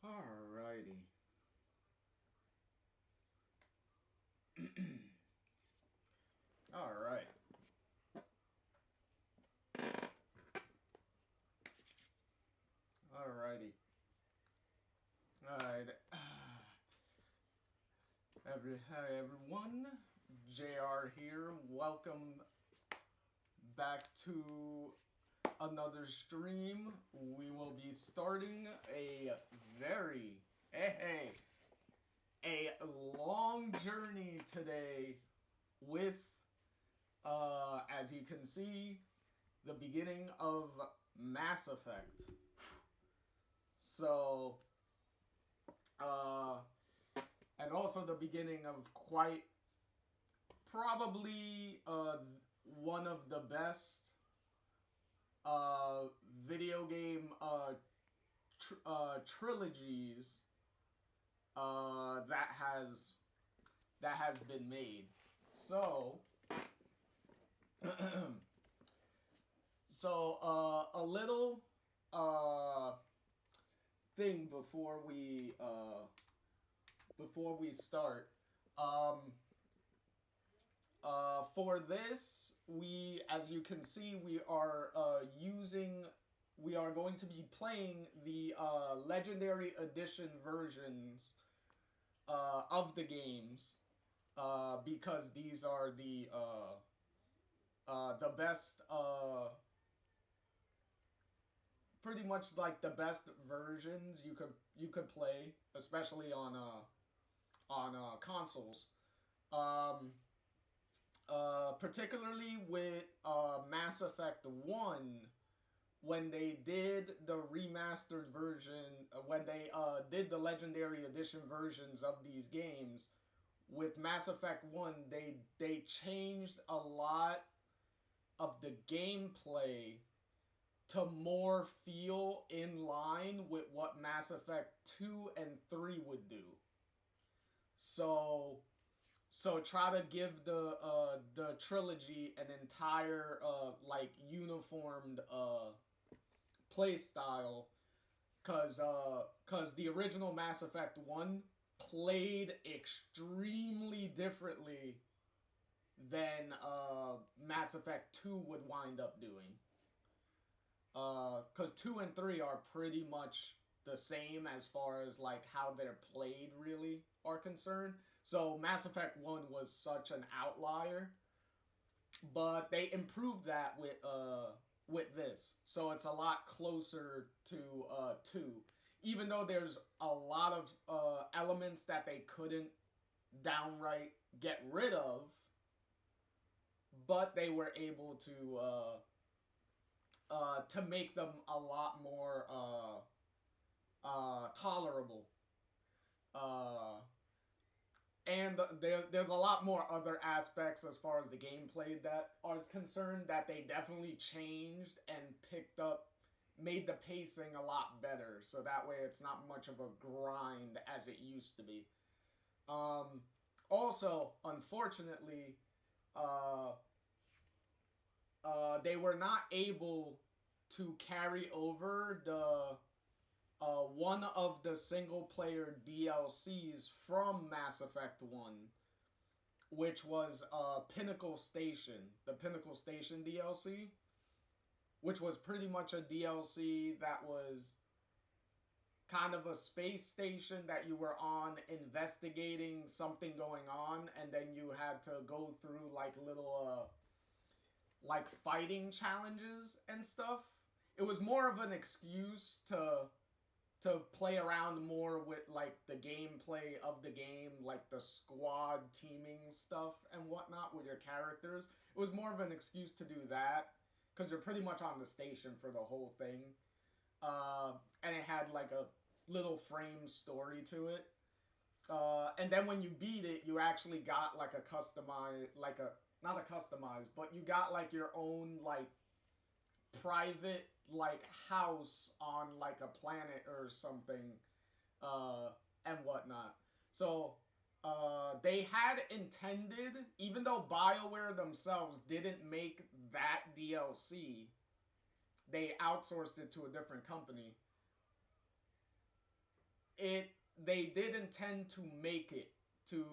Alrighty. Alright. Alrighty. Alright. Hi everyone. JR here. Welcome back to another stream. We will be starting a very a long journey today with as you can see, the beginning of Mass Effect. So uh and also the beginning of quite probably one of the best video game trilogies that has been made. So a little uh, thing before we start. Um, for this, as you can see, we are we are going to be playing the Legendary Edition versions of the games because these are the best, pretty much like the best versions you could play, especially on consoles. Um, Particularly with Mass Effect 1, when they did the remastered version, when they did the Legendary Edition versions of these games, with Mass Effect 1, they changed a lot of the gameplay to more feel in line with what Mass Effect 2 and 3 would do. So try to give the trilogy an entire like uniformed play style, cause the original Mass Effect 1 played extremely differently than Mass Effect 2 would wind up doing. Cause 2 and 3 are pretty much the same as far as like how they're played really are concerned. So Mass Effect 1 was such an outlier, but they improved that with this. So it's a lot closer to 2. Even though there's a lot of elements that they couldn't downright get rid of, but they were able to make them a lot more tolerable. Uh, and there's a lot more other aspects as far as the gameplay that is concerned that they definitely changed and picked up, made the pacing a lot better. So that way it's not much of a grind as it used to be. Also, unfortunately, uh, they were not able to carry over the one of the single player DLCs from Mass Effect 1, which was Pinnacle Station, the Pinnacle Station DLC, which was pretty much a DLC that was kind of a space station that you were on investigating something going on, and then you had to go through like little like fighting challenges and stuff. It was more of an excuse to play around more with like the gameplay of the game, like the squad teaming stuff and whatnot with your characters. It was more of an excuse to do that because you're pretty much on the station for the whole thing, and it had like a little frame story to it. And then when you beat it, you actually got like a customized, like a not a customized, but you got like your own like private like house on like a planet or something, and whatnot. So they had intended, even though BioWare themselves didn't make that DLC, they outsourced it to a different company. It they did intend to make it to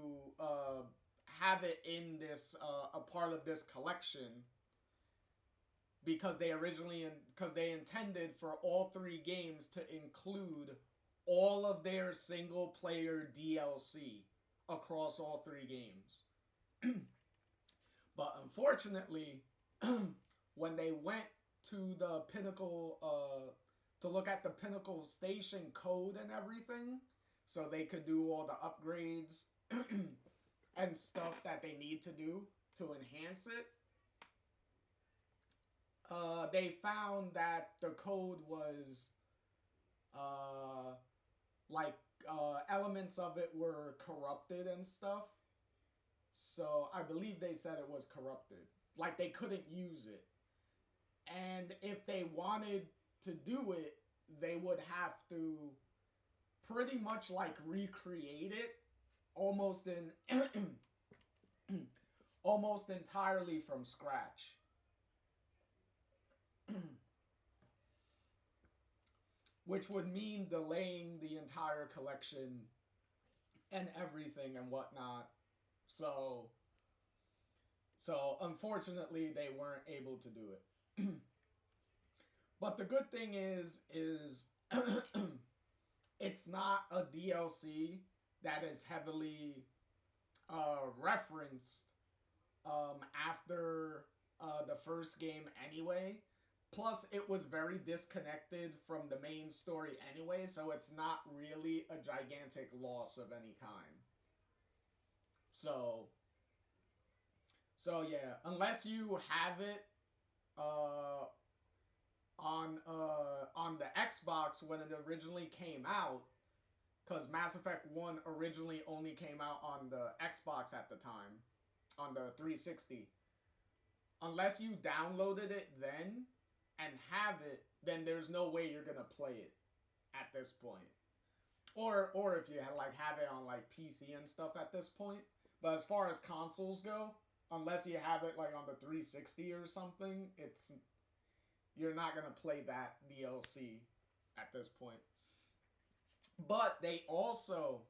have it in this a part of this collection because they intended for all three games to include all of their single player DLC across all three games. But unfortunately, when they went to the Pinnacle to look at the Pinnacle Station code and everything, so they could do all the upgrades and stuff that they need to do to enhance it, they found that the code was like elements of it were corrupted and stuff. So I believe they said it was corrupted. Like they couldn't use it. And if they wanted to do it, they would have to pretty much like recreate it almost in almost entirely from scratch. Which would mean delaying the entire collection and everything and whatnot. So unfortunately they weren't able to do it. But the good thing is it's not a DLC that is heavily referenced after the first game anyway. Plus, it was very disconnected from the main story anyway, so it's not really a gigantic loss of any kind. So yeah, unless you have it on the Xbox when it originally came out, because Mass Effect 1 originally only came out on the Xbox at the time, on the 360. Unless you downloaded it then and have it, then there's no way you're gonna play it at this point. Or if you have it on like PC and stuff at this point. But as far as consoles go, unless you have it like on the 360 or something, you're not gonna play that DLC at this point. But they also,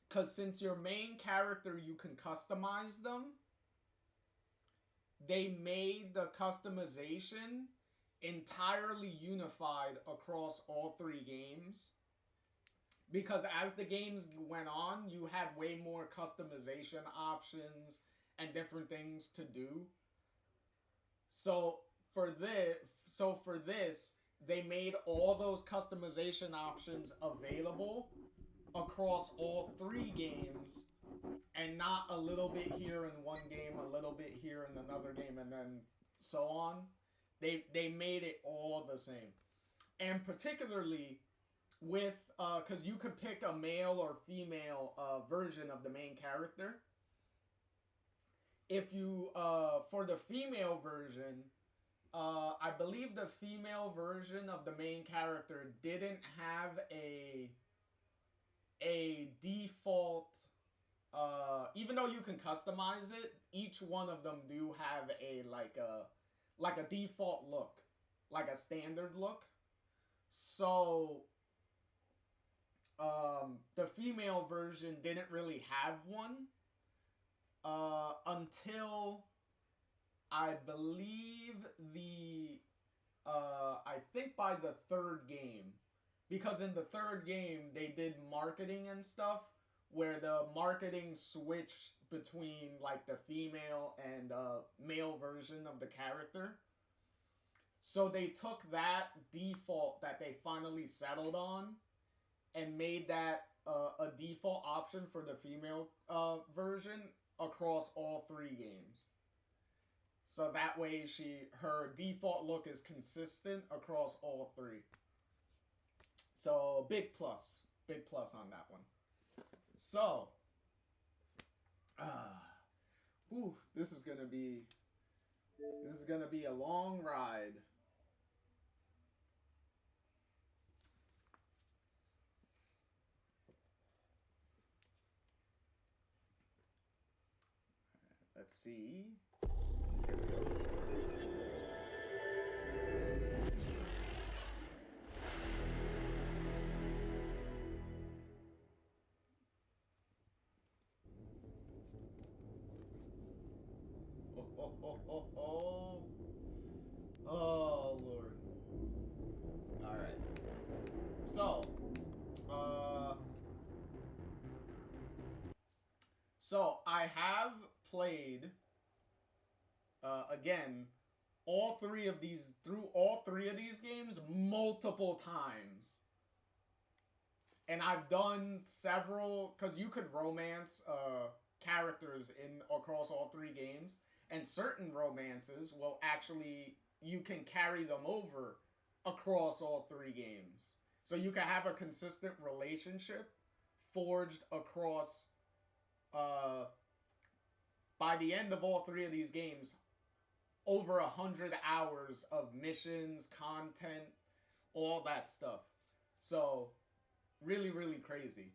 because since your main character you can customize them, they made the customization entirely unified across all three games. Because as the games went on, you had way more customization options and different things to do. So for this, they made all those customization options available across all three games, and not a little bit here in one game, a little bit here in another game, and then so on. They made it all the same. And particularly with, because you could pick a male or female version of the main character. If you, for the female version, I believe the female version of the main character didn't have a default, even though you can customize it, each one of them do have a like a default look, like a standard look. So the female version didn't really have one until I believe I think by the third game. Because in the third game, they did marketing and stuff, where the marketing switched between, like, the female and male version of the character. So they took that default that they finally settled on and made that a default option for the female version across all three games. So that way her default look is consistent across all three. So big plus on that one. So, this is gonna be a long ride. Let's see. Oh, Lord. Alright. So, uh... So, I have played, again, through all three of these games multiple times. And I've done several, because you could romance characters in across all three games, and certain romances will actually, you can carry them over across all three games. So you can have a consistent relationship forged across, uh, by the end of all three of these games, over 100 hours of missions, content, all that stuff. So really, really crazy.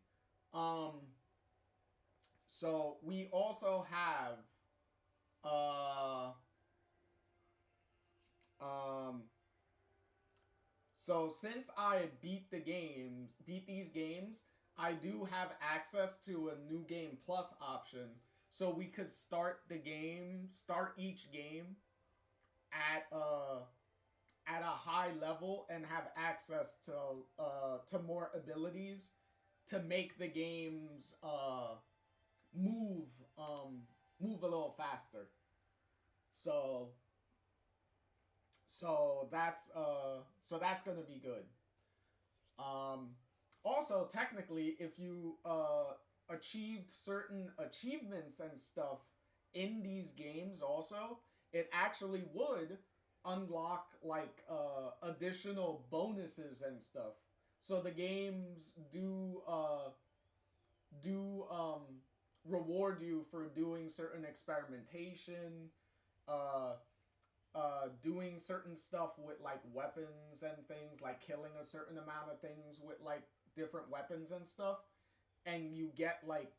Um, so we also have uh um so since I beat these games, I do have access to a new game plus option. So we could start each game at at a high level and have access to more abilities to make the games move um move a little faster. So so that's gonna be good. Um, Also, technically, if you achieved certain achievements and stuff in these games, also, it actually would unlock like additional bonuses and stuff. So the games do reward you for doing certain experimentation, uh, doing certain stuff with like weapons and things, like killing a certain amount of things with like different weapons and stuff, and you get like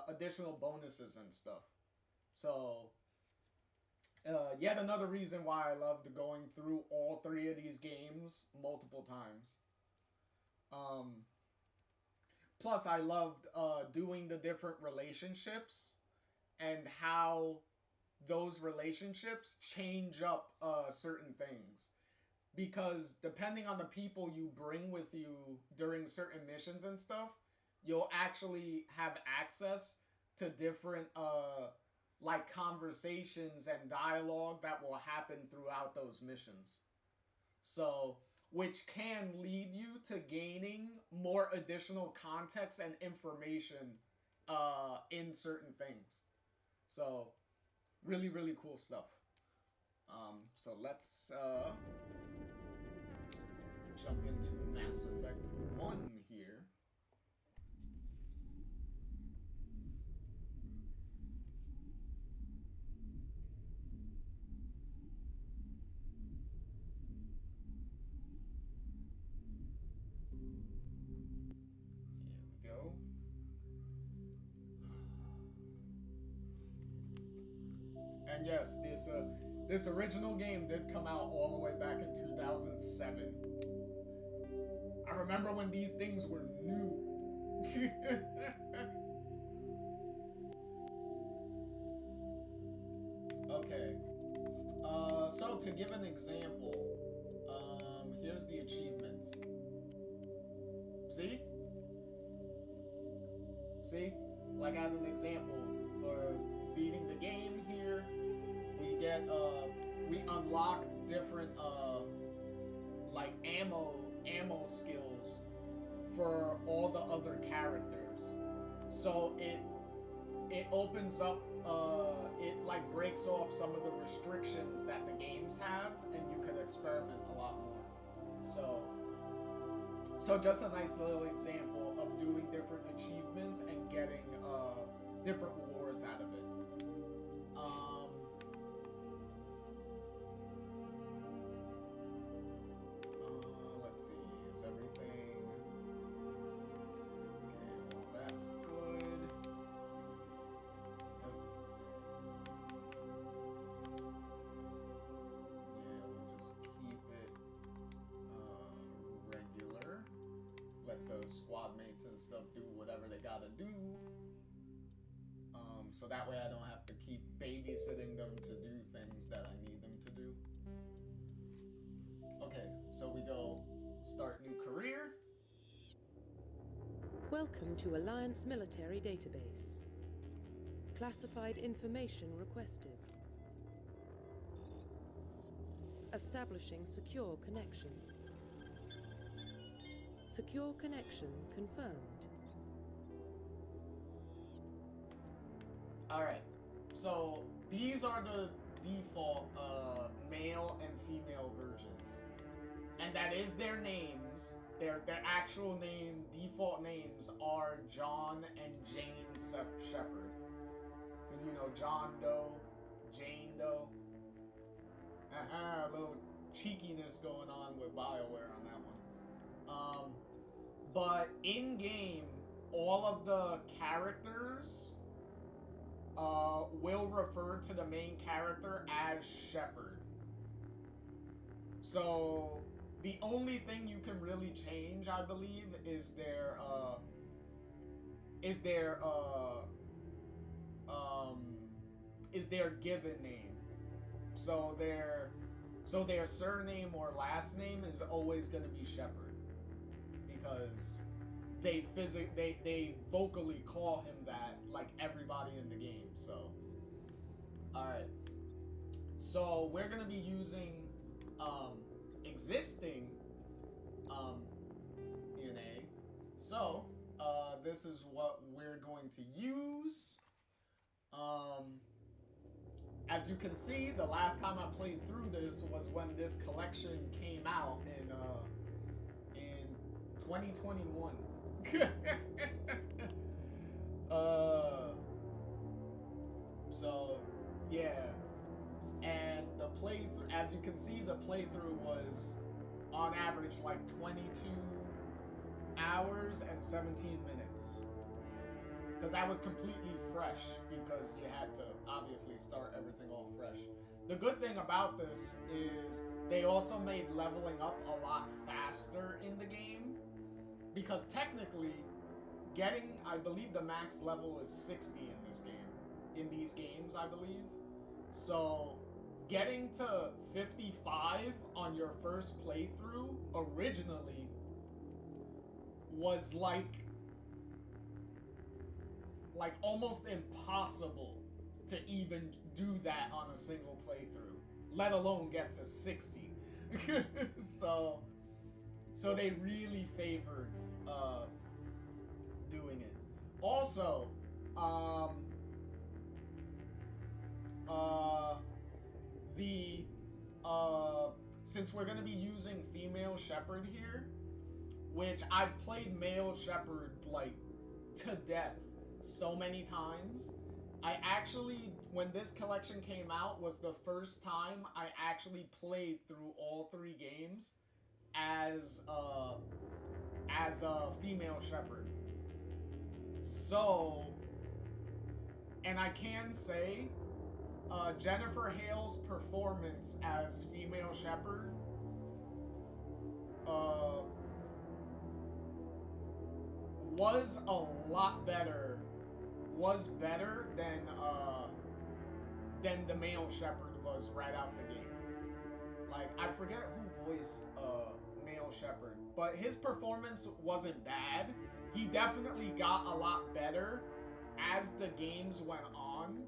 additional bonuses and stuff. So, yet another reason why I loved going through all three of these games multiple times. Um, Plus, I loved doing the different relationships and how those relationships change up certain things. Because depending on the people you bring with you during certain missions and stuff, you'll actually have access to different like conversations and dialogue that will happen throughout those missions. So, which can lead you to gaining more additional context and information in certain things. So, really, really cool stuff. So let's jump into Mass Effect 1 here. Here we go. And yes, this original game did come out all the way back in 2007. I remember when these things were new. Okay. So to give an example, here's the achievements. See? See? Like as an example, for beating the game here, we get we unlock different like ammo skills for all the other characters. So it opens up it like breaks off some of the restrictions that the games have, and you could experiment a lot more. So just a nice little example of doing different achievements and getting different rewards out of it. Let's see, is everything okay? Well, that's good. Yep. Yeah, we'll just keep it regular. Let the squad mates and stuff do whatever they gotta do. so that way I don't have to keep babysitting them to do things that I need them to do. Okay, so we go start new career. Welcome to Alliance Military Database. Classified information requested. Establishing secure connection. Secure connection confirmed. Alright, so these are the default male and female versions. And that is their names. Their actual name, default names are John and Jane Shepard. Because, you know, John Doe, Jane Doe. A little cheekiness going on with BioWare on that one. But in-game, all of the characters will refer to the main character as Shepard. So the only thing you can really change, I believe, is their given name. So their surname or last name is always going to be Shepard, because they vocally call him that, like everybody in the game. So, all right. So we're going to be using existing DNA. So this is what we're going to use. As you can see, the last time I played through this was when this collection came out in 2021. So yeah, and the playthrough, as you can see, the playthrough was on average like 22 hours and 17 minutes. Because that was completely fresh, because you had to obviously start everything all fresh. The good thing about this is they also made leveling up a lot faster in the game, because technically getting, I believe the max level is 60 in this game, in these games, I believe. So getting to 55 on your first playthrough originally was like almost impossible to even do that on a single playthrough, let alone get to 60. So they really favored doing it. Also, since we're gonna be using female Shepard here, which I've played male Shepard like to death so many times. I actually, when this collection came out, was the first time I actually played through all 3 games as a female Shepard. So, and I can say, Jennifer Hale's performance as female Shepard was a lot better. Was better than the male Shepard was right out the gate. Like, I forget who voiced male Shepard, but his performance wasn't bad. He definitely got a lot better as the games went on.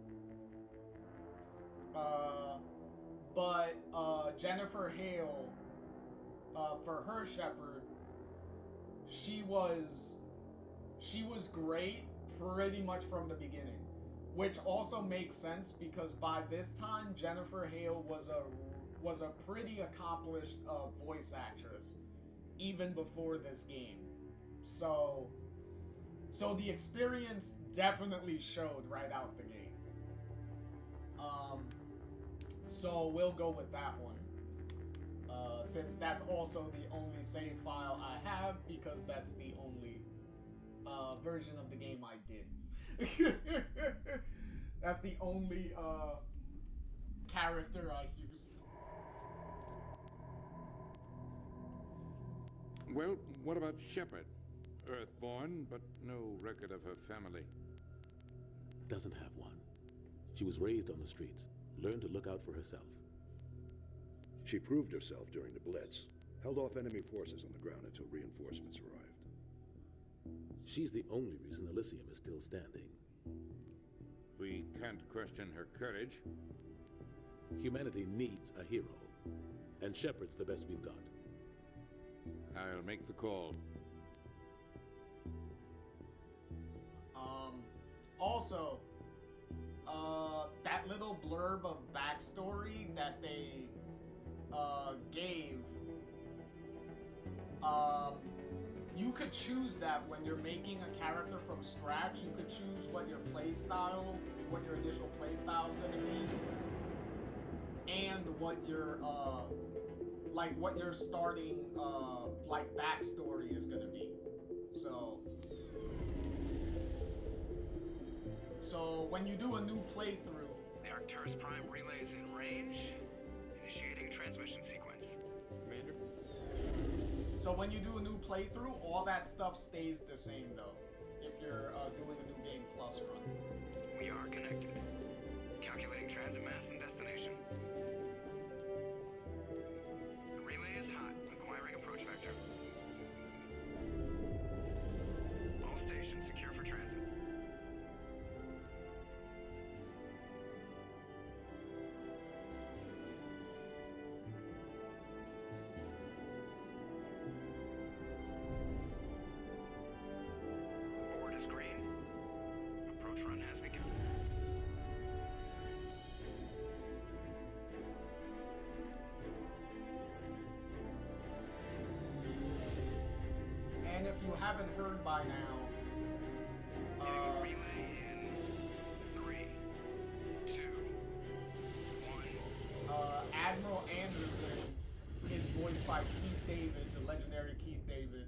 But Jennifer Hale, for her Shepard, she was great pretty much from the beginning, which also makes sense because by this time Jennifer Hale was a pretty accomplished voice actress even before this game. So the experience definitely showed right out the gate. So we'll go with that one. Since that's also the only save file I have, because that's the only version of the game I did. That's the only character I used. Well, what about Shepard? Earthborn, but no record of her family. doesn't have one. She was raised on the streets, learned to look out for herself. She proved herself during the Blitz, held off enemy forces on the ground until reinforcements arrived. She's the only reason Elysium is still standing. We can't question her courage. Humanity needs a hero, and Shepard's the best we've got. I'll make the call. Also, that little blurb of backstory that they gave, you could choose that when you're making a character from scratch. You could choose what your playstyle, what your initial playstyle is gonna be, and what your what your starting backstory is gonna be. So when you do a new playthrough, the Arcturus Prime relay is in range. Initiating transmission sequence. Commander? So when you do a new playthrough, all that stuff stays the same though, if you're doing a new game plus run. We are connected. Calculating transit mass and destination. The relay is hot, acquiring approach vector. All stations secure for transit. Board is green. Approach run has begun. And if you haven't heard by now, Hitting relay in 3, 2, 1. Admiral Anderson is voiced by Keith David, the legendary Keith David,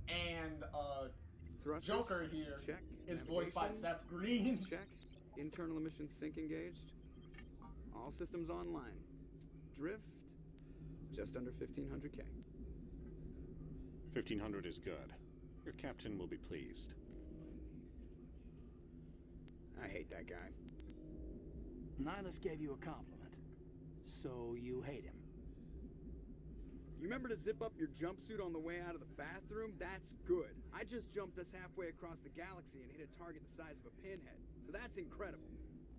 and Thrusters? Joker here Check. is voiced by Navigation? Seth Green. Check. Internal emissions sync engaged. All systems online. Drift, just under 1500K. 1500 is good. Your captain will be pleased. I hate that guy. Nihilus gave you a compliment, so you hate him. You remember to zip up your jumpsuit on the way out of the bathroom? That's good. I just jumped us halfway across the galaxy and hit a target the size of a pinhead, so that's incredible.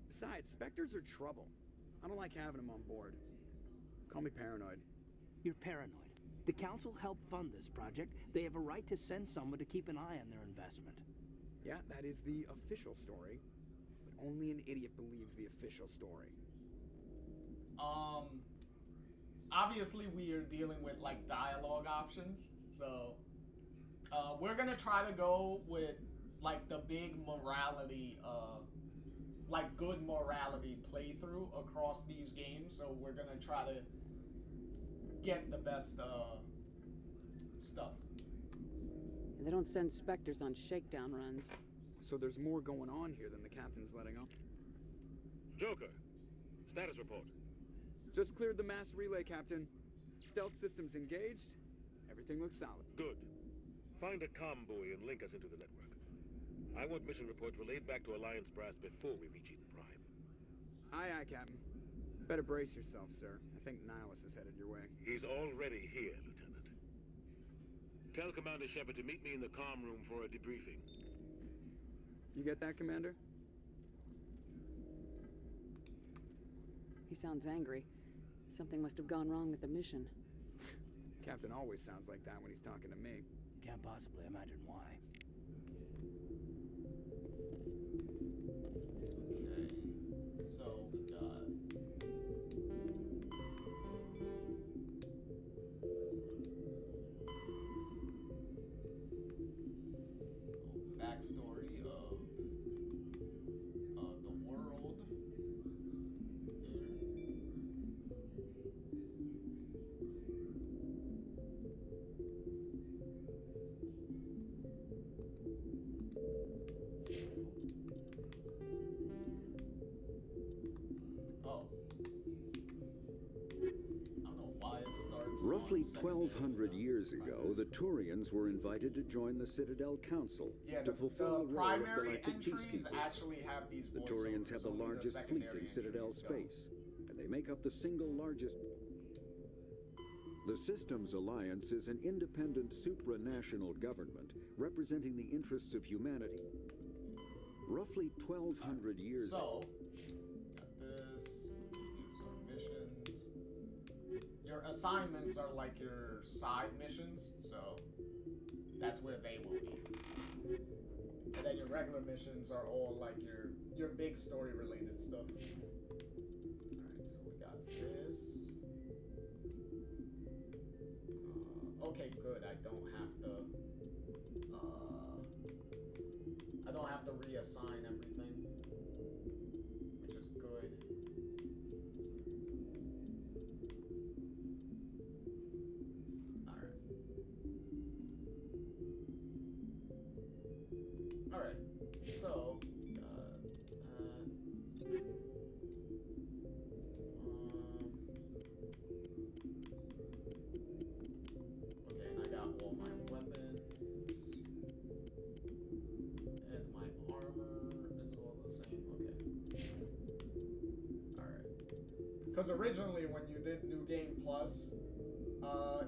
Besides, Spectres are trouble. I don't like having them on board. Call me paranoid. You're paranoid. The Council helped fund this project. They have a right to send someone to keep an eye on their investment. Yeah, that is the official story. But only an idiot believes the official story. Obviously we are dealing with dialogue options, so we're gonna try to go with the big morality, good morality playthrough across these games. So we're gonna try to get the best stuff. They don't send Spectres on shakedown runs. So there's more going on here than the captain's letting on. Joker, status report. Just cleared the mass relay, Captain. Stealth systems engaged. Everything looks solid. Good. Find a comm buoy and link us into the network. I want mission reports relayed back to Alliance Brass before we reach Eden Prime. Aye, aye, Captain. Better brace yourself, sir. I think Nihilus is headed your way. He's already here, Lieutenant. Tell Commander Shepard to meet me in the comm room for a debriefing. You get that, Commander? He sounds angry. Something must have gone wrong with the mission. Captain always sounds like that when he's talking to me. Can't possibly imagine why. Okay, so we got backstory of the world. Roughly setting 1200 years ago, the Turians were invited to join the Citadel Council to fulfill the role of galactic peacekeepers. actually have these The Turians have the only largest fleet in secondary Citadel entries don't. space, and they make up the single largest. The Systems Alliance is an independent supranational government representing the interests of humanity. Roughly 1200 years ago. So, got this. These are missions. Your assignments are like your side missions, so that's where they will be. And then your regular missions are all like your big story related stuff. Alright, so we got this. Okay, good. I don't have to reassign everything, which is good. All right. So, okay, and I got all my weapons. And my armor is all the same. Okay. Alright. Because originally, when you did New Game Plus,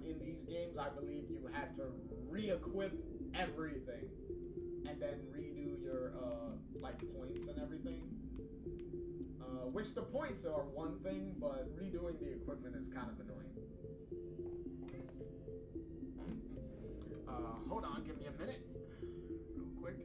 in these games, I believe you had to re-equip everything. And then redo your, like, points and everything. Which the points are one thing, but redoing the equipment is kind of annoying. Hold on, give me a minute. Real quick.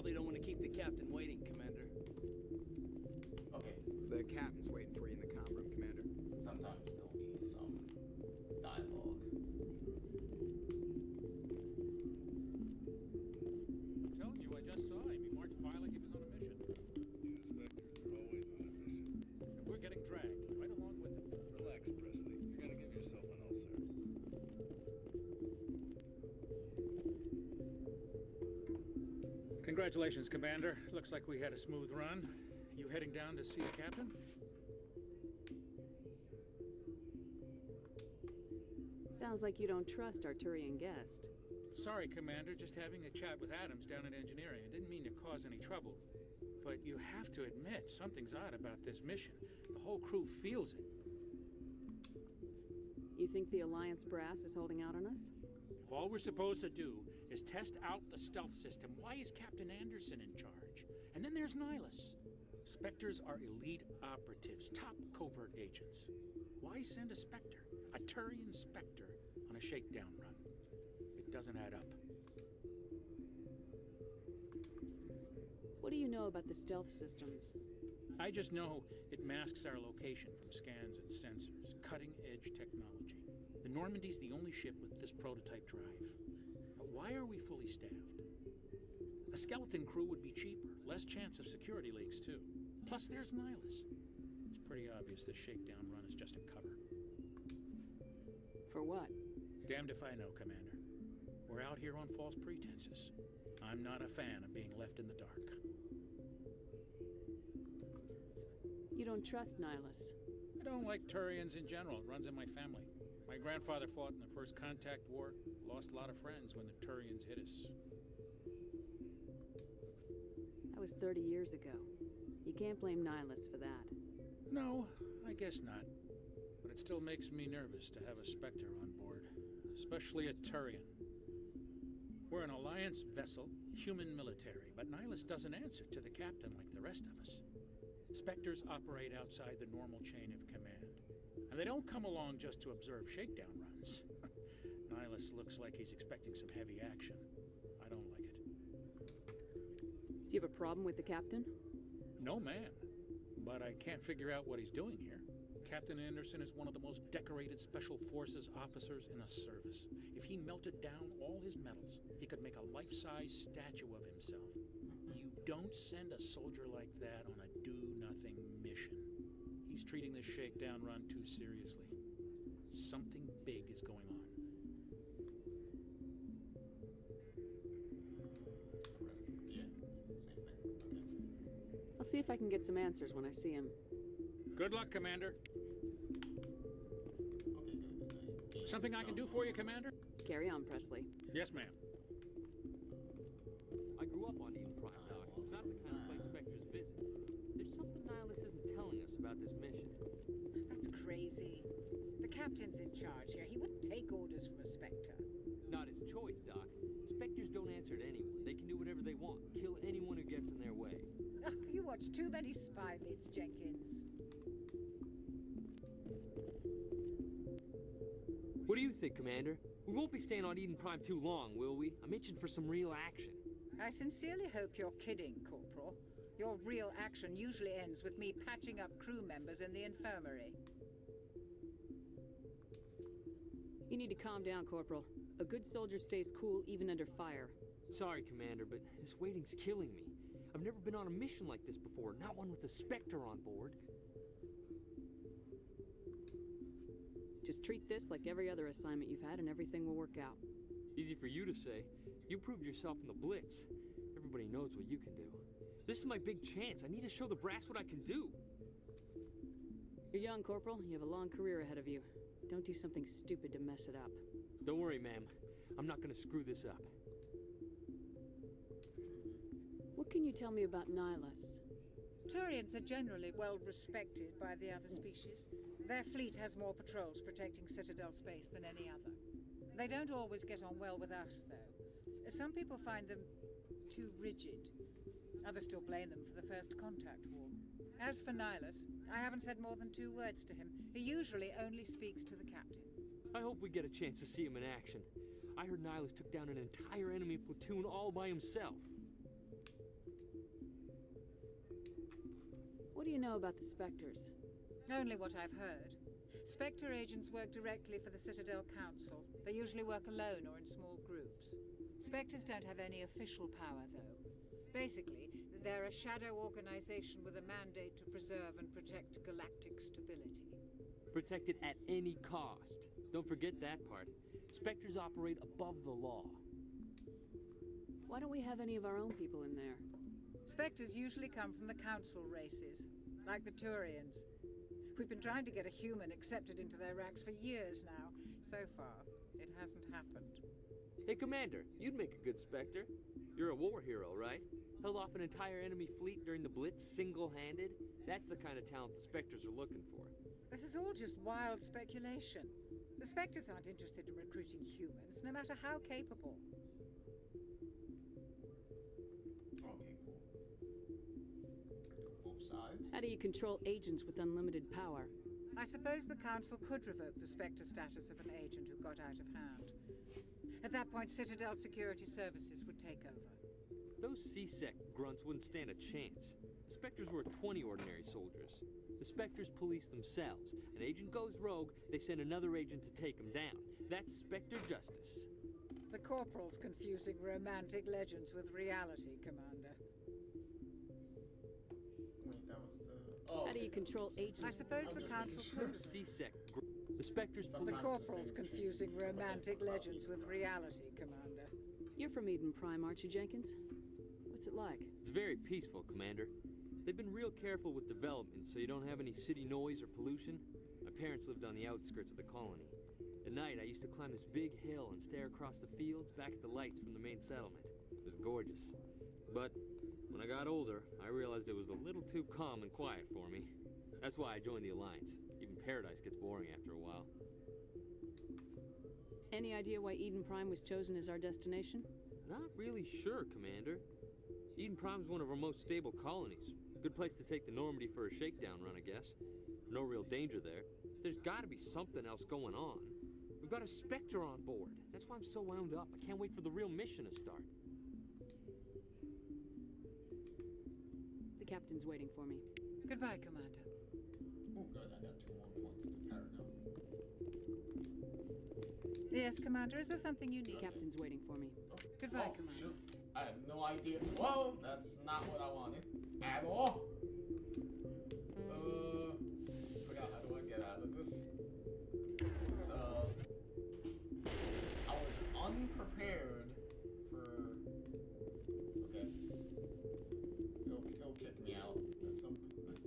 probably don't want to keep the captain waiting, Commander. Okay. The captain's waiting for you in the comm room, Commander. Sometimes there'll be some dialogue. I'm telling you, I just saw him. He marched by like he was on a mission. These inspectors are always on a mission. And we're getting dragged right along with him. Relax, Presley. You're gonna give yourself an ulcer. Congratulations, Commander. Looks like we had a smooth run. You heading down to see the captain? Sounds like you don't trust our Turian guest. Sorry, Commander. Just having a chat with Adams down at engineering. I didn't mean to cause any trouble. But you have to admit, something's odd about this mission. The whole crew feels it. You think the Alliance brass is holding out on us? If all we're supposed to do is test out the stealth system, why is Captain Anderson in charge? And then there's Nihilus. Spectres are elite operatives, top covert agents. Why send a Spectre, a Turian Spectre, on a shakedown run? It doesn't add up. What do you know about the stealth systems? I just know it masks our location from scans and sensors. Cutting-edge technology. The Normandy's the only ship with this prototype drive. But why are we fully staffed? A skeleton crew would be cheaper, less chance of security leaks too. Plus there's Nihilus. It's pretty obvious this shakedown run is just a cover. For what? Damned if I know, Commander. We're out here on false pretenses. I'm not a fan of being left in the dark. You don't trust Nihilus? I don't like Turians in general. It runs in my family. My grandfather fought in the First Contact War. Lost a lot of friends when the Turians hit us. That was 30 years ago. You can't blame Nihilus for that. No, I guess not. But it still makes me nervous to have a Spectre on board. Especially a Turian. We're an Alliance vessel, human military, but Nihilus doesn't answer to the captain like the rest of us. Spectres operate outside the normal chain of command. And they don't come along just to observe shakedown runs. Nihilus looks like he's expecting some heavy action. I don't like it. Do you have a problem with the captain? No, man. But I can't figure out what he's doing here. Captain Anderson is one of the most decorated Special Forces officers in the service. If he melted down all his medals, he could make a life-size statue of himself. You don't send a soldier like that on a do-nothing mission. He's treating this shakedown run too seriously. Something big is going on. I'll see if I can get some answers when I see him. Good luck, Commander. Something I can do for you, Commander? Carry on, Presley. Yes, ma'am. I grew up on Eden Prime, Doc. It's not the kind of place Spectres visit. There's something Nihilus isn't telling us about this mission. That's crazy. The captain's in charge here. He wouldn't take orders from a Spectre. Not his choice, Doc. Spectres don't answer to anyone. They can do whatever they want. Kill anyone who gets in their way. Oh, you watch too many spy vids, Jenkins. What do you think, Commander? We won't be staying on Eden Prime too long, will we? I'm itching for some real action. I sincerely hope you're kidding, Corporal. Your real action usually ends with me patching up crew members in the infirmary. You need to calm down, Corporal. A good soldier stays cool even under fire. Sorry, Commander, but this waiting's killing me. I've never been on a mission like this before, not one with a Spectre on board. Just treat this like every other assignment you've had and everything will work out. Easy for you to say. You proved yourself in the Blitz. Everybody knows what you can do. This is my big chance. I need to show the brass what I can do. You're young, Corporal. You have a long career ahead of you. Don't do something stupid to mess it up. Don't worry, ma'am. I'm not gonna screw this up. What can you tell me about Nihilus? Turians are generally well respected by the other species. Their fleet has more patrols protecting Citadel space than any other. They don't always get on well with us, though. Some people find them too rigid. Others still blame them for the First Contact War. As for Nihilus, I haven't said more than 2 words to him. He usually only speaks to the captain. I hope we get a chance to see him in action. I heard Nihilus took down an entire enemy platoon all by himself. What do you know about the Spectres? Only what I've heard. Spectre agents work directly for the Citadel Council. They usually work alone or in small groups. Spectres don't have any official power, though. Basically, they're a shadow organization with a mandate to preserve and protect galactic stability. Protect it at any cost. Don't forget that part. Spectres operate above the law. Why don't we have any of our own people in there? Spectres usually come from the Council races, like the Turians. We've been trying to get a human accepted into their ranks for years now. So far, it hasn't happened. Hey, Commander, you'd make a good Spectre. You're a war hero, right? Held off an entire enemy fleet during the Blitz single-handed? That's the kind of talent the Spectres are looking for. This is all just wild speculation. The Spectres aren't interested in recruiting humans, no matter how capable. Okay, cool. Both sides. How do you control agents with unlimited power? I suppose the Council could revoke the Spectre status of an agent who got out of hand. At that point, Citadel Security Services would take over. Those C-Sec grunts wouldn't stand a chance. The Spectres were 20 ordinary soldiers. The Spectres police themselves. An agent goes rogue, they send another agent to take him down. That's Spectre justice. The Corporal's confusing romantic legends with reality, Commander. Wait, that was the... Oh, How do you control agents? I suppose the Council could... C-Sec. The Spectres The police... Corporal's confusing romantic legends with reality, Commander. You're from Eden Prime, aren't you, Jenkins? What's it like? It's very peaceful, Commander. They've been real careful with development so you don't have any city noise or pollution. My parents lived on the outskirts of the colony. At night, I used to climb this big hill and stare across the fields back at the lights from the main settlement. It was gorgeous. But when I got older, I realized it was a little too calm and quiet for me. That's why I joined the Alliance. Even Paradise gets boring after a while. Any idea why Eden Prime was chosen as our destination? Not really sure, Commander. Eden Prime's one of our most stable colonies. Good place to take the Normandy for a shakedown run, I guess. No real danger there. There's gotta be something else going on. We've got a Spectre on board. That's why I'm so wound up. I can't wait for the real mission to start. The captain's waiting for me. Goodbye, Commander. Oh, good. I got 2 more points to Paragon. Yes, Commander, is there something you need? The captain's waiting for me. Oh. Goodbye, Oh, Commander. shoot. I have no idea. Whoa, that's not what I wanted at all. Forgot how do I get out of this. So, I was unprepared for. Okay. He'll kick me out at some point.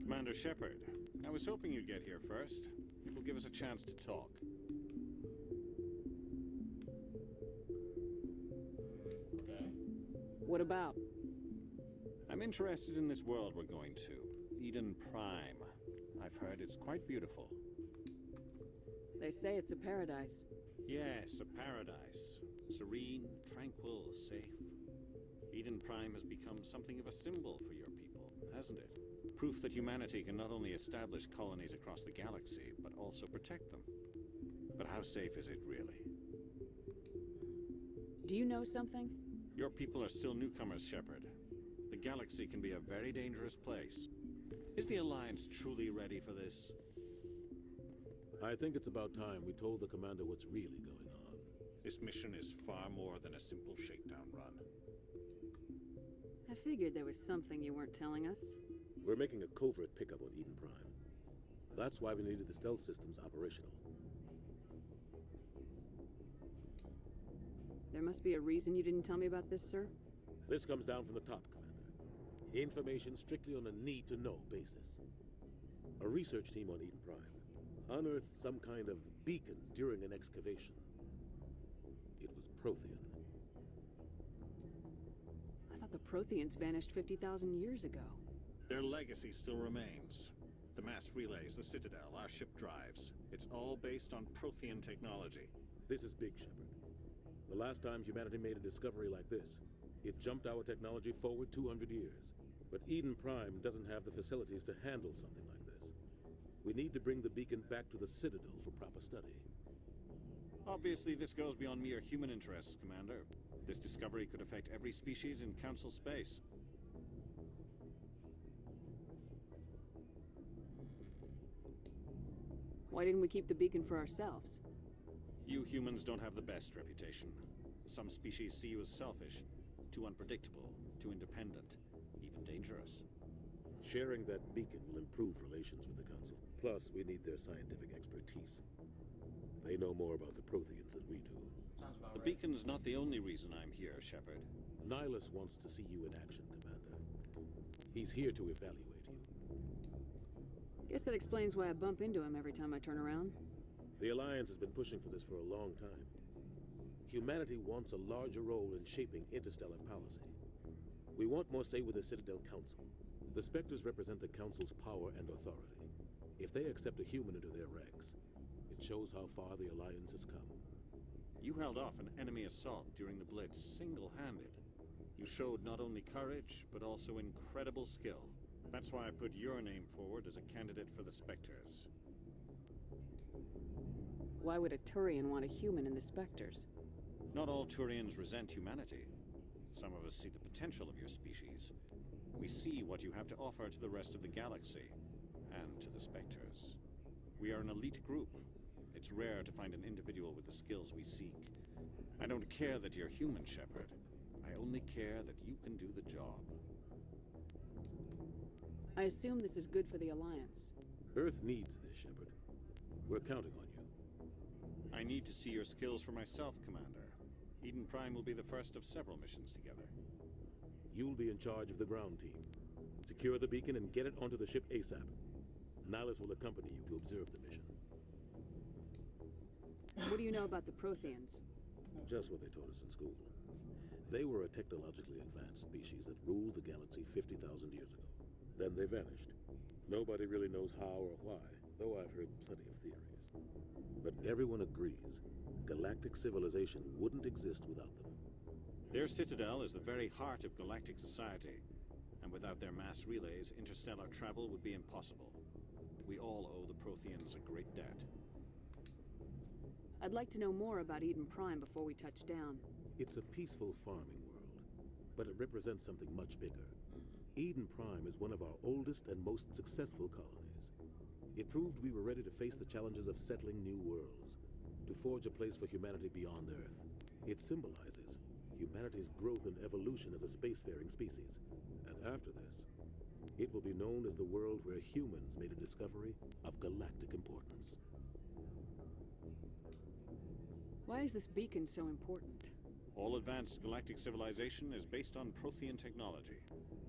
Commander Shepard, I was hoping you'd get here first. It will give us a chance to talk. What about? I'm interested in this world we're going to. Eden Prime. I've heard it's quite beautiful. They say it's a paradise. Yes, a paradise. Serene, tranquil, safe. Eden Prime has become something of a symbol for your people, hasn't it? Proof that humanity can not only establish colonies across the galaxy, but also protect them. But how safe is it really? Do you know something? Your people are still newcomers, Shepard. The galaxy can be a very dangerous place. Is the Alliance truly ready for this? I think it's about time we told the commander what's really going on. This mission is far more than a simple shakedown run. I figured there was something you weren't telling us. We're making a covert pickup on Eden Prime. That's why we needed the stealth systems operational. There must be a reason you didn't tell me about this, sir? This comes down from the top, Commander. Information strictly on a need-to-know basis. A research team on Eden Prime unearthed some kind of beacon during an excavation. It was Prothean. I thought the Protheans vanished 50,000 years ago. Their legacy still remains. The mass relays, the Citadel, our ship drives. It's all based on Prothean technology. This is big, Shepard. The last time humanity made a discovery like this, it jumped our technology forward 200 years. But Eden Prime doesn't have the facilities to handle something like this. We need to bring the beacon back to the Citadel for proper study. Obviously, this goes beyond mere human interests, Commander. This discovery could affect every species in Council space. Why didn't we keep the beacon for ourselves? You humans don't have the best reputation. Some species see you as selfish, too unpredictable, too independent, even dangerous. Sharing that beacon will improve relations with the Council. Plus, we need their scientific expertise. They know more about the Protheans than we do. Sounds about The right. beacon's not the only reason I'm here, Shepard. Nihilus wants to see you in action, Commander. He's here to evaluate you. Guess that explains why I bump into him every time I turn around. The Alliance has been pushing for this for a long time. Humanity wants a larger role in shaping interstellar policy. We want more say with the Citadel Council. The Spectres represent the Council's power and authority. If they accept a human into their ranks, it shows how far the Alliance has come. You held off an enemy assault during the Blitz single-handed. You showed not only courage, but also incredible skill. That's why I put your name forward as a candidate for the Spectres. Why would a Turian want a human in the Spectres? Not all Turians resent humanity. Some of us see the potential of your species. We see what you have to offer to the rest of the galaxy, and to the Spectres. We are an elite group. It's rare to find an individual with the skills we seek. I don't care that you're human, Shepard. I only care that you can do the job. I assume this is good for the Alliance. Earth needs this, Shepard. We're counting on you. I need to see your skills for myself, Commander. Eden Prime will be the first of several missions together. You'll be in charge of the ground team. Secure the beacon and get it onto the ship ASAP. Nihilus will accompany you to observe the mission. What do you know about the Protheans? Just what they taught us in school. They were a technologically advanced species that ruled the galaxy 50,000 years ago. Then they vanished. Nobody really knows how or why, though I've heard plenty of theories. But everyone agrees, galactic civilization wouldn't exist without them. Their citadel is the very heart of galactic society, and without their mass relays, interstellar travel would be impossible. We all owe the Protheans a great debt. I'd like to know more about Eden Prime before we touch down. It's a peaceful farming world, but it represents something much bigger. Eden Prime is one of our oldest and most successful colonies. It proved we were ready to face the challenges of settling new worlds, to forge a place for humanity beyond Earth. It symbolizes humanity's growth and evolution as a spacefaring species. And after this, it will be known as the world where humans made a discovery of galactic importance. Why is this beacon so important? All advanced galactic civilization is based on Prothean technology,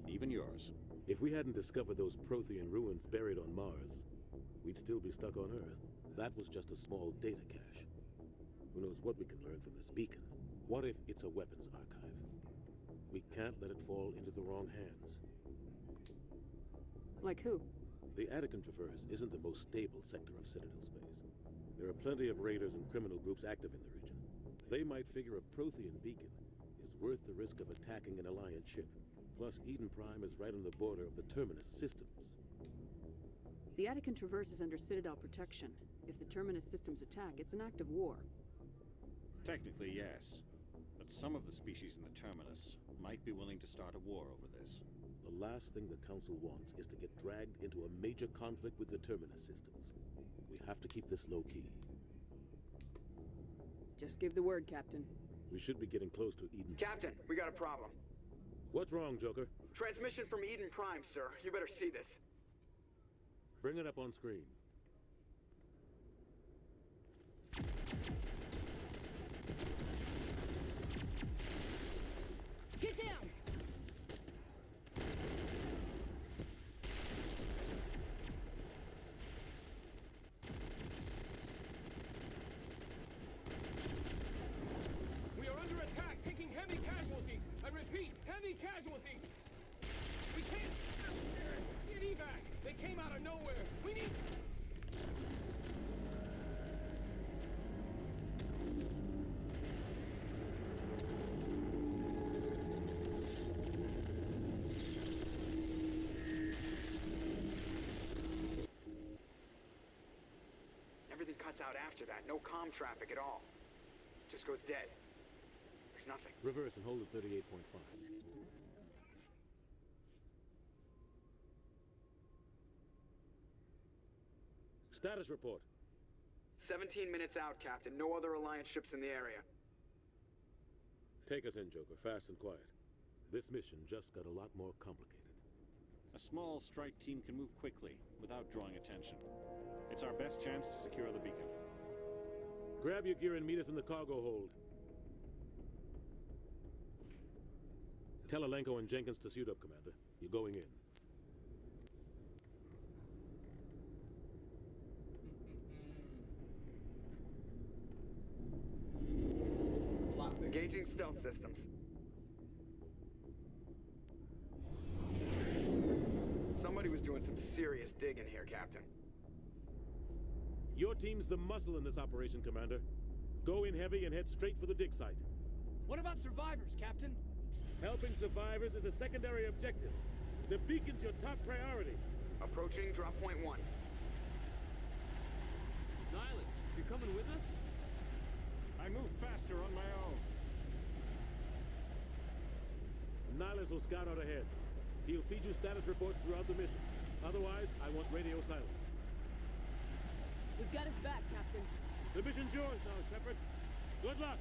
even yours. If we hadn't discovered those Prothean ruins buried on Mars, we'd still be stuck on Earth. That was just a small data cache. Who knows what we can learn from this beacon? What if it's a weapons archive? We can't let it fall into the wrong hands. Like who? The Attican Traverse isn't the most stable sector of Citadel space. There are plenty of raiders and criminal groups active in the region. They might figure a Prothean beacon is worth the risk of attacking an Alliance ship. Plus, Eden Prime is right on the border of the Terminus systems. The Attican Traverse is under Citadel protection. If the Terminus systems attack, it's an act of war. Technically, yes. But some of the species in the Terminus might be willing to start a war over this. The last thing the Council wants is to get dragged into a major conflict with the Terminus systems. We have to keep this low-key. Just give the word, Captain. We should be getting close to Eden. Captain, we got a problem. What's wrong, Joker? Transmission from Eden Prime, sir. You better see this. Bring it up on screen. Get down! We are under attack, taking heavy casualties. I repeat, heavy casualties. We can't. Get evac. They came out of nowhere. We need. Everything cuts out after that. No comm traffic at all. Just goes dead. There's nothing. Reverse and hold at 38.5. Status report. 17 minutes out, Captain. No other Alliance ships in the area. Take us in, Joker, fast and quiet. This mission just got a lot more complicated. A small strike team can move quickly, without drawing attention. It's our best chance to secure the beacon. Grab your gear and meet us in the cargo hold. Tell Alenko and Jenkins to suit up, Commander. You're going in. Engaging stealth systems. Somebody was doing some serious digging here, Captain. Your team's the muscle in this operation, Commander. Go in heavy and head straight for the dig site. What about survivors, Captain? Helping survivors is a secondary objective. The beacon's your top priority. Approaching drop point 1. Nihilus, you're coming with us? I move faster on my own. Nihilus will scout out ahead. He'll feed you status reports throughout the mission. Otherwise, I want radio silence. We've got his back, Captain. The mission's yours now, Shepard. Good luck!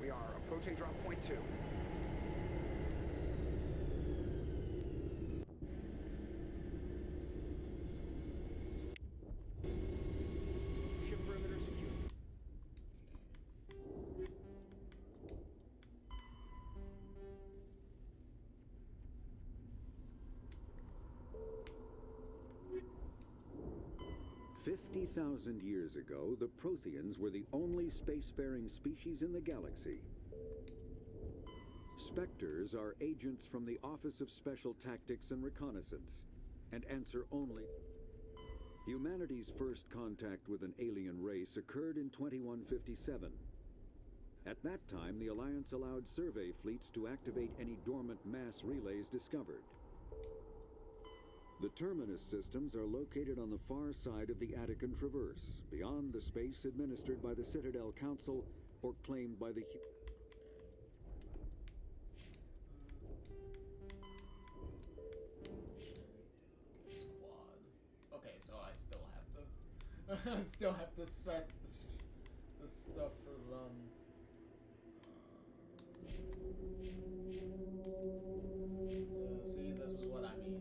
We are approaching drop point 2. Ship perimeter secure. 50,000 years ago, the Protheans were the only spacefaring species in the galaxy. Spectres are agents from the Office of Special Tactics and Reconnaissance, and answer only. Humanity's first contact with an alien race occurred in 2157. At that time, the Alliance allowed survey fleets to activate any dormant mass relays discovered. The terminus systems are located on the far side of the Attican Traverse, beyond the space administered by the Citadel Council or claimed by the... Okay, so I still have to set the stuff for them. See, this is what I mean.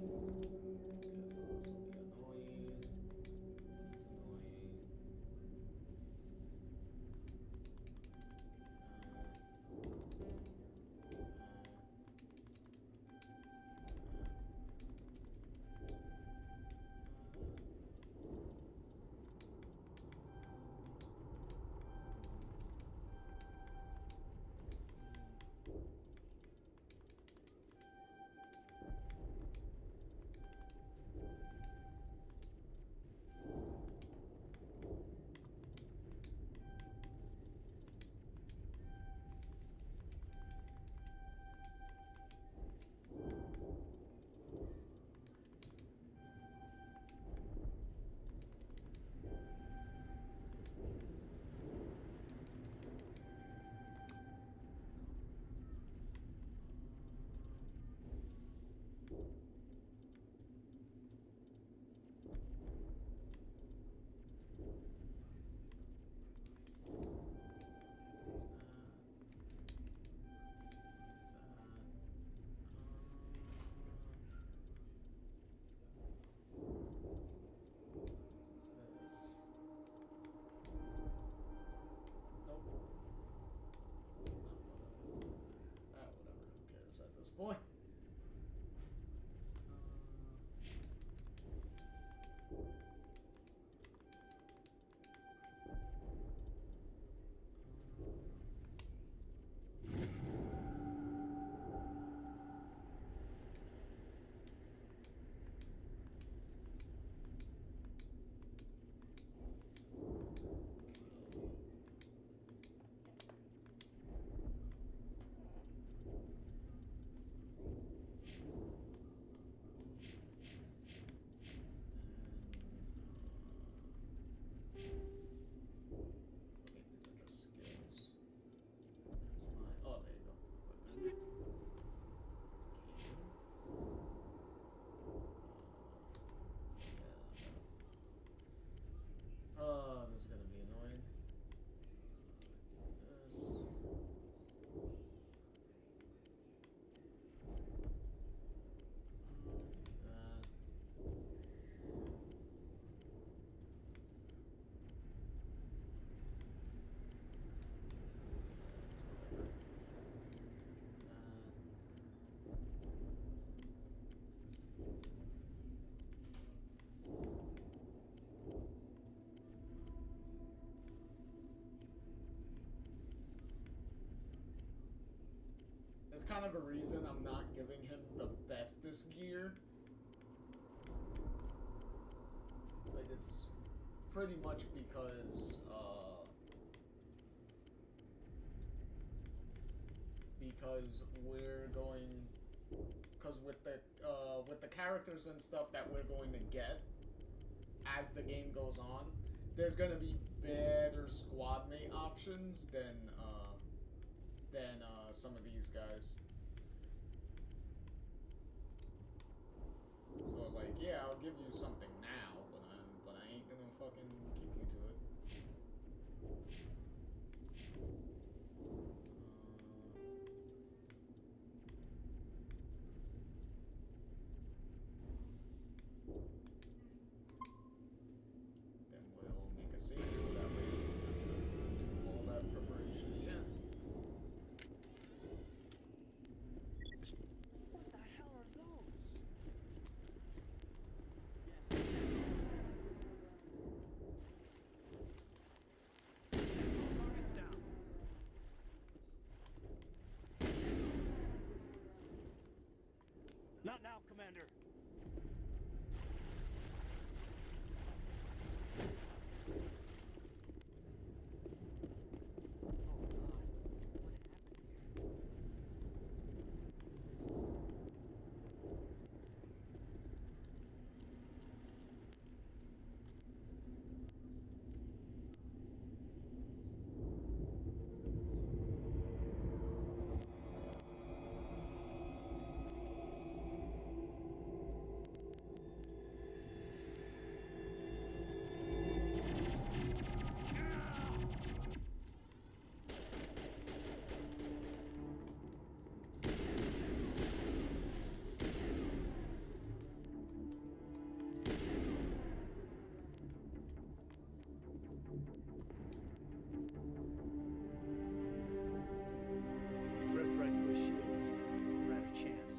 Boy. kind of a reason I'm not giving him the bestest gear. Like, it's pretty much because we're going, because with the characters and stuff that we're going to get as the game goes on, there's gonna be better squad mate options than some of these guys. So like, yeah, I'll give you something now, but I ain't gonna fucking keep you to it. Then we'll make a save so that way we don't have to do all that preparation again. What the hell are those? Targets down. Not now, Commander. Ripped right through his shields. We're out of chance.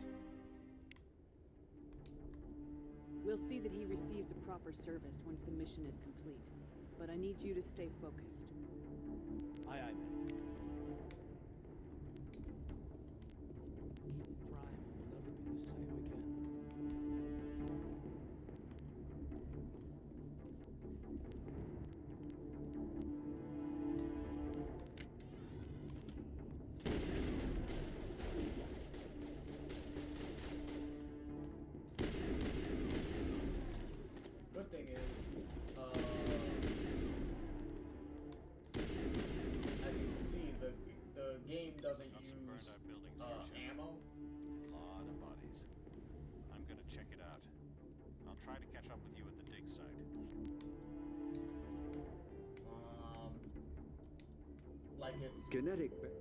We'll see that he receives a proper service once the mission is complete. But I need you to stay focused. Aye, aye, man. Eden Prime will never be the same again. Good thing is, as you can see, the game doesn't Got use some burned out buildings here, Shepard. ammo. A lot of bodies. I'm gonna check it out. I'll try to catch up with you at the dig site. Like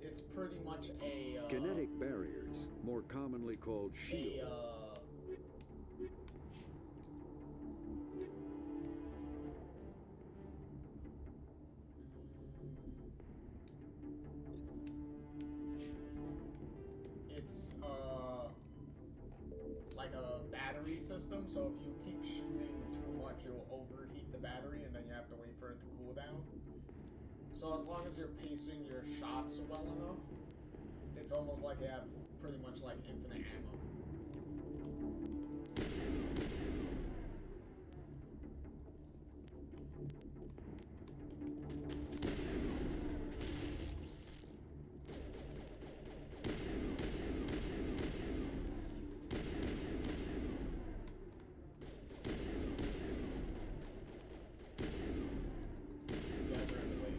it's pretty much a Kinetic barriers, more commonly called shield. It's like a battery system, so if you keep shooting too much, you'll overheat the battery and then you have to wait for it to cool down. So as long as you're pacing your shots well enough, it's almost like you have pretty much like infinite ammo. You guys are in the way.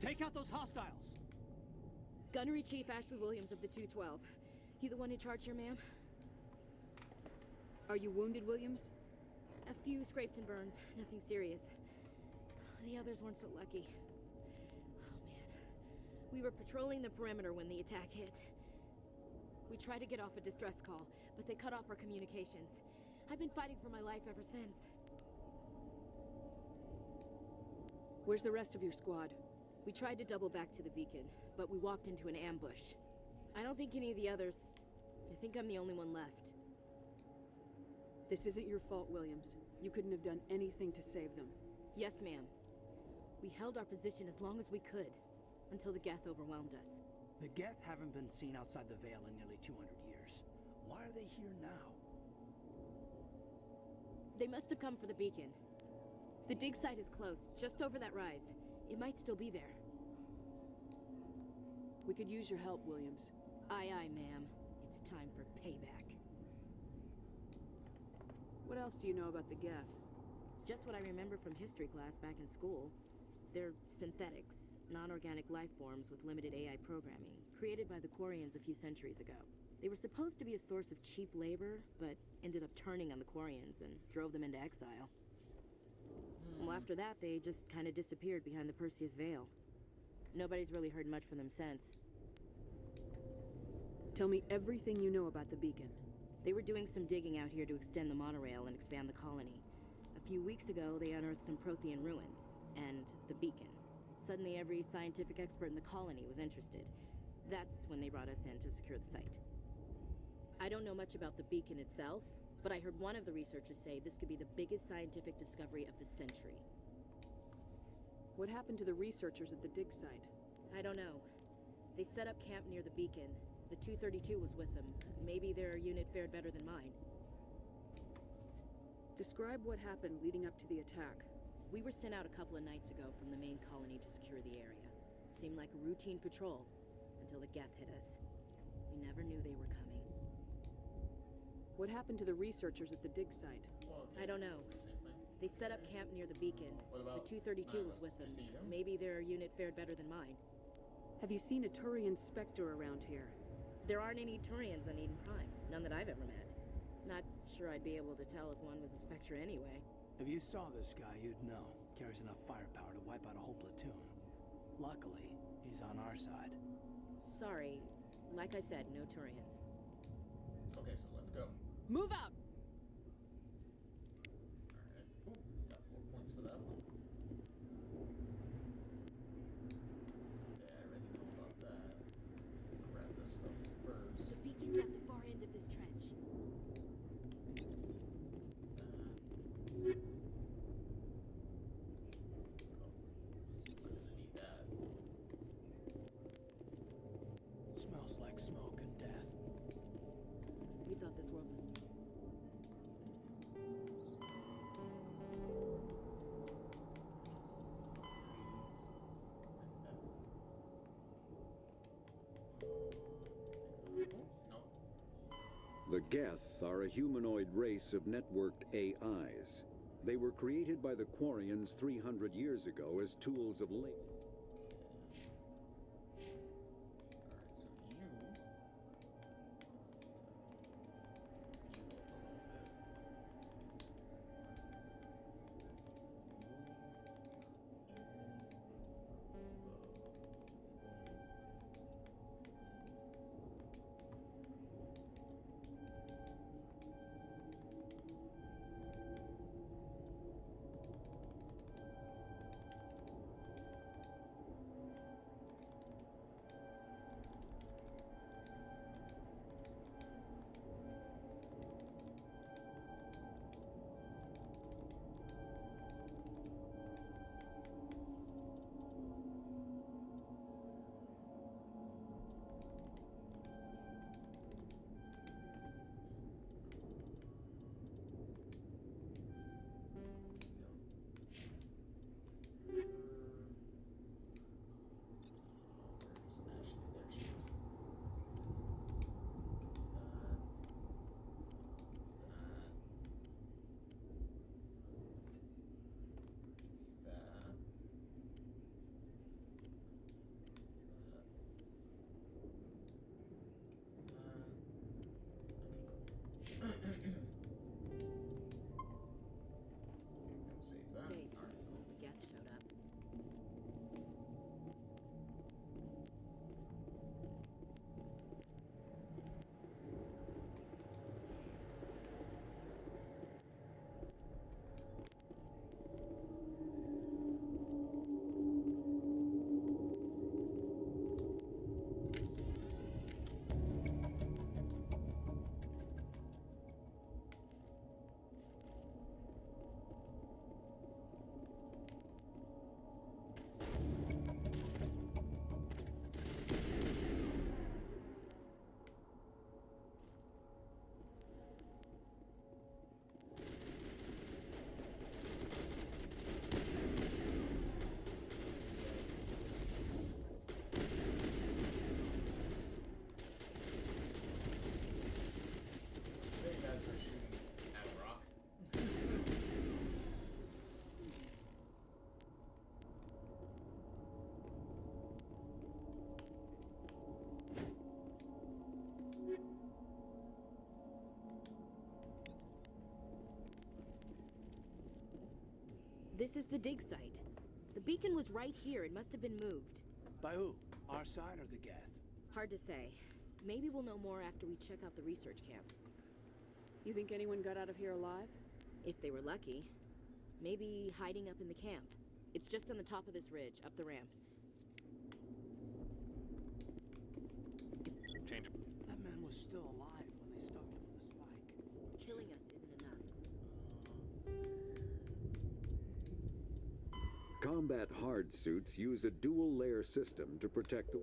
Take out those hostiles! Gunnery Chief Ashley Williams of the 212. You the one in charge here, ma'am? Are you wounded, Williams? A few scrapes and burns, nothing serious. The others weren't so lucky. Oh man. We were patrolling the perimeter when the attack hit. We tried to get off a distress call, but they cut off our communications. I've been fighting for my life ever since. Where's the rest of your squad? We tried to double back to the beacon, but we walked into an ambush. I don't think any of the others... I think I'm the only one left. This isn't your fault, Williams. You couldn't have done anything to save them. Yes, ma'am. We held our position as long as we could, until the Geth overwhelmed us. The Geth haven't been seen outside the Veil in nearly 200 years. Why are they here now? They must have come for the beacon. The dig site is close, just over that rise. It might still be there. We could use your help, Williams. Aye, aye, ma'am. It's time for payback. What else do you know about the Geth? Just what I remember from history class back in school. They're synthetics, non-organic life forms with limited AI programming, created by the Quarians a few centuries ago. They were supposed to be a source of cheap labor, but ended up turning on the Quarians and drove them into exile. Well, after that, they just kind of disappeared behind the Perseus Veil. Nobody's really heard much from them since. Tell me everything you know about the beacon. They were doing some digging out here to extend the monorail and expand the colony. A few weeks ago, they unearthed some Prothean ruins, and the beacon. Suddenly, every scientific expert in the colony was interested. That's when they brought us in to secure the site. I don't know much about the beacon itself, but I heard one of the researchers say this could be the biggest scientific discovery of the century. What happened to the researchers at the dig site? I don't know. They set up camp near the beacon. The 232 was with them. Maybe their unit fared better than mine. Describe what happened leading up to the attack. We were sent out a couple of nights ago from the main colony to secure the area. Seemed like a routine patrol, until the Geth hit us. We never knew they were coming. What happened to the researchers at the dig site? I don't know. They set up camp near the beacon. The 232 was with them. Maybe their unit fared better than mine. Have you seen a Turian Spectre around here? There aren't any Turians on Eden Prime. None that I've ever met. Not sure I'd be able to tell if one was a Spectre anyway. If you saw this guy, you'd know. Carries enough firepower to wipe out a whole platoon. Luckily, he's on our side. Sorry. Like I said, no Turians. Okay, so let's go. Move out! Alright. Ooh, got 4 points for that one. Yeah, I already know about that. Grab this stuff first. The beacon's at the far end of this trench. Smells like smoke and death. We thought this world was... The Geth are a humanoid race of networked AIs. They were created by the Quarians 300 years ago as tools of labor. This is the dig site. The beacon was right here. It must have been moved. By who? Our side or the Geth? Hard to say. Maybe we'll know more after we check out the research camp. You think anyone got out of here alive? If they were lucky. Maybe hiding up in the camp. It's just on the top of this ridge, up the ramps. Change. That man was still alive when they stuck him with a spike. Killing us isn't enough. Combat hard suits use a dual-layer system to protect the...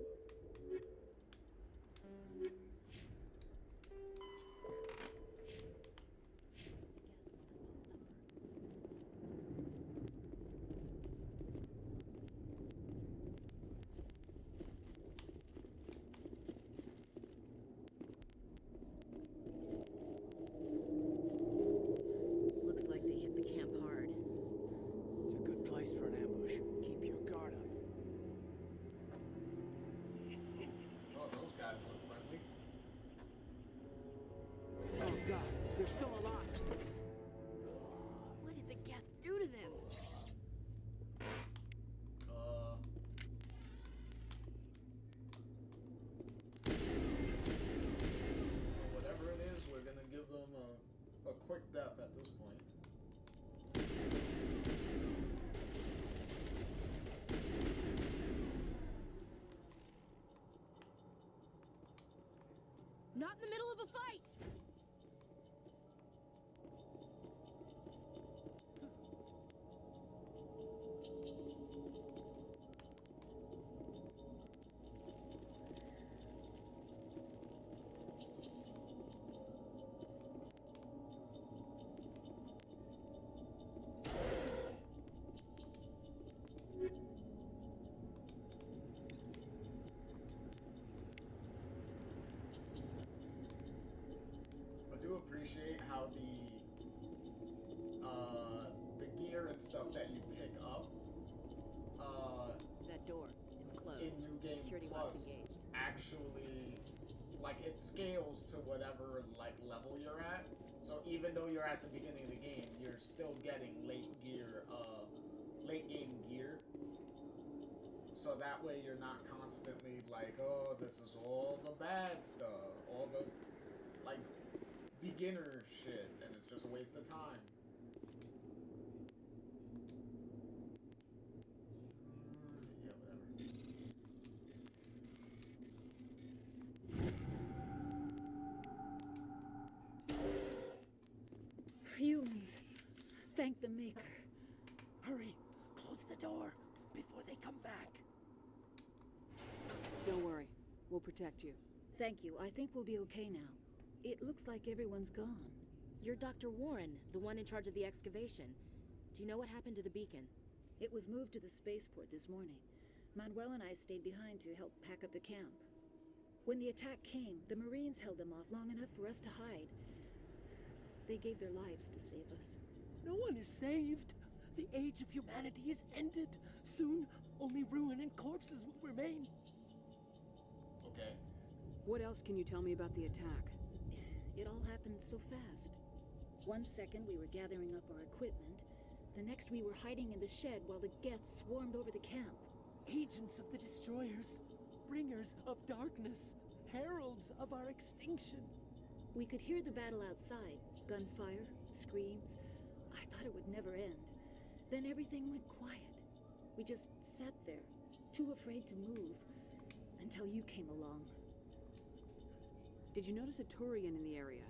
Looks like they hit the camp hard. It's a good place for an ambush. Keep your guard up. Oh, those guys look friendly. Oh god, they're still alive. What did the Geth do to them? Whatever it is, we're gonna give them a quick death at this point. Not in the middle of a fight! I do appreciate how the gear and stuff that you pick up That door, it's closed. in New Game Security box Plus engaged. actually, like, it scales to whatever like level you're at. So even though you're at the beginning of the game, you're still getting late game gear. So that way you're not constantly like, oh, this is all the bad stuff, all the like beginner shit, and it's just a waste of time. Yeah, whatever. Humans. Thank the Maker. Hurry, close the door before they come back. Don't worry. We'll protect you. Thank you. I think we'll be okay now. It looks like everyone's gone. You're Dr. Warren, the one in charge of the excavation. Do you know what happened to the beacon? It was moved to the spaceport this morning. Manuel and I stayed behind to help pack up the camp. When the attack came, the Marines held them off long enough for us to hide. They gave their lives to save us. No one is saved. The age of humanity is ended. Soon, only ruin and corpses will remain. Okay. What else can you tell me about the attack? It all happened so fast. 1 second we were gathering up our equipment. The next we were hiding in the shed while the Geth swarmed over the camp. Agents of the destroyers, bringers of darkness, heralds of our extinction. We could hear the battle outside. Gunfire, screams. I thought it would never end. Then everything went quiet. We just sat there, too afraid to move, until you came along. Did you notice a Turian in the area?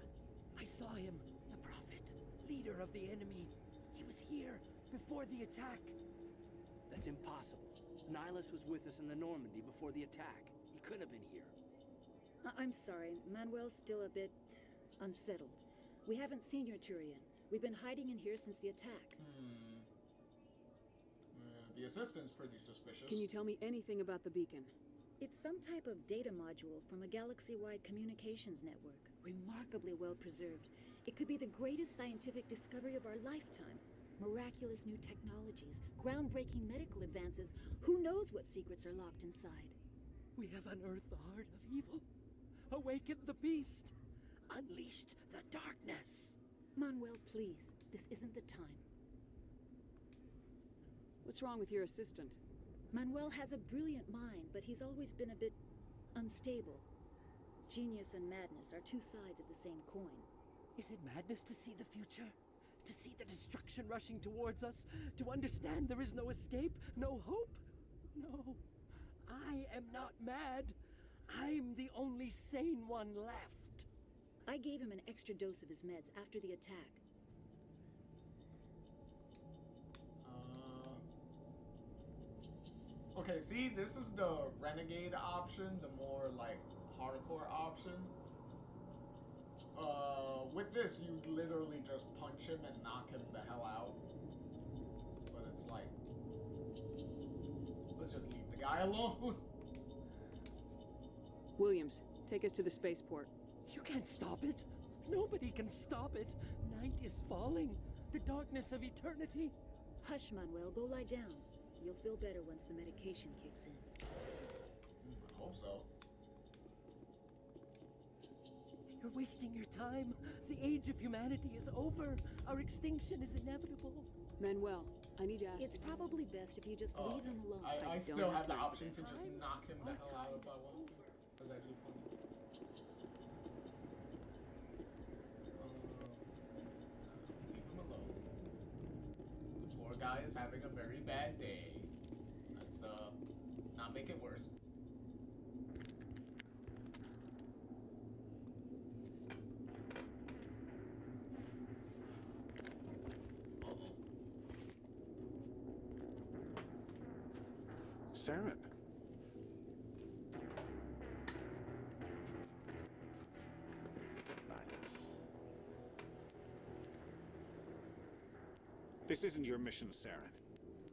I saw him, the Prophet, leader of the enemy. He was here before the attack. That's impossible. Nihilus was with us in the Normandy before the attack. He couldn't have been here. I'm sorry, Manuel's still a bit unsettled. We haven't seen your Turian. We've been hiding in here since the attack. The assistant's pretty suspicious. Can you tell me anything about the beacon? It's some type of data module from a galaxy-wide communications network. Remarkably well preserved. It could be the greatest scientific discovery of our lifetime. Miraculous new technologies, groundbreaking medical advances. Who knows what secrets are locked inside? We have unearthed the heart of evil, awakened the beast, unleashed the darkness. Manuel, please. This isn't the time. What's wrong with your assistant? Manuel has a brilliant mind, but he's always been a bit unstable. Genius and madness are two sides of the same coin. Is it madness to see the future? To see the destruction rushing towards us? To understand there is no escape? No hope? No. I am not mad. I'm the only sane one left. I gave him an extra dose of his meds after the attack. Okay, see, this is the renegade option, the more like hardcore option. With this, you literally just punch him and knock him the hell out. But it's like, let's just leave the guy alone. Williams, take us to the spaceport. You can't stop it. Nobody can stop it. Night is falling. The darkness of eternity. Hush, Manuel. Go lie down. You'll feel better once the medication kicks in. I hope so. You're wasting your time. The age of humanity is over. Our extinction is inevitable. Manuel, I need to ask It's probably best if you just leave him alone. I still have the option to just knock him the hell out if I want. That's actually funny. Leave him alone. The poor guy is having a very bad day. Let's not make it worse. Saren. This isn't your mission, Saren.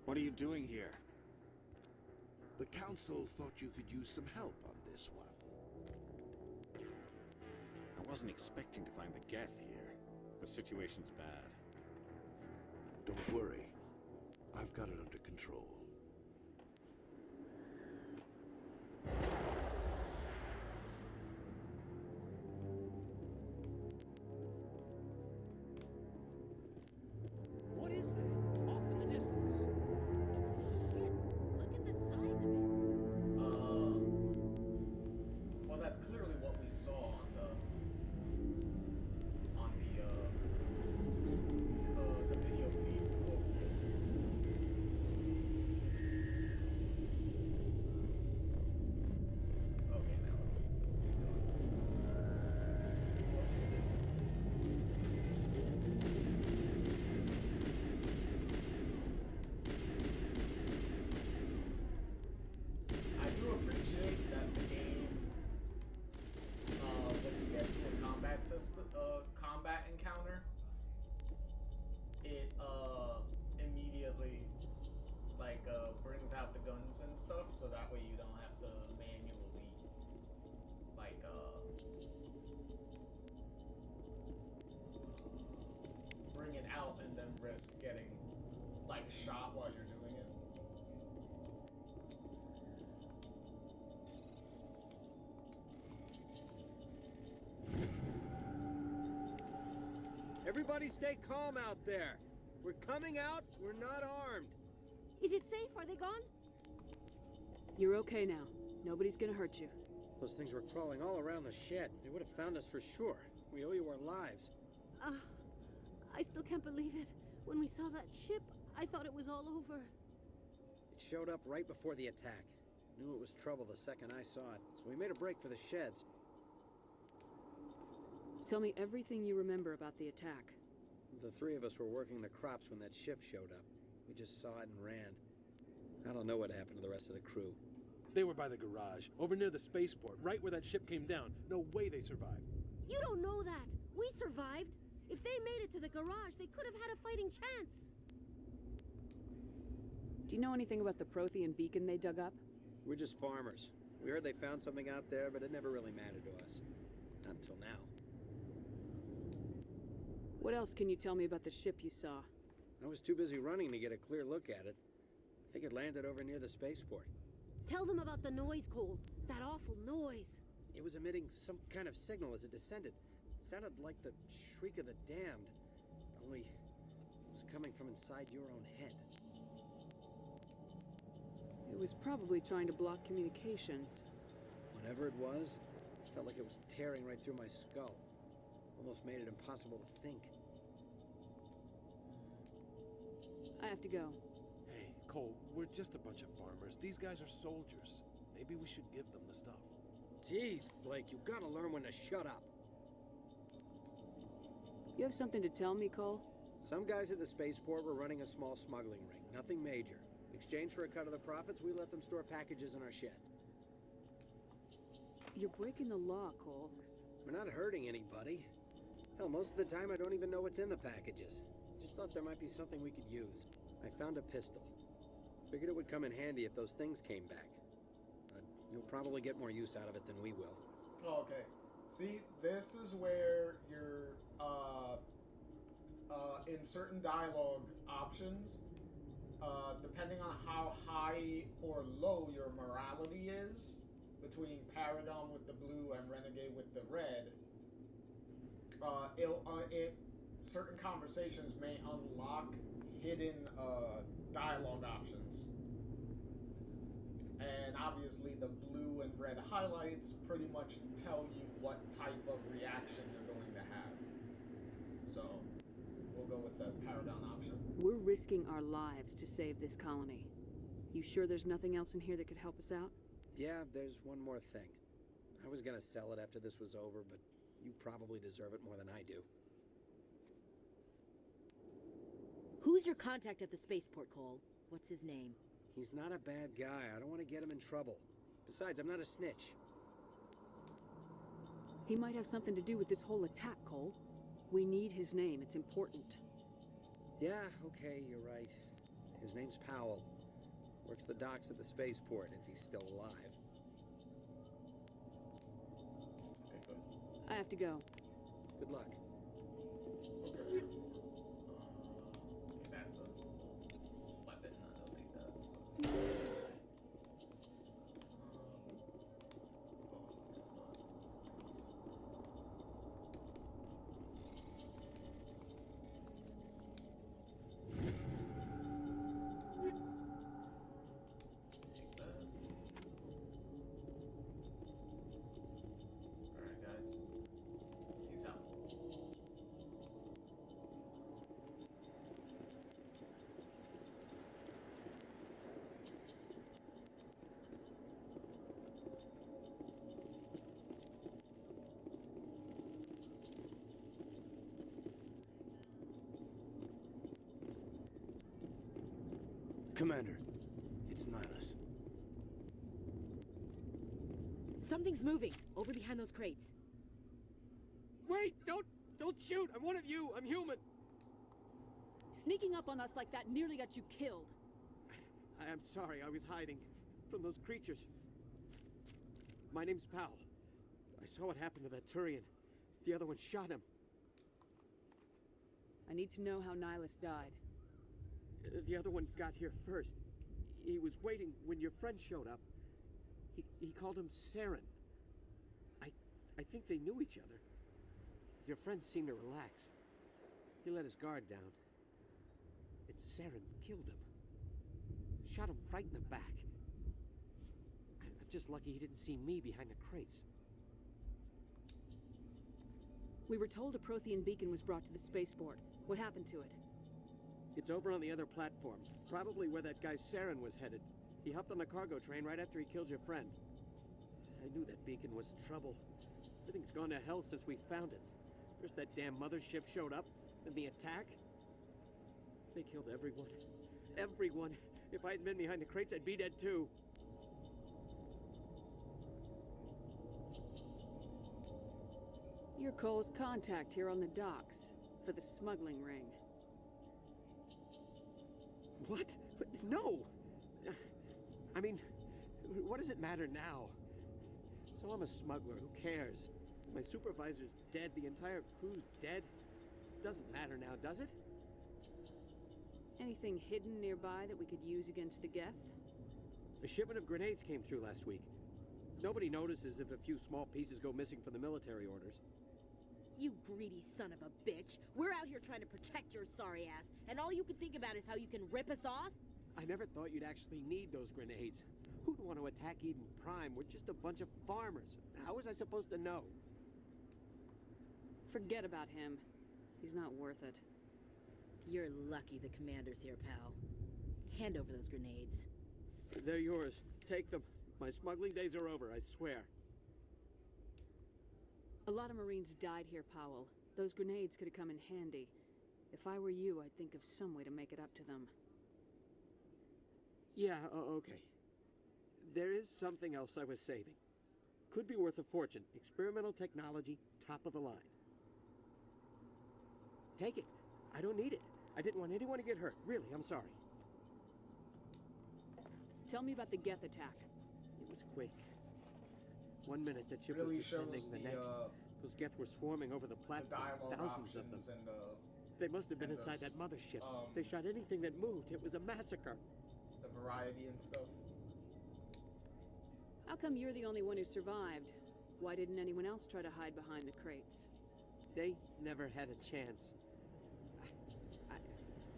What are you doing here? The Council thought you could use some help on this one. I wasn't expecting to find the Geth here. The situation's bad. Don't worry. I've got it under control. What is that? Off in the distance. Look at the size of it. Well, that's clearly what we saw on the video feed. Okay, now. I do appreciate that the game, when you get to a combat encounter, it immediately brings out the guns and stuff, so that way you don't have to manually bring it out and then risk getting shot while you're doing it. Everybody stay calm out there. We're coming out. We're not armed. Is it safe? Are they gone? You're okay now. Nobody's gonna hurt you. Those things were crawling all around the shed. They would have found us for sure. We owe you our lives. I still can't believe it. When we saw that ship, I thought it was all over. It showed up right before the attack. Knew it was trouble the second I saw it, so we made a break for the sheds. Tell me everything you remember about the attack. The three of us were working the crops when that ship showed up. We just saw it and ran. I don't know what happened to the rest of the crew. They were by the garage, over near the spaceport, right where that ship came down. No way they survived. You don't know that. We survived. If they made it to the garage, they could have had a fighting chance. Do you know anything about the Prothean beacon they dug up? We're just farmers. We heard they found something out there, but it never really mattered to us. Not until now. What else can you tell me about the ship you saw? I was too busy running to get a clear look at it. I think it landed over near the spaceport. Tell them about the noise, Cole. That awful noise. It was emitting some kind of signal as it descended. It sounded like the shriek of the damned. Only it was coming from inside your own head. It was probably trying to block communications. Whatever it was, felt like it was tearing right through my skull. Almost made it impossible to think. I have to go. Hey, Cole, we're just a bunch of farmers. These guys are soldiers. Maybe we should give them the stuff. Jeez, Blake, you gotta learn when to shut up. You have something to tell me, Cole? Some guys at the spaceport were running a small smuggling ring. Nothing major. In exchange for a cut of the profits, we let them store packages in our sheds. You're breaking the law, Cole. We're not hurting anybody. Hell, most of the time I don't even know what's in the packages. Just thought there might be something we could use. I found a pistol. Figured it would come in handy if those things came back. You'll probably get more use out of it than we will. Okay. See, this is where you're, in certain dialogue options, depending on how high or low your morality is, between Paragon with the blue and Renegade with the red, certain conversations may unlock hidden dialogue options. And obviously the blue and red highlights pretty much tell you what type of reaction you're going to have. So, we'll go with the Paragon option. We're risking our lives to save this colony. You sure there's nothing else in here that could help us out? Yeah, there's one more thing. I was gonna sell it after this was over, but you probably deserve it more than I do. Who's your contact at the spaceport, Cole? What's his name? He's not a bad guy. I don't want to get him in trouble. Besides, I'm not a snitch. He might have something to do with this whole attack, Cole. We need his name. It's important. Yeah, okay, you're right. His name's Powell. Works the docks at the spaceport, if he's still alive. Okay, good. I have to go. Good luck. Okay. That's a weapon. I don't think that's... Commander, it's Nihilus. Something's moving, over behind those crates. Wait! Don't shoot! I'm one of you! I'm human! Sneaking up on us like that nearly got you killed. I'm sorry, I was hiding from those creatures. My name's Powell. I saw what happened to that Turian. The other one shot him. I need to know how Nihilus died. The other one got here first. He was waiting when your friend showed up. He called him Saren. I think they knew each other. Your friend seemed to relax. He let his guard down. And Saren killed him. Shot him right in the back. I'm just lucky he didn't see me behind the crates. We were told a Prothean beacon was brought to the spaceport. What happened to it? It's over on the other platform. Probably where that guy Saren was headed. He hopped on the cargo train right after he killed your friend. I knew that beacon was in trouble. Everything's gone to hell since we found it. First that damn mothership showed up, then the attack. They killed everyone. Everyone. If I hadn't been behind the crates, I'd be dead too. You're Cole's contact here on the docks for the smuggling ring. What? No! I mean, what does it matter now? So I'm a smuggler, who cares? My supervisor's dead, the entire crew's dead. Doesn't matter now, does it? Anything hidden nearby that we could use against the Geth? A shipment of grenades came through last week. Nobody notices if a few small pieces go missing from the military orders. You greedy son of a bitch! We're out here trying to protect your sorry ass, and all you can think about is how you can rip us off? I never thought you'd actually need those grenades. Who'd want to attack Eden Prime? We're just a bunch of farmers. How was I supposed to know? Forget about him. He's not worth it. You're lucky the commander's here, pal. Hand over those grenades. They're yours. Take them. My smuggling days are over, I swear. A lot of Marines died here, Powell. Those grenades could have come in handy. If I were you, I'd think of some way to make it up to them. Yeah, okay. There is something else I was saving. Could be worth a fortune. Experimental technology, top of the line. Take it. I don't need it. I didn't want anyone to get hurt. Really, I'm sorry. Tell me about the Geth attack. It was quick. 1 minute the ship Really was descending, shows the the, next. Those Geth were swarming over the platform. Thousands of them. They must have been inside that mothership. They shot anything that moved. It was a massacre. The variety and stuff. How come you're the only one who survived? Why didn't anyone else try to hide behind the crates? They never had a chance.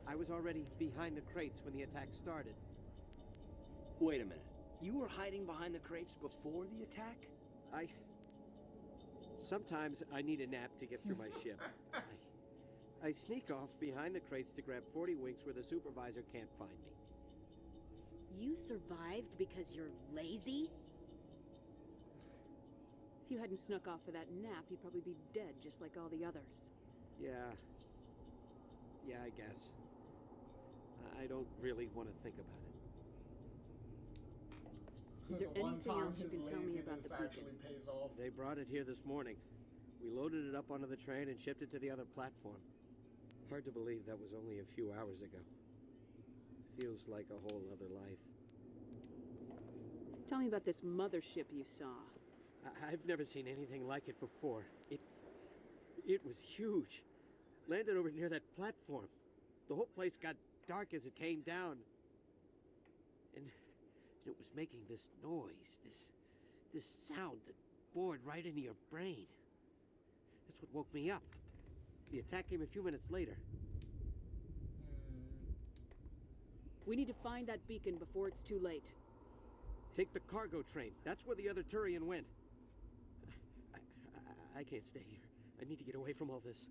I was already behind the crates when the attack started. Wait a minute. You were hiding behind the crates before the attack? Sometimes I need a nap to get through my shift. I sneak off behind the crates to grab 40 winks where the supervisor can't find me. You survived because you're lazy? If you hadn't snuck off for that nap, you'd probably be dead just like all the others. Yeah, I guess. I don't really want to think about it. Is there anything else you can tell me about the beacon? They brought it here this morning. We loaded it up onto the train and shipped it to the other platform. Hard to believe that was only a few hours ago. Feels like a whole other life. Tell me about this mothership you saw. I've never seen anything like it before. It was huge. Landed over near that platform. The whole place got dark as it came down. And it was making this noise, this sound that bored right into your brain. That's what woke me up. The attack came a few minutes later. We need to find that beacon before it's too late. Take the cargo train. That's where the other Turian went. I can't stay here. I need to get away from all this.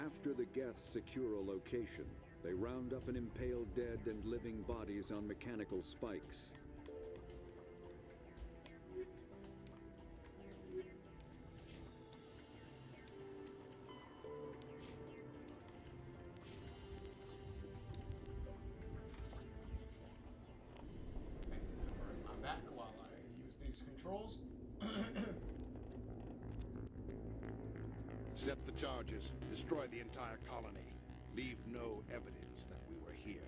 After the Geth secure a location, they round up and impale dead and living bodies on mechanical spikes. I'm back while I use these controls. Set the charges. Destroy the entire colony. Leave no evidence that we were here.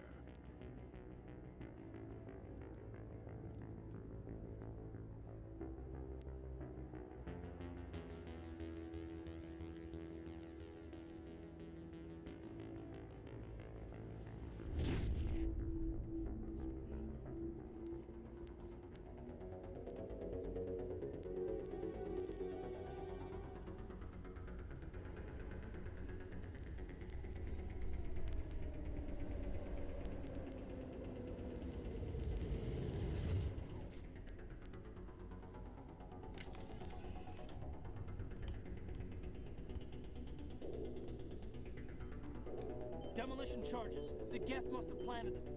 Demolition charges. The Geth must have planted them.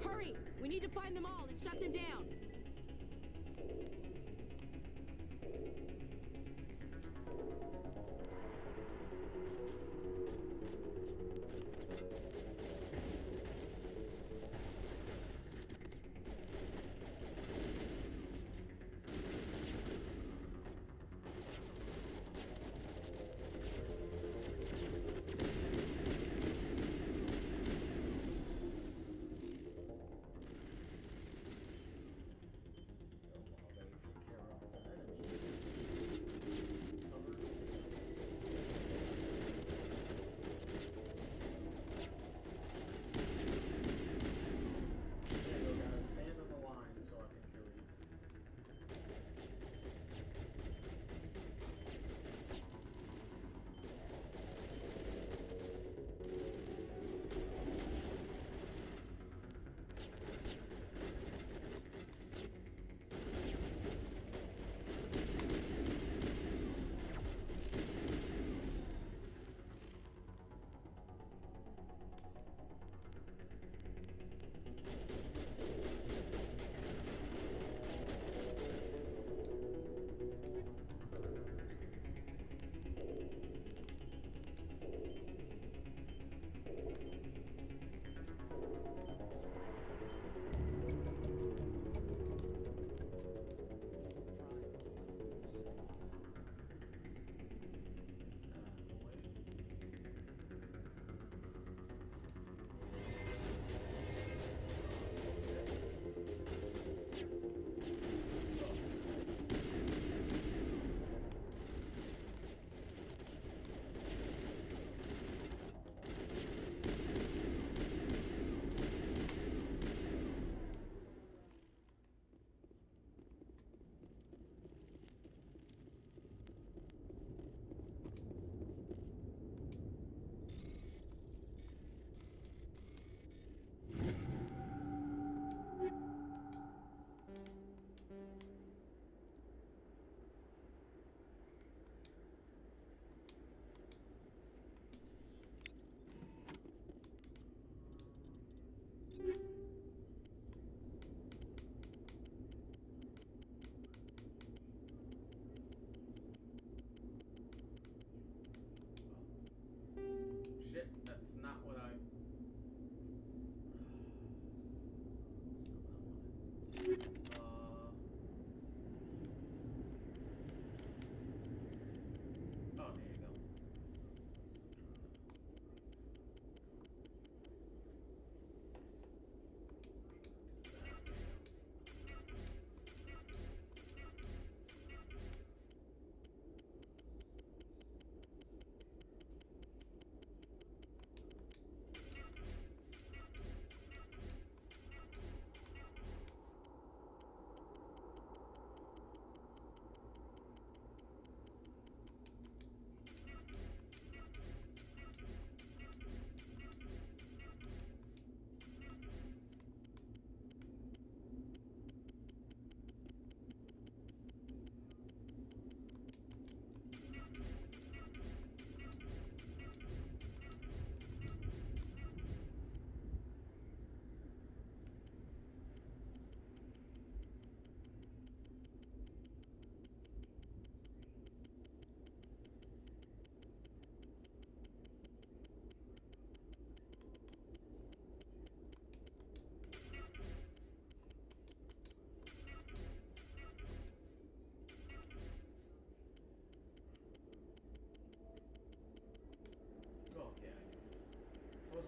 Hurry! We need to find them all and shut them down.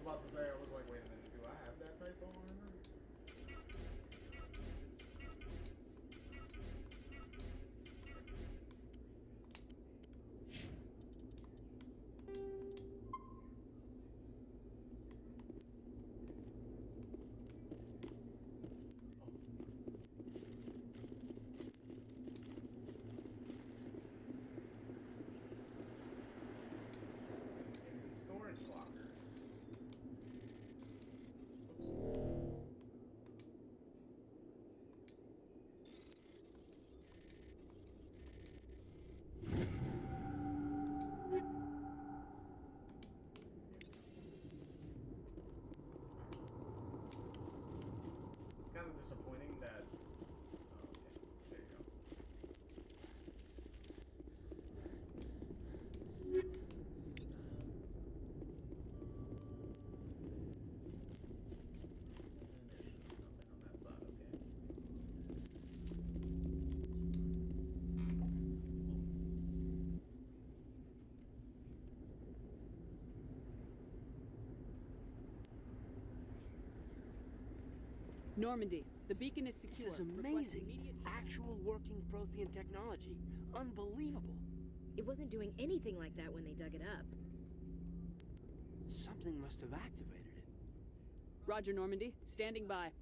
about to say, I was like, wait a minute, do I have that type of armor? Storage locker. Kind of disappointing that. Oh, okay, there you go. Normandy, the beacon is secure. This is amazing. Actual working Prothean technology. Unbelievable. It wasn't doing anything like that when they dug it up. Something must have activated it. Roger, Normandy. Standing by.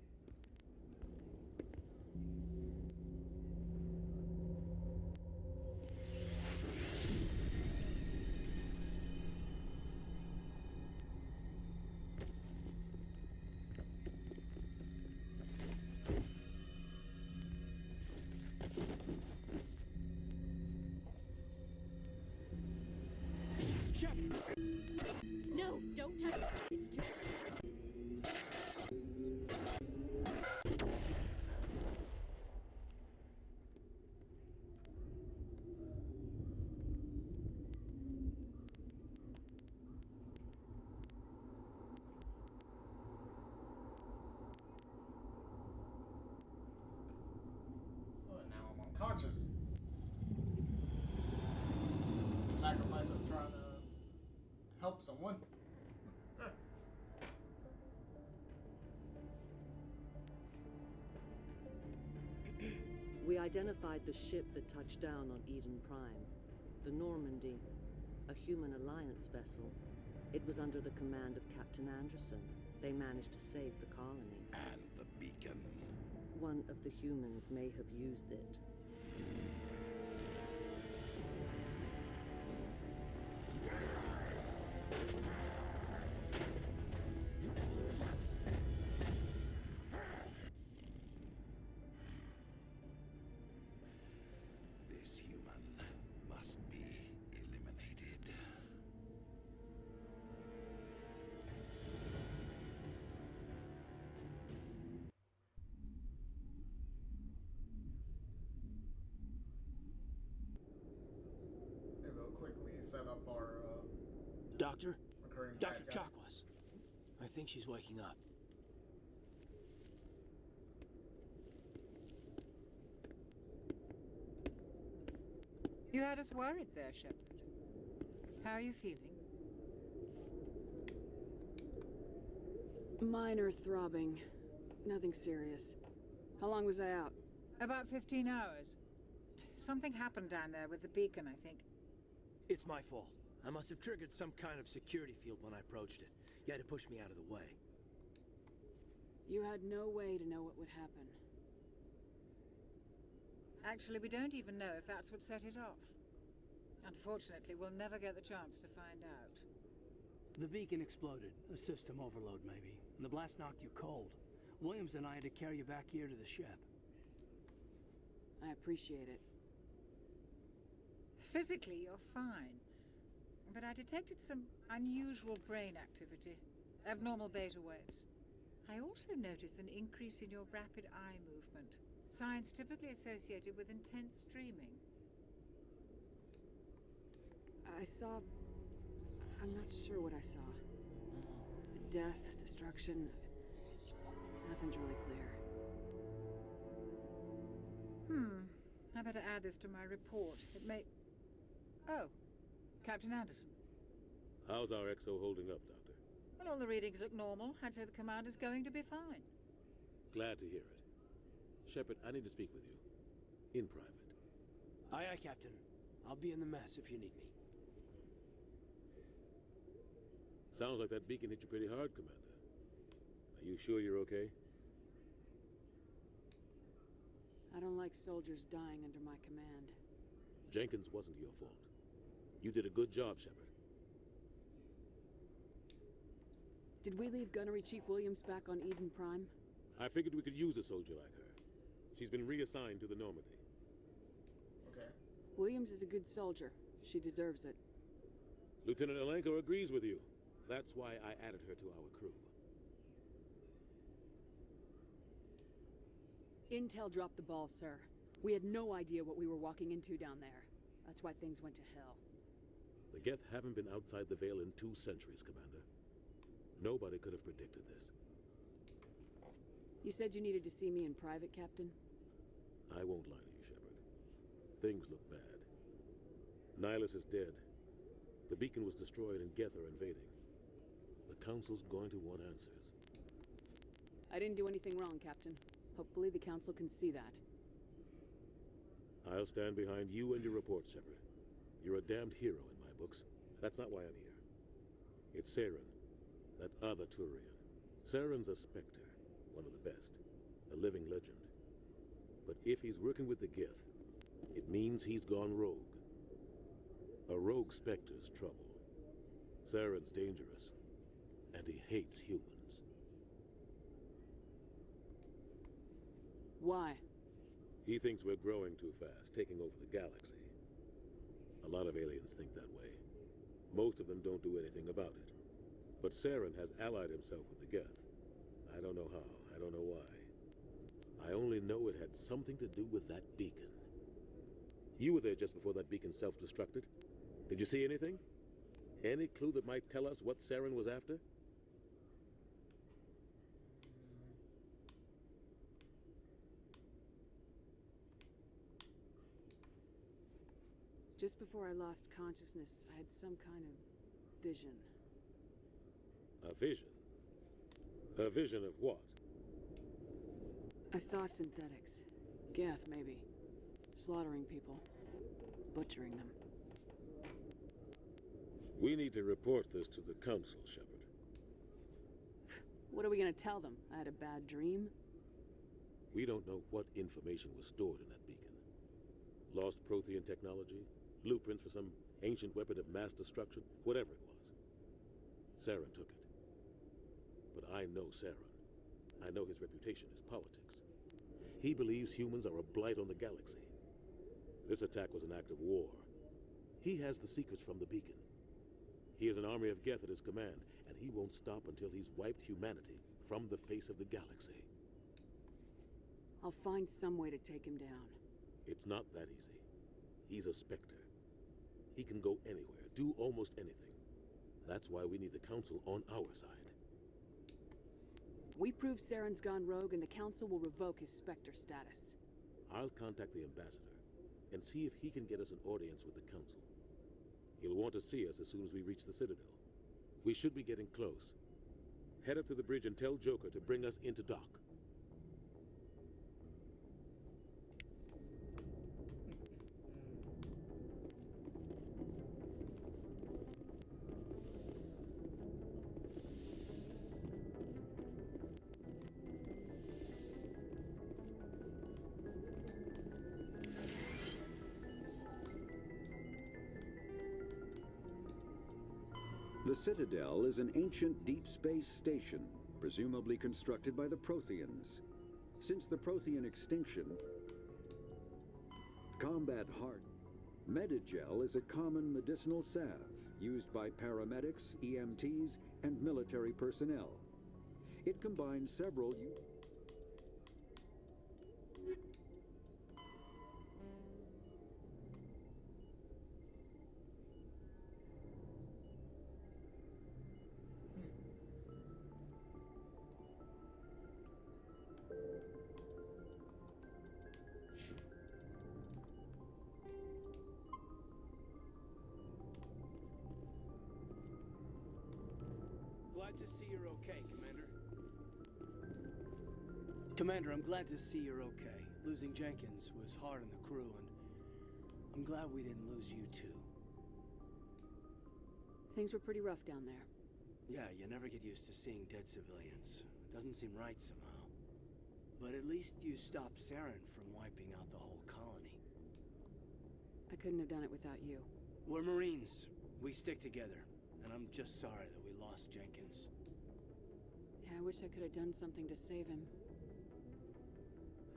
No, don't touch it. It's too... Oh, now I'm unconscious. It's the sacrifice of trying to help someone. We identified the ship that touched down on Eden Prime. The Normandy, a human alliance vessel. It was under the command of Captain Anderson. They managed to save the colony. And the beacon. One of the humans may have used it. This human must be eliminated. Maybe we'll quickly set up our Doctor? recurring Dr. bad guy. Chakwas. I think she's waking up. You had us worried there, Shepard. How are you feeling? Minor throbbing. Nothing serious. How long was I out? About 15 hours. Something happened down there with the beacon, I think. It's my fault. I must have triggered some kind of security field when I approached it. You had to push me out of the way. You had no way to know what would happen. Actually, we don't even know if that's what set it off. Unfortunately, we'll never get the chance to find out. The beacon exploded. A system overload, maybe. And the blast knocked you cold. Williams and I had to carry you back here to the ship. I appreciate it. Physically, you're fine. But I detected some unusual brain activity. Abnormal beta waves. I also noticed an increase in your rapid eye movement. Signs typically associated with intense dreaming. I saw... I'm not sure what I saw. Death, destruction... Nothing's really clear. I better add this to my report. It may... Oh, Captain Anderson. How's our XO holding up, Doctor? Well, all the readings look normal. I'd say the commander's going to be fine. Glad to hear it. Shepard, I need to speak with you. In private. Aye, aye, Captain. I'll be in the mess if you need me. Sounds like that beacon hit you pretty hard, Commander. Are you sure you're okay? I don't like soldiers dying under my command. Jenkins wasn't your fault. You did a good job, Shepard. Did we leave Gunnery Chief Williams back on Eden Prime? I figured we could use a soldier like her. She's been reassigned to the Normandy. Okay. Williams is a good soldier. She deserves it. Lieutenant Alenko agrees with you. That's why I added her to our crew. Intel dropped the ball, sir. We had no idea what we were walking into down there. That's why things went to hell. The Geth haven't been outside the Veil in 2 centuries, Commander. Nobody could have predicted this. You said you needed to see me in private, Captain? I won't lie to you, Shepard. Things look bad. Nihilus is dead. The beacon was destroyed and Geth are invading. The Council's going to want answers. I didn't do anything wrong, Captain. Hopefully the Council can see that. I'll stand behind you and your report, Shepard. You're a damned hero in my books. That's not why I'm here. It's Saren, that other Turian. Saren's a Spectre, one of the best, a living legend. But if he's working with the Geth, it means he's gone rogue. A rogue Spectre's trouble. Saren's dangerous, and he hates humans. Why? He thinks we're growing too fast, taking over the galaxy. A lot of aliens think that way. Most of them don't do anything about it. But Saren has allied himself with the Geth. I don't know how, I don't know why. I only know it had something to do with that beacon. You were there just before that beacon self-destructed. Did you see anything? Any clue that might tell us what Saren was after? Just before I lost consciousness, I had some kind of vision. A vision? A vision of what? I saw synthetics. Geth, maybe. Slaughtering people. Butchering them. We need to report this to the Council, Shepard. What are we gonna tell them? I had a bad dream? We don't know what information was stored in that beacon. Lost Prothean technology? Blueprints for some ancient weapon of mass destruction? Whatever it was. Saren took it. But I know Saren. I know his reputation is politics. He believes humans are a blight on the galaxy. This attack was an act of war. He has the secrets from the beacon. He has an army of Geth at his command, and he won't stop until he's wiped humanity from the face of the galaxy. I'll find some way to take him down. It's not that easy. He's a Spectre. He can go anywhere, do almost anything. That's why we need the Council on our side. We prove Saren's gone rogue and the Council will revoke his Spectre status. I'll contact the Ambassador and see if he can get us an audience with the Council. He'll want to see us as soon as we reach the Citadel. We should be getting close. Head up to the bridge and tell Joker to bring us into dock. The Citadel is an ancient deep space station, presumably constructed by the Protheans. Since the Prothean extinction, combat hard. Medigel is a common medicinal salve used by paramedics, EMTs, and military personnel. It combines several Glad to see you're okay, Commander. Commander, I'm glad to see you're okay. Losing Jenkins was hard on the crew, and I'm glad we didn't lose you too. Things were pretty rough down there. Yeah, you never get used to seeing dead civilians. Doesn't seem right somehow. But at least you stopped Saren from wiping out the whole colony. I couldn't have done it without you. We're Marines. We stick together. And I'm just sorry that we lost Jenkins. Yeah, I wish I could have done something to save him.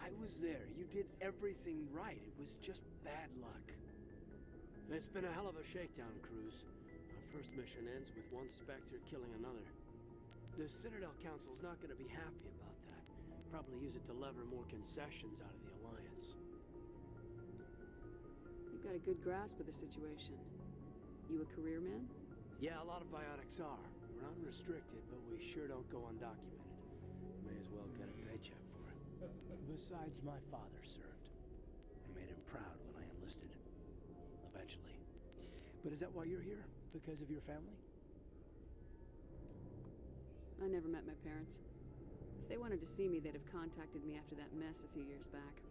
I was there. You did everything right. It was just bad luck. It's been a hell of a shakedown, Cruz. Our first mission ends with one Spectre killing another. The Citadel Council's not going to be happy about that. Probably use it to lever more concessions out of the Alliance. You've got a good grasp of the situation. You a career man? Yeah, a lot of biotics are. We're not restricted, but we sure don't go undocumented. May as well get a paycheck for it. Besides, my father served. I made him proud when I enlisted. Eventually. But is that why you're here? Because of your family? I never met my parents. If they wanted to see me, they'd have contacted me after that mess a few years back.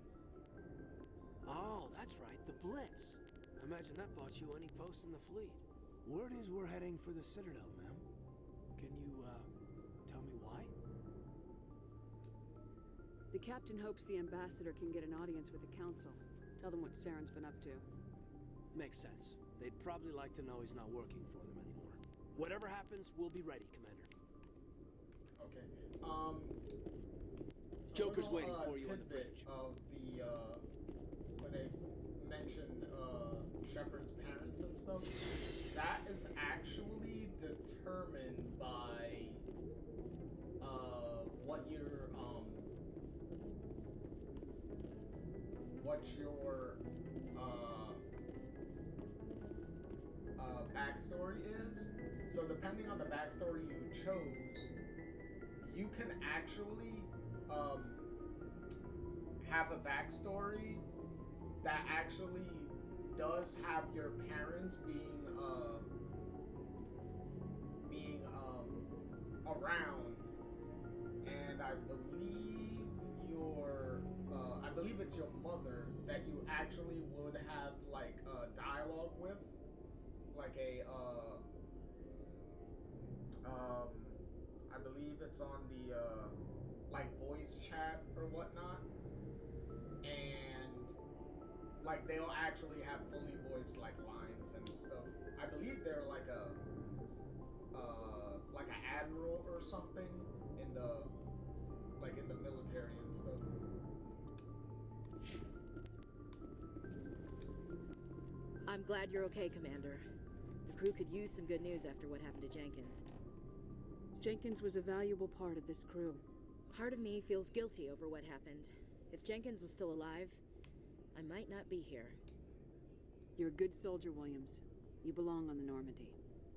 Oh, that's right, the Blitz. Imagine that bought you any post in the fleet. Word is we're heading for the Citadel, ma'am. Can you, tell me why? The captain hopes the ambassador can get an audience with the council. Tell them what Saren's been up to. Makes sense. They'd probably like to know he's not working for them anymore. Whatever happens, we'll be ready, Commander. Okay. Joker's waiting for you on the tidbit bridge. Of the when they mentioned Shepard's parents and stuff, that is actually determined by what your backstory is. So depending on the backstory you chose, you can actually have a backstory that actually does have your parents being around, and I believe it's your mother that you actually would have like a dialogue with, like a I believe it's on the like voice chat or whatnot, and like they'll actually have fully voiced like lines and stuff. I believe they're like an admiral or something in the military and stuff. I'm glad you're okay, Commander. The crew could use some good news after what happened to Jenkins. Jenkins was a valuable part of this crew. Part of me feels guilty over what happened. If Jenkins was still alive, I might not be here. You're a good soldier, Williams. You belong on the Normandy.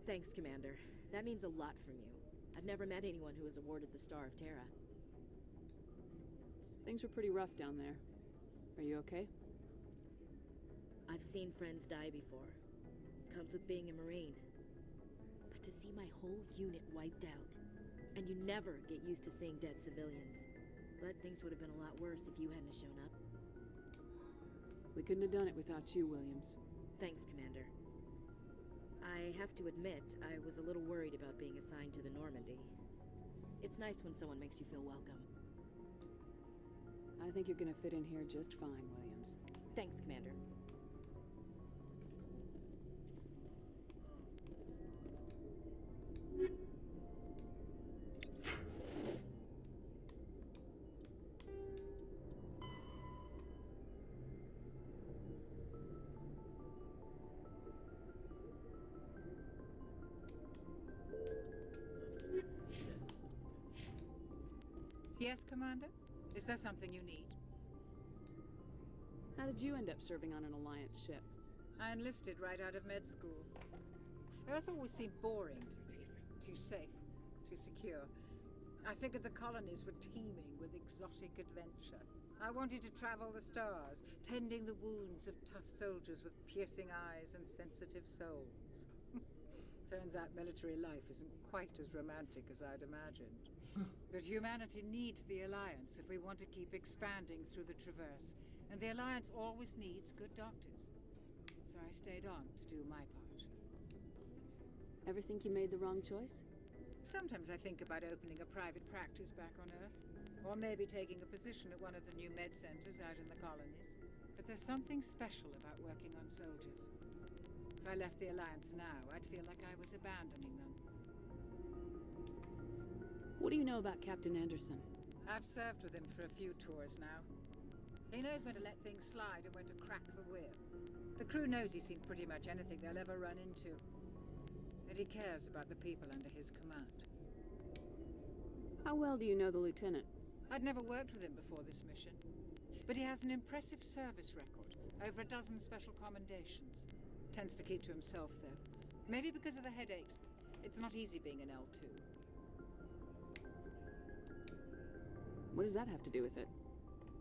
Thanks, Commander. That means a lot from you. I've never met anyone who was awarded the Star of Terra. Things were pretty rough down there. Are you okay? I've seen friends die before. Comes with being a Marine. But to see my whole unit wiped out, and you never get used to seeing dead civilians. But things would have been a lot worse if you hadn't shown up. We couldn't have done it without you, Williams. Thanks, Commander. I have to admit, I was a little worried about being assigned to the Normandy. It's nice when someone makes you feel welcome. I think you're gonna fit in here just fine, Williams. Thanks, Commander. Yes, Commander? Is there something you need? How did you end up serving on an Alliance ship? I enlisted right out of med school. Earth always seemed boring to me. Too safe, too secure. I figured the colonies were teeming with exotic adventure. I wanted to travel the stars, tending the wounds of tough soldiers with piercing eyes and sensitive souls. Turns out military life isn't quite as romantic as I'd imagined. But humanity needs the Alliance if we want to keep expanding through the Traverse. And the Alliance always needs good doctors. So I stayed on to do my part. Ever think you made the wrong choice? Sometimes I think about opening a private practice back on Earth. Or maybe taking a position at one of the new med centers out in the colonies. But there's something special about working on soldiers. If I left the Alliance now, I'd feel like I was abandoning them. What do you know about Captain Anderson? I've served with him for a few tours now. He knows when to let things slide and when to crack the whip. The crew knows he's seen pretty much anything they'll ever run into. And he cares about the people under his command. How well do you know the lieutenant? I'd never worked with him before this mission. But he has an impressive service record. Over a dozen special commendations. Tends to keep to himself, though. Maybe because of the headaches. It's not easy being an L2. What does that have to do with it?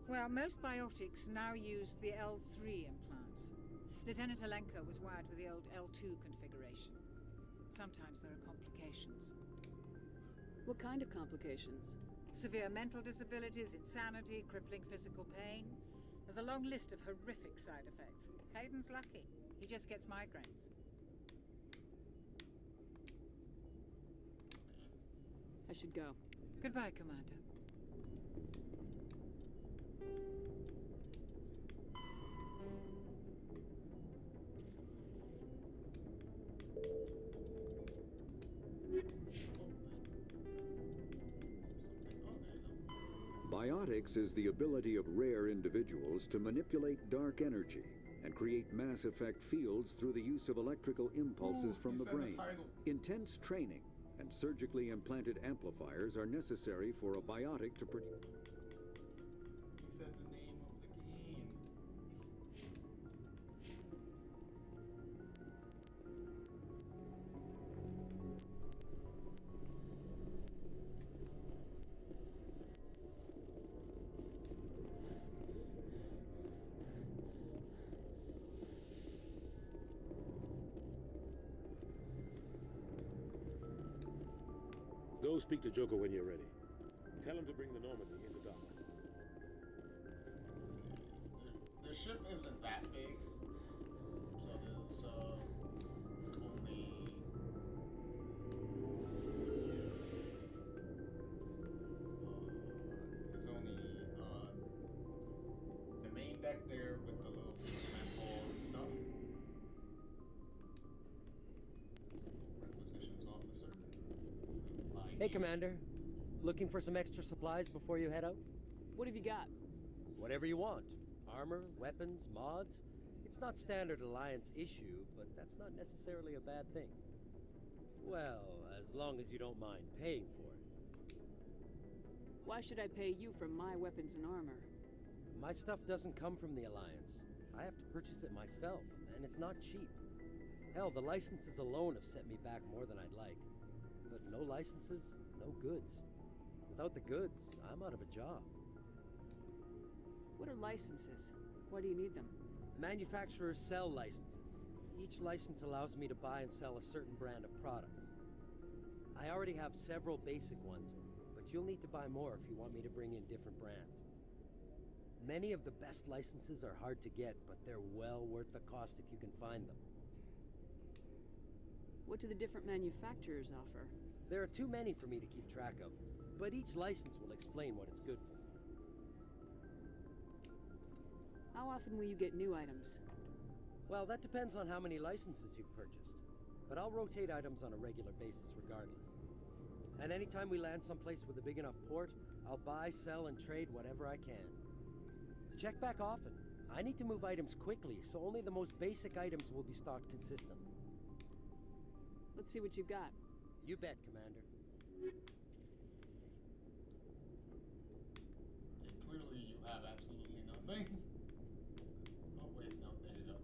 Well, most biotics now use the L3 implants. Lieutenant Alenko was wired with the old L2 configuration. Sometimes there are complications. What kind of complications? Severe mental disabilities, insanity, crippling physical pain. There's a long list of horrific side effects. Caden's lucky. He just gets migraines. I should go. Goodbye, Commander. Biotics is the ability of rare individuals to manipulate dark energy and create mass effect fields through the use of electrical impulses from the brain. Intense training and surgically implanted amplifiers are necessary for a biotic to produce. He said the name of the game. Go speak to Joko when you're ready. Tell him to bring the Normandy into dock. The ship isn't that big, so there's only the main deck there with the little manhole and stuff. Requisitions officer. Hey, Commander. Looking for some extra supplies before you head out? What have you got? Whatever you want. Armor, weapons, mods. It's not standard Alliance issue, but that's not necessarily a bad thing. Well, as long as you don't mind paying for it. Why should I pay you for my weapons and armor? My stuff doesn't come from the Alliance. I have to purchase it myself, and it's not cheap. Hell, the licenses alone have set me back more than I'd like. But no licenses, no goods. Without the goods, I'm out of a job. What are licenses? Why do you need them? Manufacturers sell licenses. Each license allows me to buy and sell a certain brand of products. I already have several basic ones, but you'll need to buy more if you want me to bring in different brands. Many of the best licenses are hard to get, but they're well worth the cost if you can find them. What do the different manufacturers offer? There are too many for me to keep track of, but each license will explain what it's good for. How often will you get new items? Well, that depends on how many licenses you've purchased, but I'll rotate items on a regular basis regardless. And anytime we land someplace with a big enough port, I'll buy, sell, and trade whatever I can. Check back often. I need to move items quickly, so only the most basic items will be stocked consistently. Let's see what you've got. You bet, Commander. And clearly you have absolutely nothing. Oh wait, no, there you go.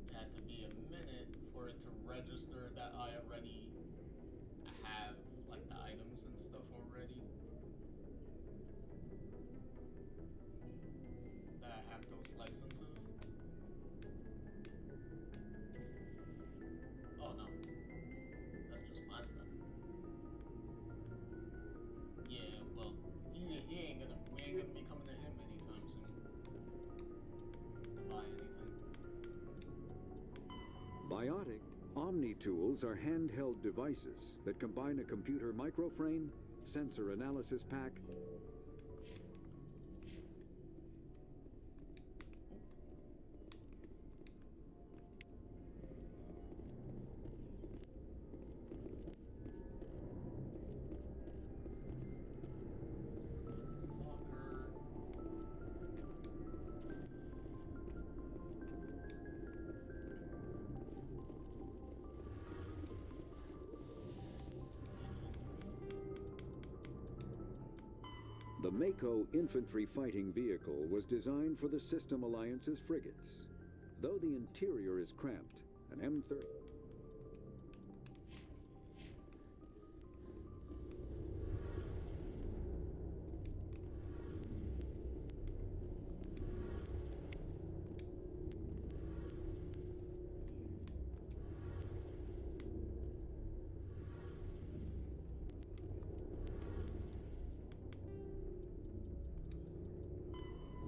It had to be a minute for it to register that I already have like the items and stuff already. That I have those licenses. Oh Omni-tools are handheld devices that combine a computer microframe, sensor analysis pack, The Mako infantry fighting vehicle was designed for the System Alliance's frigates. Though the interior is cramped, an M30...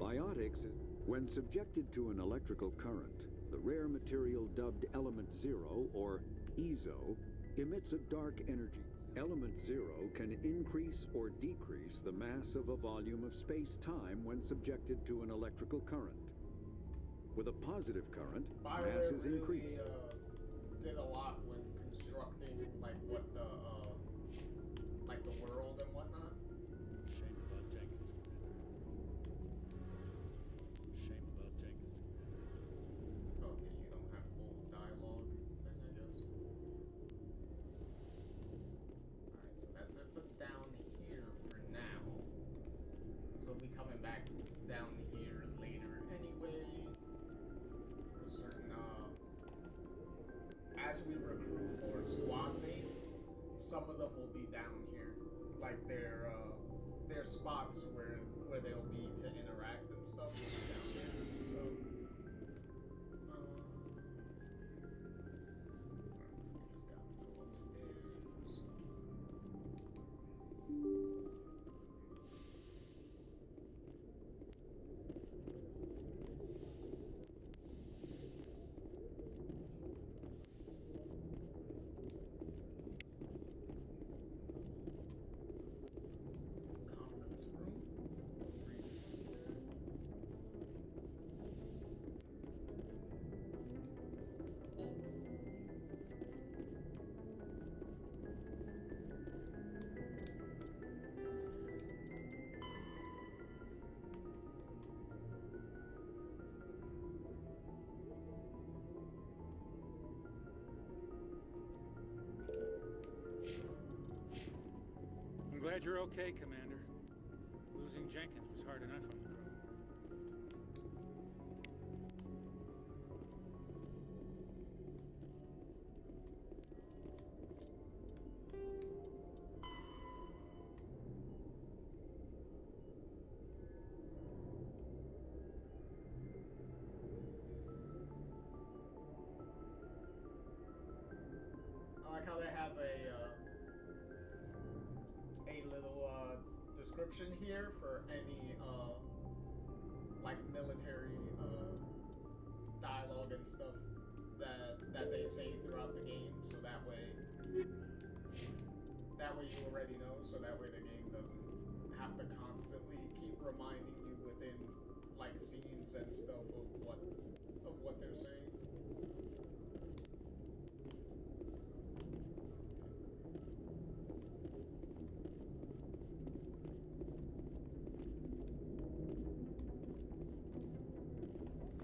Biotics, when subjected to an electrical current, the rare material dubbed Element Zero, or EZO, emits a dark energy. Element Zero can increase or decrease the mass of a volume of space-time when subjected to an electrical current. With a positive current, mass is increased. Did a lot when constructing like what the like the world and whatnot. Shame about Jenkins, Commander. Shame about Jenkins, Commander. Okay, you don't have full dialogue then, I guess. Alright, so that's it for down here for now. So we'll be coming back down here later anyway. Certain, as we recruit more squad mates, some of them will be down here. Like their spots where they'll be to interact and stuff will be down there. So just got to go upstairs. Conference room. I'm glad you're okay, Commander. Losing Jenkins was hard enough on the crew. I like how they have a little description here for any like military dialogue and stuff that they say throughout the game, so that way you already know, so that way the game doesn't have to constantly keep reminding you within like scenes and stuff of what they're saying.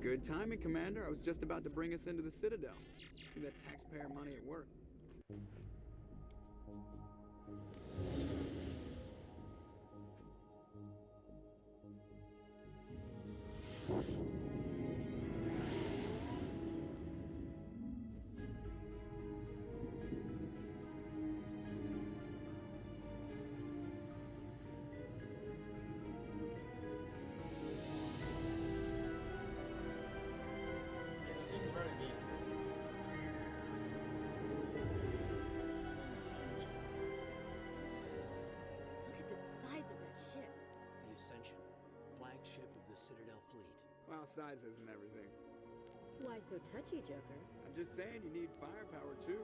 Good timing, Commander. I was just about to bring us into the Citadel. See that taxpayer money at work. Look at the size of that ship. The Ascension, flagship of the Citadel fleet. Well, size isn't everything. Why so touchy, Joker? I'm just saying you need firepower too.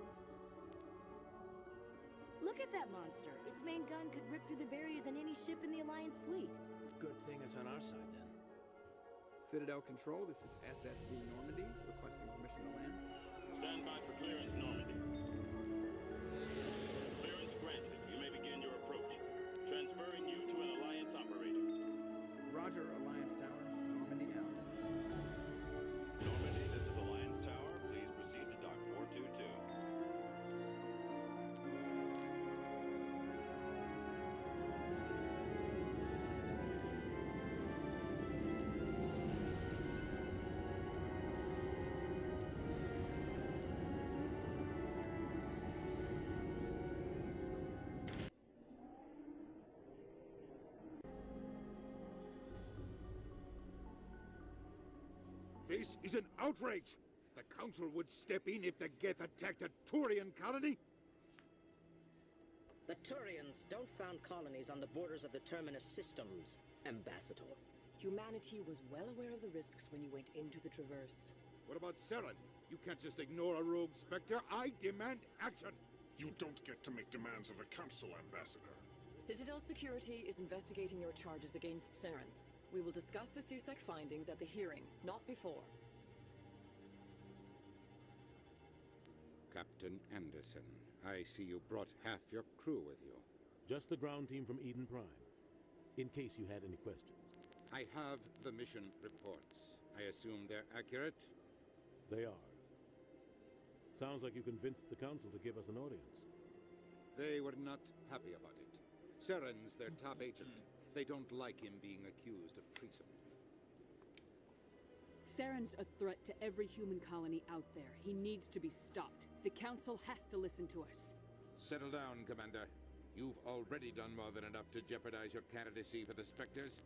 Look at that monster. Its main gun could rip through the barriers in any ship in the Alliance fleet. Good thing it's on our side then. Citadel Control, this is SSV Normandy, requesting permission to land. Stand by for clearance, Normandy. Clearance granted. You may begin your approach. Transferring you to an Alliance operator. Roger, Alliance Tower. Normandy out. Normandy, this is Alliance Tower. Please proceed to Dock 422. This is an outrage! The Council would step in if the Geth attacked a Turian colony? The Turians don't found colonies on the borders of the Terminus systems, Ambassador. Humanity was well aware of the risks when you went into the Traverse. What about Saren? You can't just ignore a rogue Spectre. I demand action! You don't get to make demands of the Council, Ambassador. Citadel Security is investigating your charges against Saren. We will discuss the CSEC findings at the hearing, not before. Captain Anderson, I see you brought half your crew with you. Just the ground team from Eden Prime, in case you had any questions. I have the mission reports. I assume they're accurate? They are. Sounds like you convinced the Council to give us an audience. They were not happy about it. Saren's their top agent. They don't like him being accused of treason. Saren's a threat to every human colony out there. He needs to be stopped. The Council has to listen to us. Settle down, Commander. You've already done more than enough to jeopardize your candidacy for the Spectres.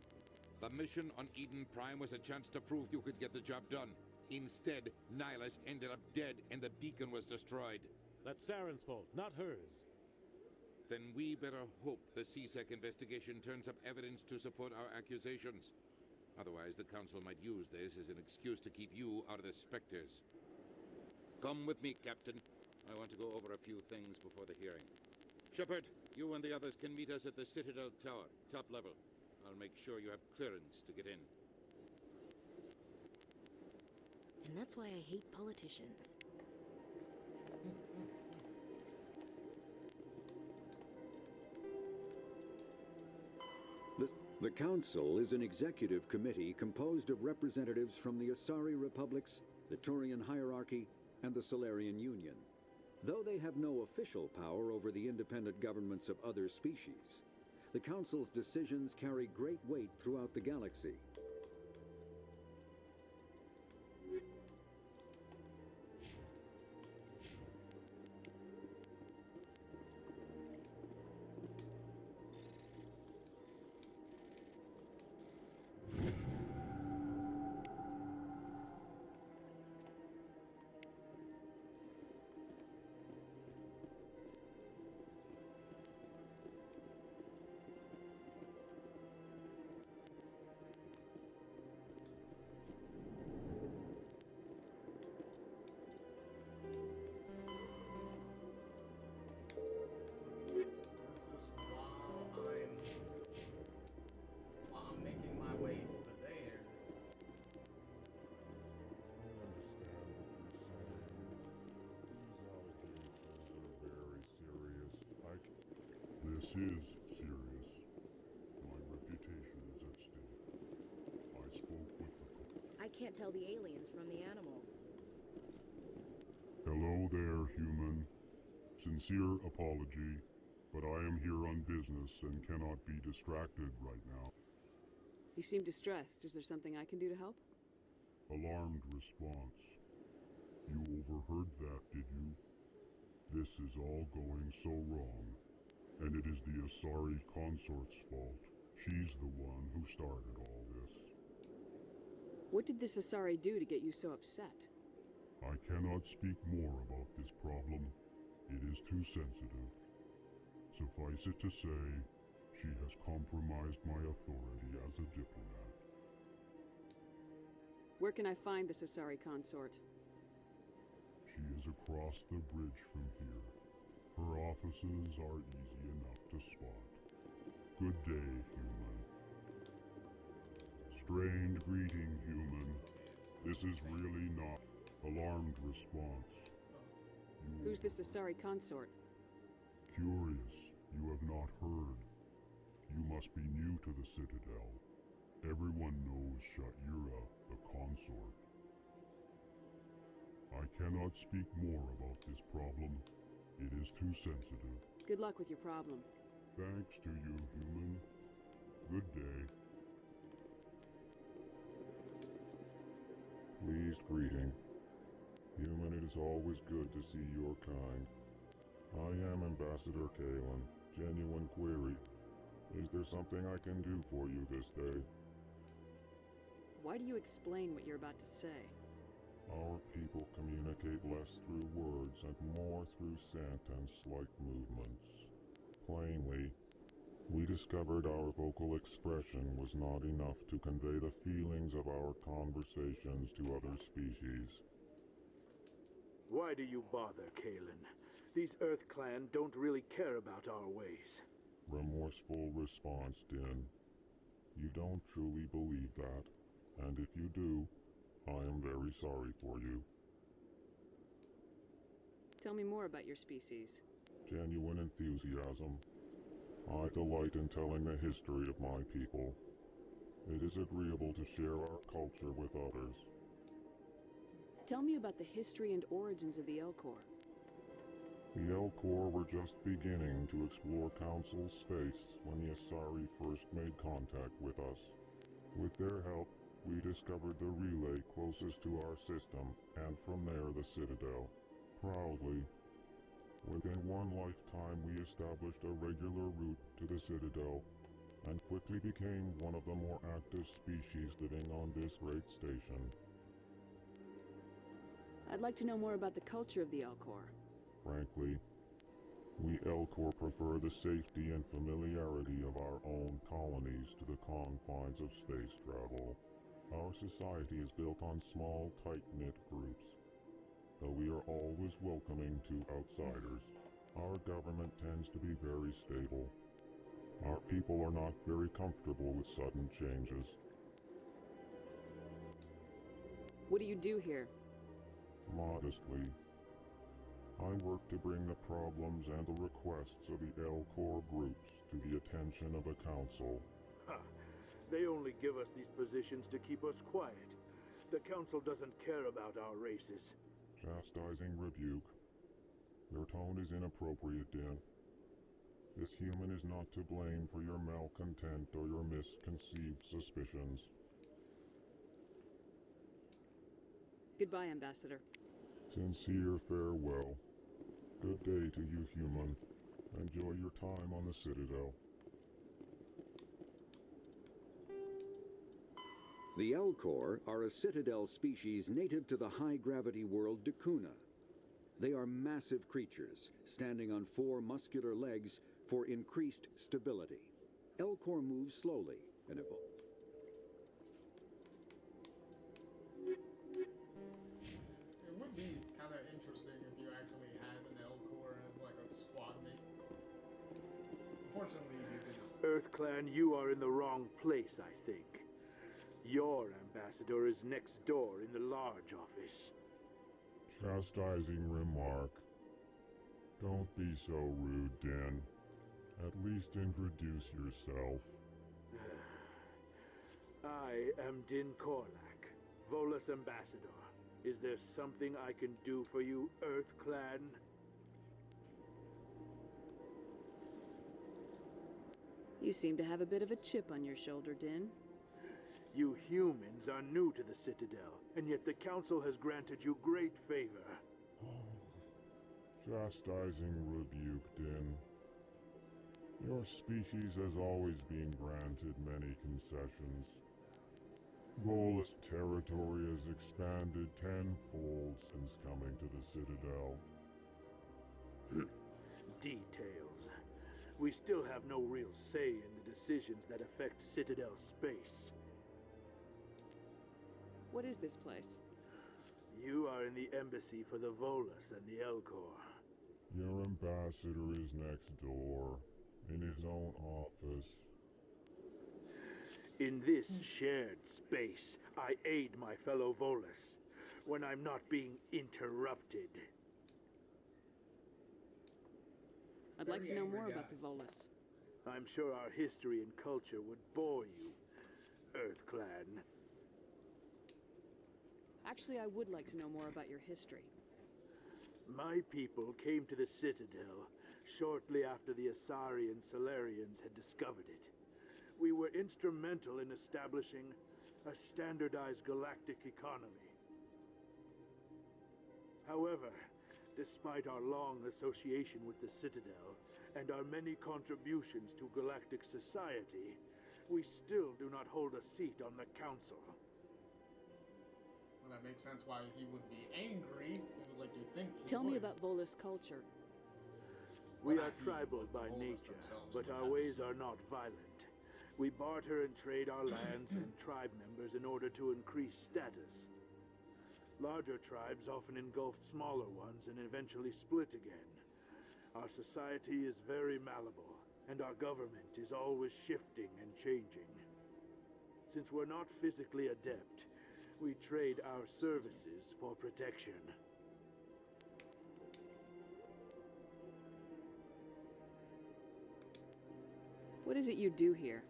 The mission on Eden Prime was a chance to prove you could get the job done. Instead, Nihilus ended up dead and the beacon was destroyed. That's Saren's fault, not hers. Then we better hope the CSEC investigation turns up evidence to support our accusations. Otherwise, the Council might use this as an excuse to keep you out of the Spectres. Come with me, Captain. I want to go over a few things before the hearing. Shepard, you and the others can meet us at the Citadel Tower, top level. I'll make sure you have clearance to get in. And that's why I hate politicians. The Council is an executive committee composed of representatives from the Asari Republics, the Turian Hierarchy, and the Solarian Union. Though they have no official power over the independent governments of other species, the Council's decisions carry great weight throughout the galaxy. This is serious. My reputation is at stake. I spoke with the... I can't tell the aliens from the animals. Hello there, human. Sincere apology, but I am here on business and cannot be distracted right now. You seem distressed. Is there something I can do to help? Alarmed response. You overheard that, did you? This is all going so wrong. And it is the Asari consort's fault. She's the one who started all this. What did this Asari do to get you so upset? I cannot speak more about this problem. It is too sensitive. Suffice it to say, she has compromised my authority as a diplomat. Where can I find this Asari consort? She She is across the bridge from here. Her offices are easy enough to spot. Good day, human. Strained greeting, human. This is really not alarmed response. Who's this Asari consort? Curious, you have not heard. You must be new to the Citadel. Everyone knows Sha'ira, the consort. I cannot speak more about this problem. It is too sensitive. Good luck with your problem. Thanks to you, human. Good day. Pleased greeting. Human, it is always good to see your kind. I am Ambassador Kalen. Genuine query. Is there something I can do for you this day? Why do you explain what you're about to say? Our people communicate less through words and more through scent and slight movements. Plainly, we discovered our vocal expression was not enough to convey the feelings of our conversations to other species. Why do you bother, Kalen? These Earth Clan don't really care about our ways. Remorseful response, Din. You don't truly believe that, and if you do, I am very sorry for you. Tell me more about your species. Genuine enthusiasm. I delight in telling the history of my people. It is agreeable to share our culture with others. Tell me about the history and origins of the Elcor. The Elcor were just beginning to explore Council space when the Asari first made contact with us. With their help, we discovered the relay closest to our system, and from there the Citadel. Proudly, within one lifetime we established a regular route to the Citadel, and quickly became one of the more active species living on this great station. I'd like to know more about the culture of the Elcor. Frankly, we Elcor prefer the safety and familiarity of our own colonies to the confines of space travel. Our society is built on small, tight-knit groups. Though we are always welcoming to outsiders, our government tends to be very stable. Our people are not very comfortable with sudden changes. What do you do here? Modestly, I work to bring the problems and the requests of the Elcor groups to the attention of the Council. Ha! They only give us these positions to keep us quiet. The Council doesn't care about our races. Chastising rebuke. Your tone is inappropriate, Din. This human is not to blame for your malcontent or your misconceived suspicions. Goodbye, Ambassador. Sincere farewell. Good day to you, human. Enjoy your time on the Citadel. The Elcor are a Citadel species native to the high-gravity world Dakuna. They are massive creatures, standing on 4 muscular legs for increased stability. Elcor move slowly and evolve. It would be kind of interesting if you actually had an Elcor as like a squad mate. Unfortunately, you didn't. Earth Clan, you are in the wrong place, I think. Your ambassador is next door in the large office. Chastising remark. Don't be so rude, Din. At least introduce yourself. I am Din Korlak, Volus ambassador. Is there something I can do for you, Earth Clan? You seem to have a bit of a chip on your shoulder, Din. You humans are new to the Citadel, and yet the Council has granted you great favor. Chastising rebuke, Din. Your species has always been granted many concessions. Volus territory has expanded tenfold since coming to the Citadel. Details. We still have no real say in the decisions that affect Citadel space. What is this place? You are in the embassy for the Volus and the Elcor. Your ambassador is next door, in his own office. In this shared space, I aid my fellow Volus when I'm not being interrupted. I'd like to know more about the Volus. I'm sure our history and culture would bore you, Earth Clan. Actually, I would like to know more about your history. My people came to the Citadel shortly after the Asari and Solarians had discovered it. We were instrumental in establishing a standardized galactic economy. However, despite our long association with the Citadel and our many contributions to galactic society, we still do not hold a seat on the Council. Well, that makes sense why he would be angry. It was like you think he Tell me would. about Volus culture. We are tribal by nature, but our ways are not violent. We barter and trade our lands and tribe members in order to increase status. Larger tribes often engulf smaller ones and eventually split again. Our society is very malleable, and our government is always shifting and changing. Since we're not physically adept, we trade our services for protection. What is it you do here?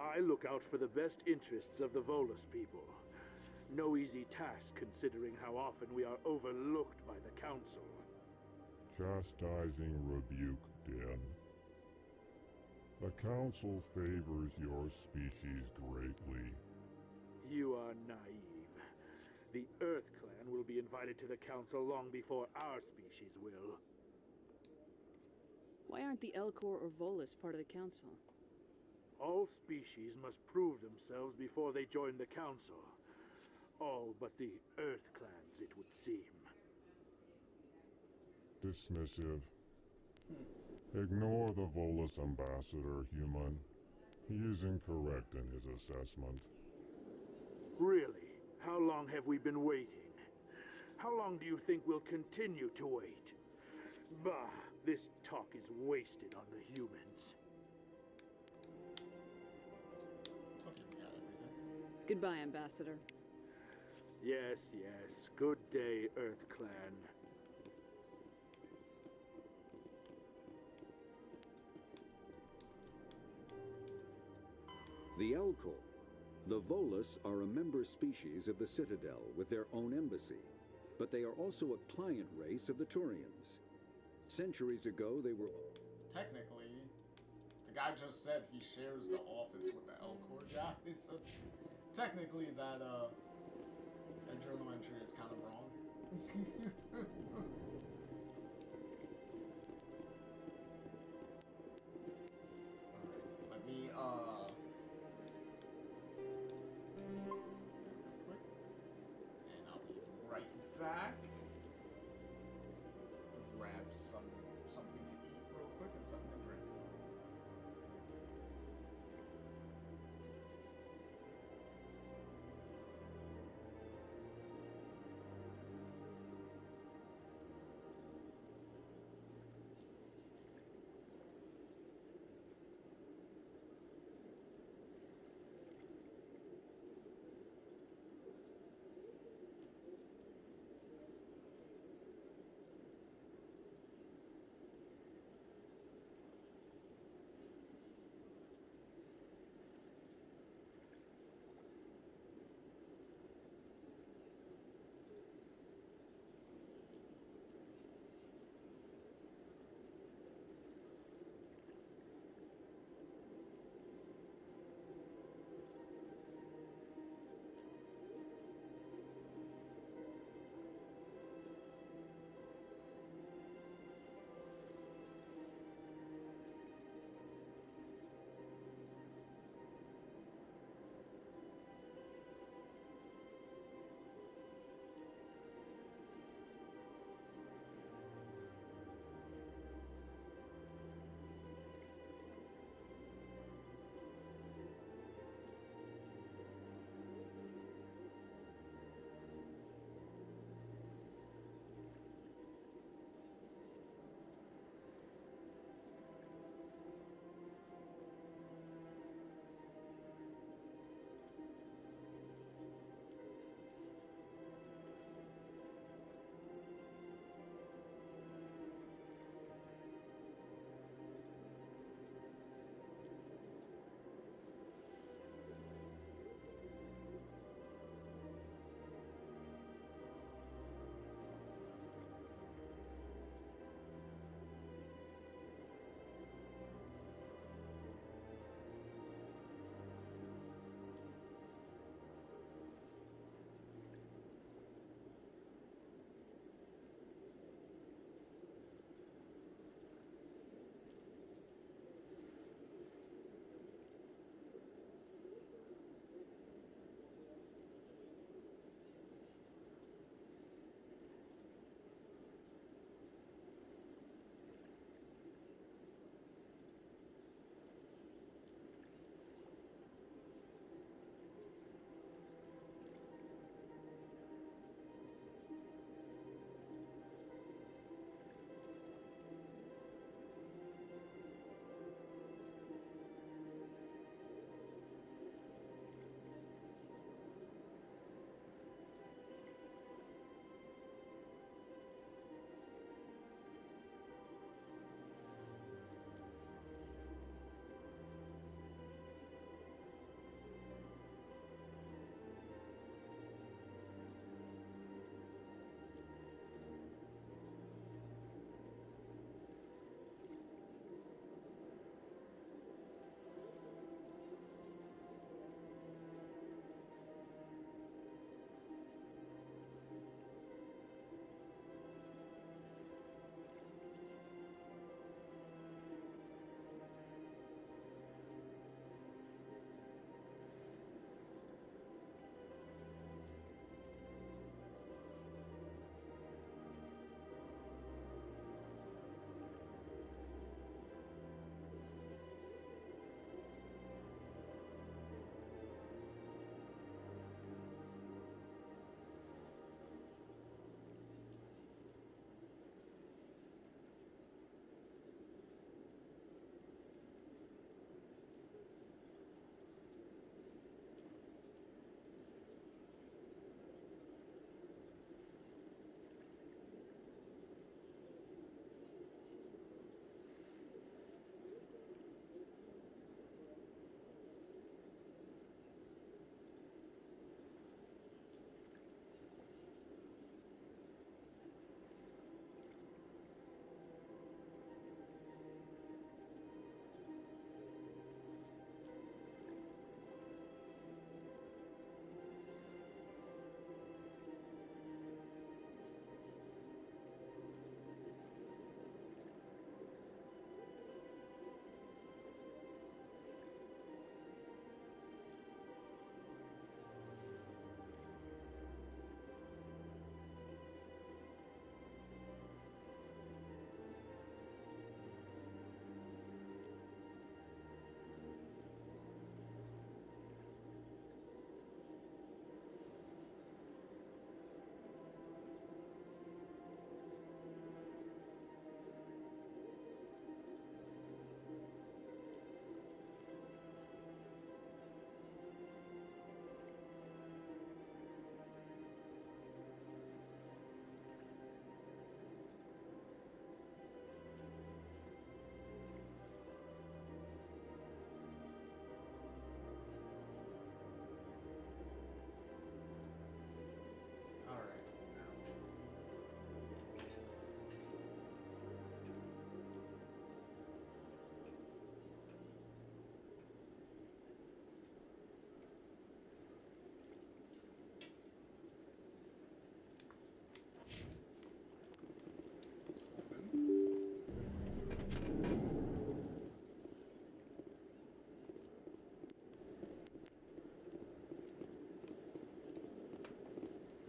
I look out for the best interests of the Volus people. No easy task considering how often we are overlooked by the Council. Chastising rebuke, Den. The Council favors your species greatly. You are naive. The Earth Clan will be invited to the Council long before our species will. Why aren't the Elcor or Volus part of the Council? All species must prove themselves before they join the Council. All but the Earth Clans, it would seem. Dismissive. Ignore the Volus ambassador, human. He is incorrect in his assessment. Really? How long have we been waiting? How long do you think we'll continue to wait? Bah, this talk is wasted on the humans. Goodbye, Ambassador. Yes, yes. Good day, Earth Clan. The Elcor. The Volus are a member species of the Citadel with their own embassy, but they are also a client race of the Turians. Centuries ago, they were... Technically, the guy just said he shares the office with the Elcor guy, so technically that journal entry is kind of wrong. Let me quick, and I'll be right back. Grab something to eat real quick and something to drink.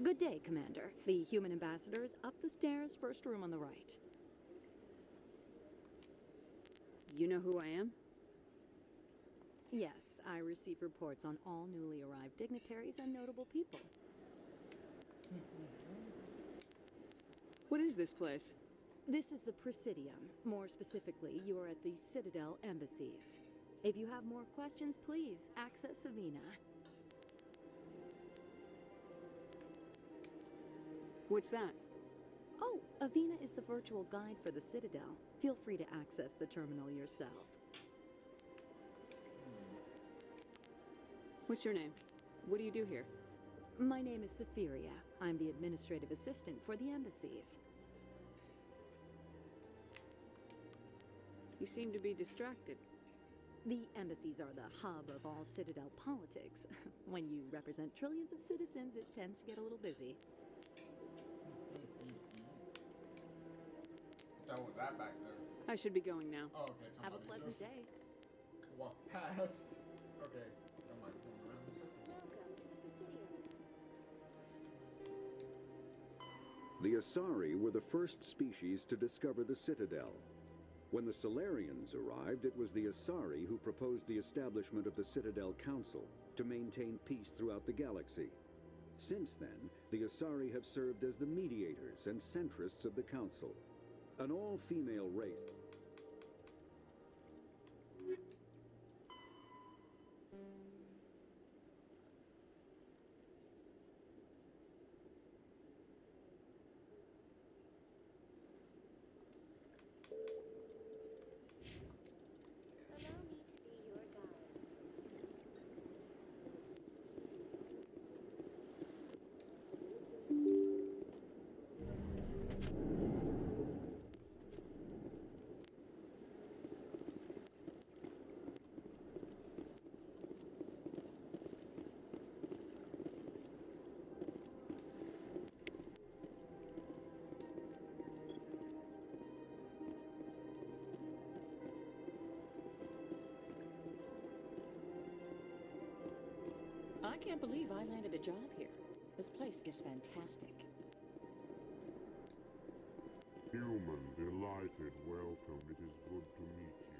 Good day, Commander. The human ambassador is up the stairs, first room on the right. You know who I am? Yes, I receive reports on all newly arrived dignitaries and notable people. What is this place? This is the Presidium. More specifically, you are at the Citadel embassies. If you have more questions, please access Savina. What's that? Oh, Avina is the virtual guide for the Citadel. Feel free to access the terminal yourself. What's your name? What do you do here? My name is Saphiria. I'm the administrative assistant for the embassies. You seem to be distracted. The embassies are the hub of all Citadel politics. When you represent trillions of citizens, it tends to get a little busy. Dealt with that back there. I should be going now. Oh, okay. Have a pleasant day. Walk past. Okay. Somebody going around in circles. Welcome to the Presidium. The Asari were the first species to discover the Citadel. When the Solarians arrived, it was the Asari who proposed the establishment of the Citadel Council to maintain peace throughout the galaxy. Since then, the Asari have served as the mediators and centrists of the Council. An all-female race. Allow me to be your guide. I can't believe I landed a job here. This place is fantastic. Human, delighted, welcome. It is good to meet you.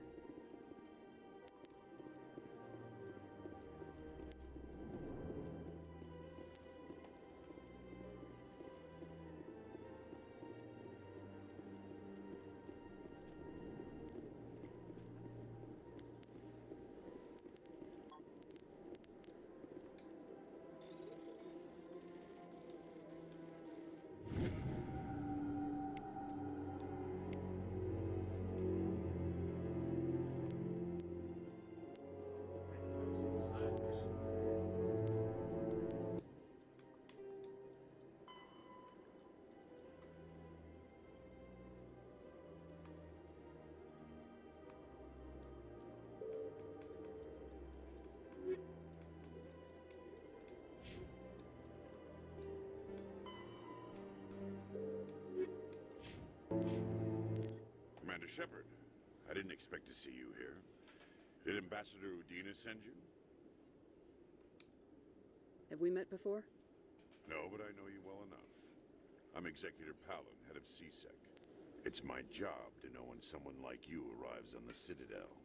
Commander Shepard, I didn't expect to see you here. Did Ambassador Udina send you? Have we met before? No, but I know you well enough. I'm Executor Palin, head of CSEC. It's my job to know when someone like you arrives on the Citadel.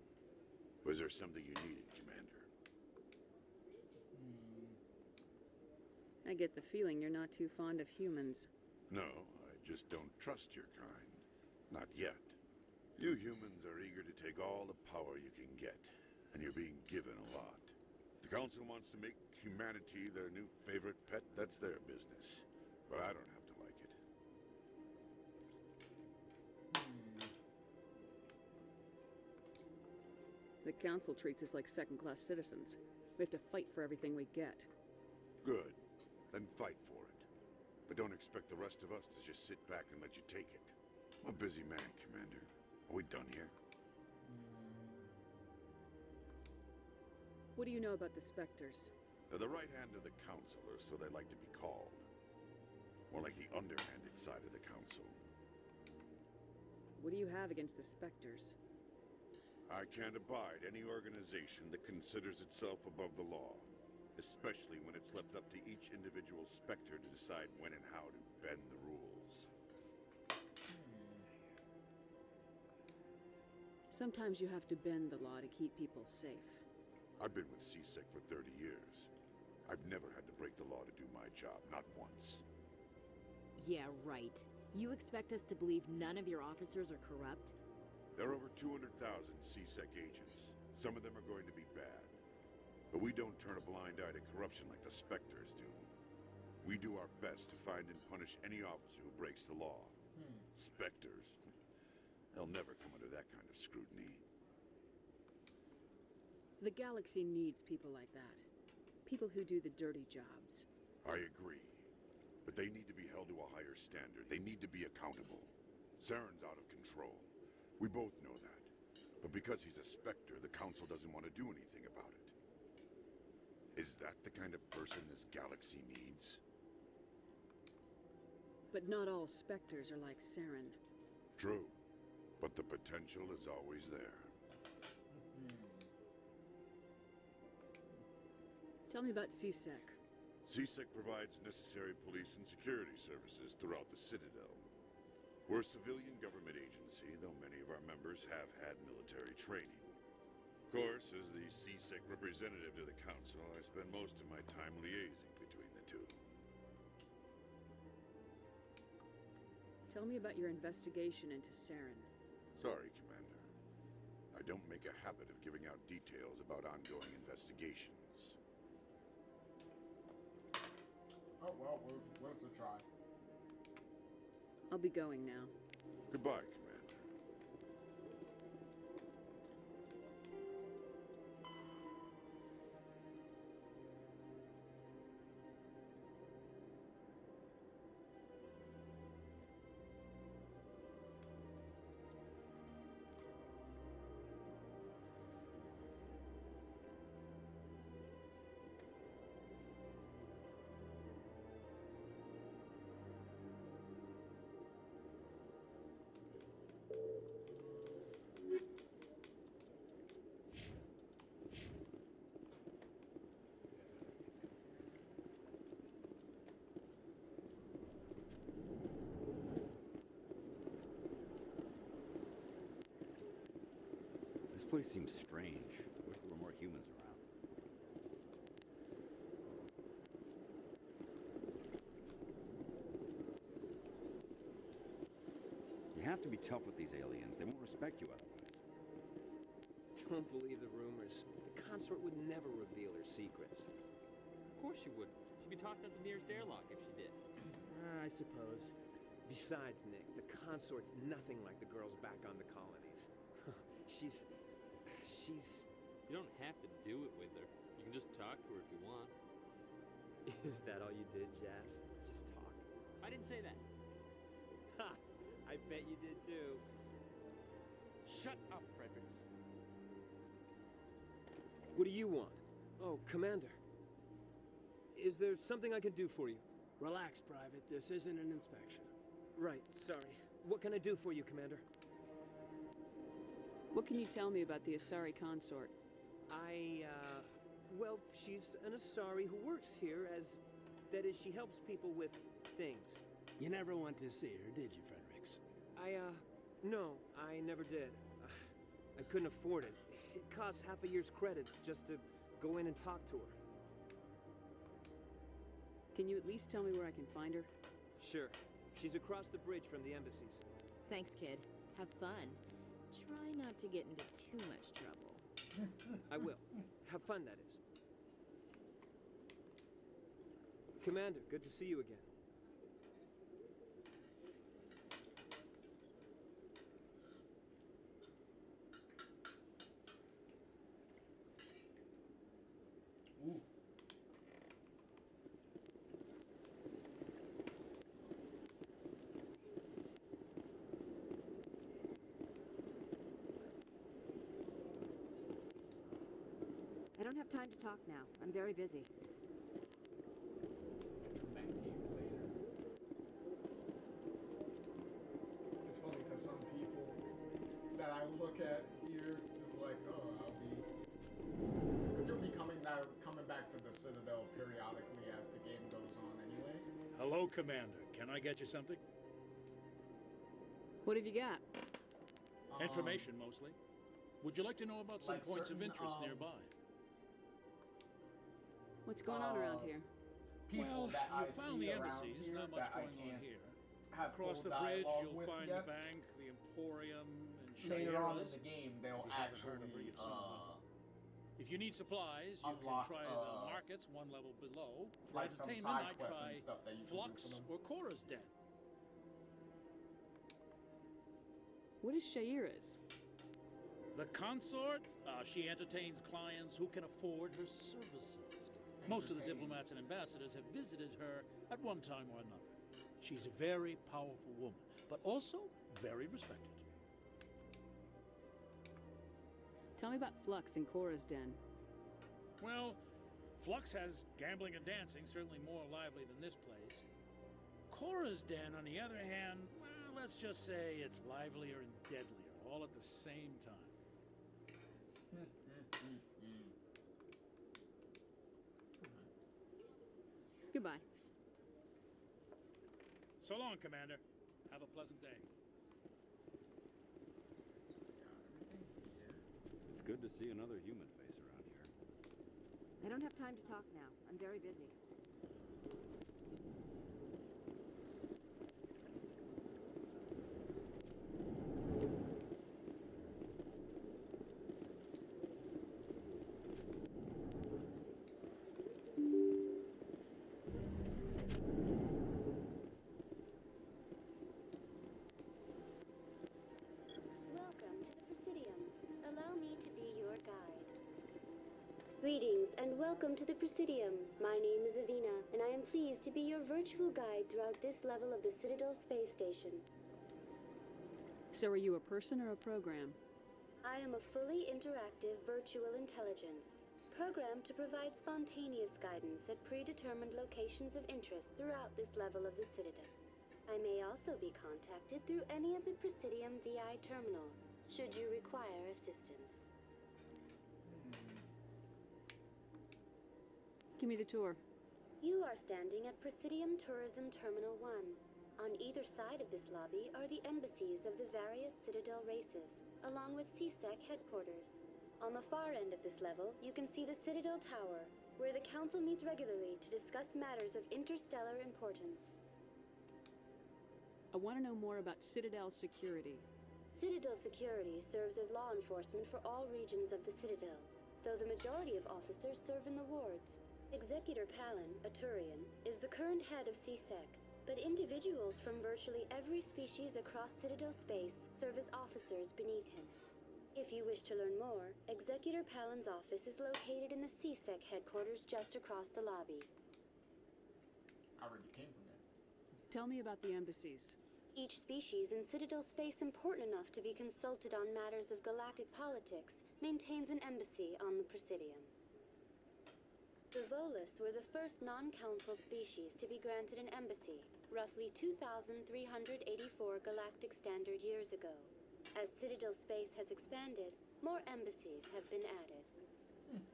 Was there something you needed, Commander? I get the feeling you're not too fond of humans. No, I just don't trust your kind. Not yet. You humans are eager to take all the power you can get, and you're being given a lot. If the Council wants to make humanity their new favorite pet, that's their business. But I don't have to like it. The Council treats us like second-class citizens. We have to fight for everything we get. Good. Then fight for it. But don't expect the rest of us to just sit back and let you take it. I'm a busy man, Commander. Are we done here? What do you know about the Spectres? They're the right hand of the Council, or so they like to be called. More like the underhanded side of the Council. What do you have against the Spectres? I can't abide any organization that considers itself above the law. especially when it's left up to each individual Spectre to decide when and how to bend the rules. Sometimes you have to bend the law to keep people safe. I've been with CSEC for 30 years. I've never had to break the law to do my job, not once. Yeah, right. You expect us to believe none of your officers are corrupt? There are over 200,000 CSEC agents. Some of them are going to be bad. But we don't turn a blind eye to corruption like the Spectres do. We do our best to find and punish any officer who breaks the law. Spectres. They'll never come under that kind of scrutiny. The galaxy needs people like that. People who do the dirty jobs. I agree. But they need to be held to a higher standard. They need to be accountable. Saren's out of control. We both know that. But because he's a Spectre, the Council doesn't want to do anything about it. Is that the kind of person this galaxy needs? But not all Spectres are like Saren. True. But the potential is always there. Tell me about CSEC. CSEC provides necessary police and security services throughout the Citadel. We're a civilian government agency, though many of our members have had military training. Of course, as the CSEC representative to the Council, I spend most of my time liaising between the two. Tell me about your investigation into Saren. Sorry, Commander. I don't make a habit of giving out details about ongoing investigations. Oh, well, where's the try? I'll be going now. Goodbye, Commander. This place seems strange. I wish there were more humans around. You have to be tough with these aliens. They won't respect you otherwise. Don't believe the rumors. The consort would never reveal her secrets. Of course she would. She'd be tossed out the nearest airlock if she did. I suppose. Besides, Nick, the consort's nothing like the girls back on the colonies. She's... You don't have to do it with her. You can just talk to her if you want. Is that all you did, Jazz? Just talk? I didn't say that. Ha! I bet you did too. Shut up, Fredericks. What do you want? Oh, Commander. Is there something I can do for you? Relax, Private. This isn't an inspection. Right, sorry. What can I do for you, Commander? What can you tell me about the Asari consort? Well, she's an Asari who works here as... That is, she helps people with things. You never went to see her, did you, Fredericks? No, I never did. I couldn't afford it. It costs half a year's credits just to go in and talk to her. Can you at least tell me where I can find her? Sure. She's across the bridge from the embassies. Thanks, kid. Have fun. Try not to get into too much trouble. I will. Have fun, that is. Commander, good to see you again. Ooh. I don't have time to talk now. I'm very busy. Back to you later. It's funny because some people that I look at here is like, oh, because you'll be coming back back to the Citadel periodically as the game goes on anyway. Hello, Commander. Can I get you something? What have you got? Information, mostly. Would you like to know about some like points of certain, interest nearby? What's going on around here? People Well, that I you found see the around embassies, here not much that I going on can't here. have Across full the bridge, dialogue you'll with find yet. the bank, the Emporium, and Later on in Shayera's. the game, they'll If you haven't heard of her, actually you've seen one. If you need supplies, you unlock, can try the markets one level below. For like some entertainment, side I quests try and stuff that you can do Flux for them. or Cora's Den. What is Shayera's? The consort, she entertains clients who can afford her services. Most of the diplomats and ambassadors have visited her at one time or another. She's a very powerful woman, but also very respected. Tell me about Flux and Cora's Den. Well, Flux has gambling and dancing, certainly more lively than this place. Cora's Den, on the other hand, well, let's just say it's livelier and deadlier, all at the same time. Goodbye. So long, Commander. Have a pleasant day. It's good to see another human face around here. I don't have time to talk now. I'm very busy. Welcome to the Presidium. Allow me to be your guide. Greetings and welcome to the Presidium. My name is Avina, and I am pleased to be your virtual guide throughout this level of the Citadel space station. So are you a person or a program? I am a fully interactive virtual intelligence, programmed to provide spontaneous guidance at predetermined locations of interest throughout this level of the Citadel. I may also be contacted through any of the Presidium VI terminals, should you require assistance. Give me the tour. You are standing at Presidium Tourism Terminal 1. On either side of this lobby are the embassies of the various Citadel races, along with CSEC headquarters. On the far end of this level, you can see the Citadel Tower, where the Council meets regularly to discuss matters of interstellar importance. I want to know more about Citadel security. Citadel security serves as law enforcement for all regions of the Citadel, though the majority of officers serve in the wards. Executor Palin, a Turian, is the current head of CSEC, but individuals from virtually every species across Citadel space serve as officers beneath him. If you wish to learn more, Executor Palin's office is located in the CSEC headquarters just across the lobby. I already came from there. Tell me about the embassies. Each species in Citadel space important enough to be consulted on matters of galactic politics maintains an embassy on the Presidium. The Volus were the first non-council species to be granted an embassy, roughly 2,384 galactic standard years ago. As Citadel space has expanded, more embassies have been added.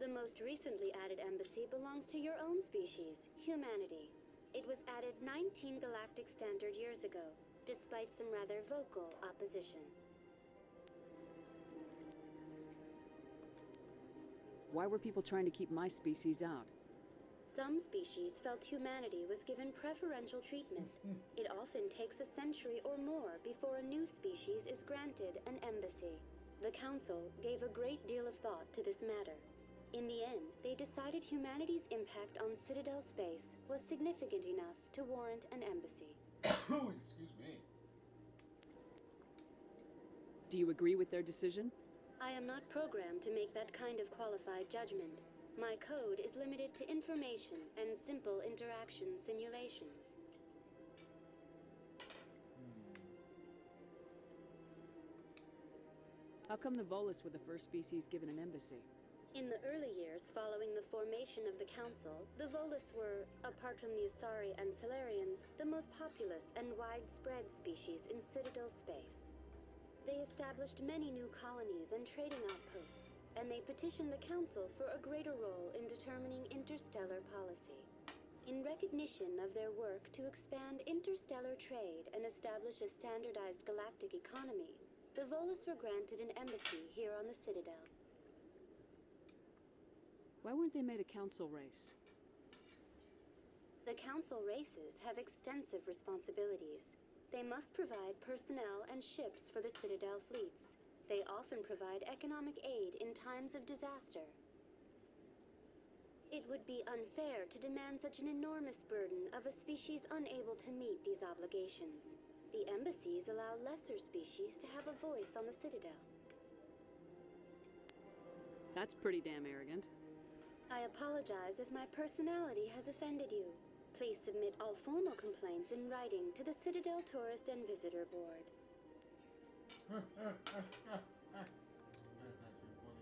The most recently added embassy belongs to your own species, humanity. It was added 19 galactic standard years ago, despite some rather vocal opposition. Why were people trying to keep my species out? Some species felt humanity was given preferential treatment. It often takes a century or more before a new species is granted an embassy. The Council gave a great deal of thought to this matter. In the end, they decided humanity's impact on Citadel space was significant enough to warrant an embassy. Excuse me. Do you agree with their decision? I am not programmed to make that kind of qualified judgment. My code is limited to information and simple interaction simulations. How come the Volus were the first species given an embassy? In the early years following the formation of the Council, the Volus were, apart from the Asari and Solarians, the most populous and widespread species in Citadel space. They established many new colonies and trading outposts, and they petitioned the Council for a greater role in determining interstellar policy. In recognition of their work to expand interstellar trade and establish a standardized galactic economy, the Volus were granted an embassy here on the Citadel. Why weren't they made a council race? The Council races have extensive responsibilities. They must provide personnel and ships for the Citadel fleets. They often provide economic aid in times of disaster. It would be unfair to demand such an enormous burden of a species unable to meet these obligations. The embassies allow lesser species to have a voice on the Citadel. That's pretty damn arrogant. I apologize if my personality has offended you. Please submit all formal complaints in writing to the Citadel Tourist and Visitor Board. That's actually funny.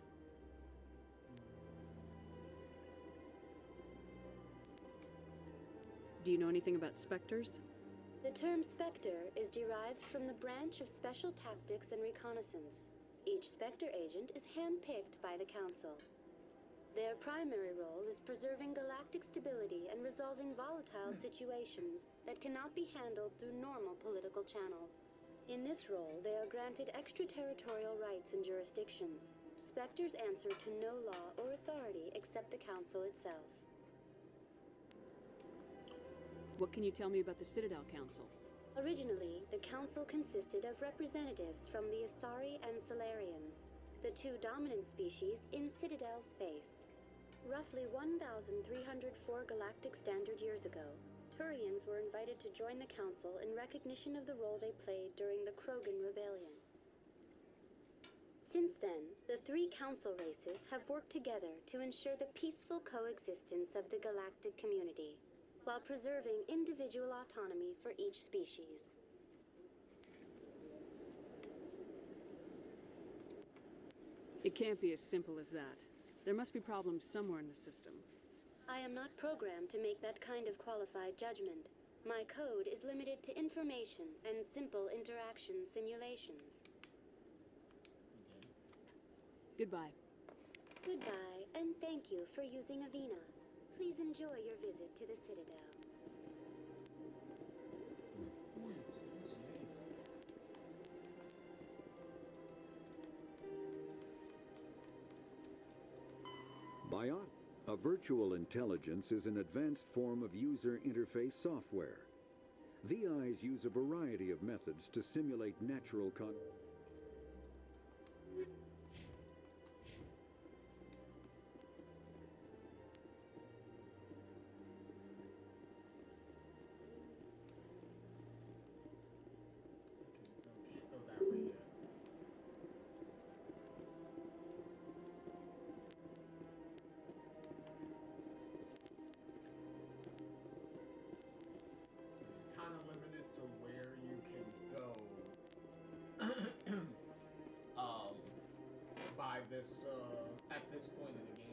Do you know anything about specters? The term Spectre is derived from the branch of Special Tactics and Reconnaissance. Each Spectre agent is handpicked by the Council. Their primary role is preserving galactic stability and resolving volatile situations that cannot be handled through normal political channels. In this role, they are granted extraterritorial rights and jurisdictions. Spectres answer to no law or authority except the Council itself. What can you tell me about the Citadel Council? Originally, the Council consisted of representatives from the Asari and Solarians, the two dominant species in Citadel space. Roughly 1,304 galactic standard years ago, Turians were invited to join the Council in recognition of the role they played during the Krogan Rebellion. Since then, the three Council races have worked together to ensure the peaceful coexistence of the galactic community, while preserving individual autonomy for each species. It can't be as simple as that. There must be problems somewhere in the system. I am not programmed to make that kind of qualified judgment. My code is limited to information and simple interaction simulations. Goodbye. Goodbye, and thank you for using Avina. Please enjoy your visit to the Citadel. Biot, a virtual intelligence, is an advanced form of user interface software. VIs use a variety of methods to simulate natural Kind of limited to where you can go by this at this point in the game.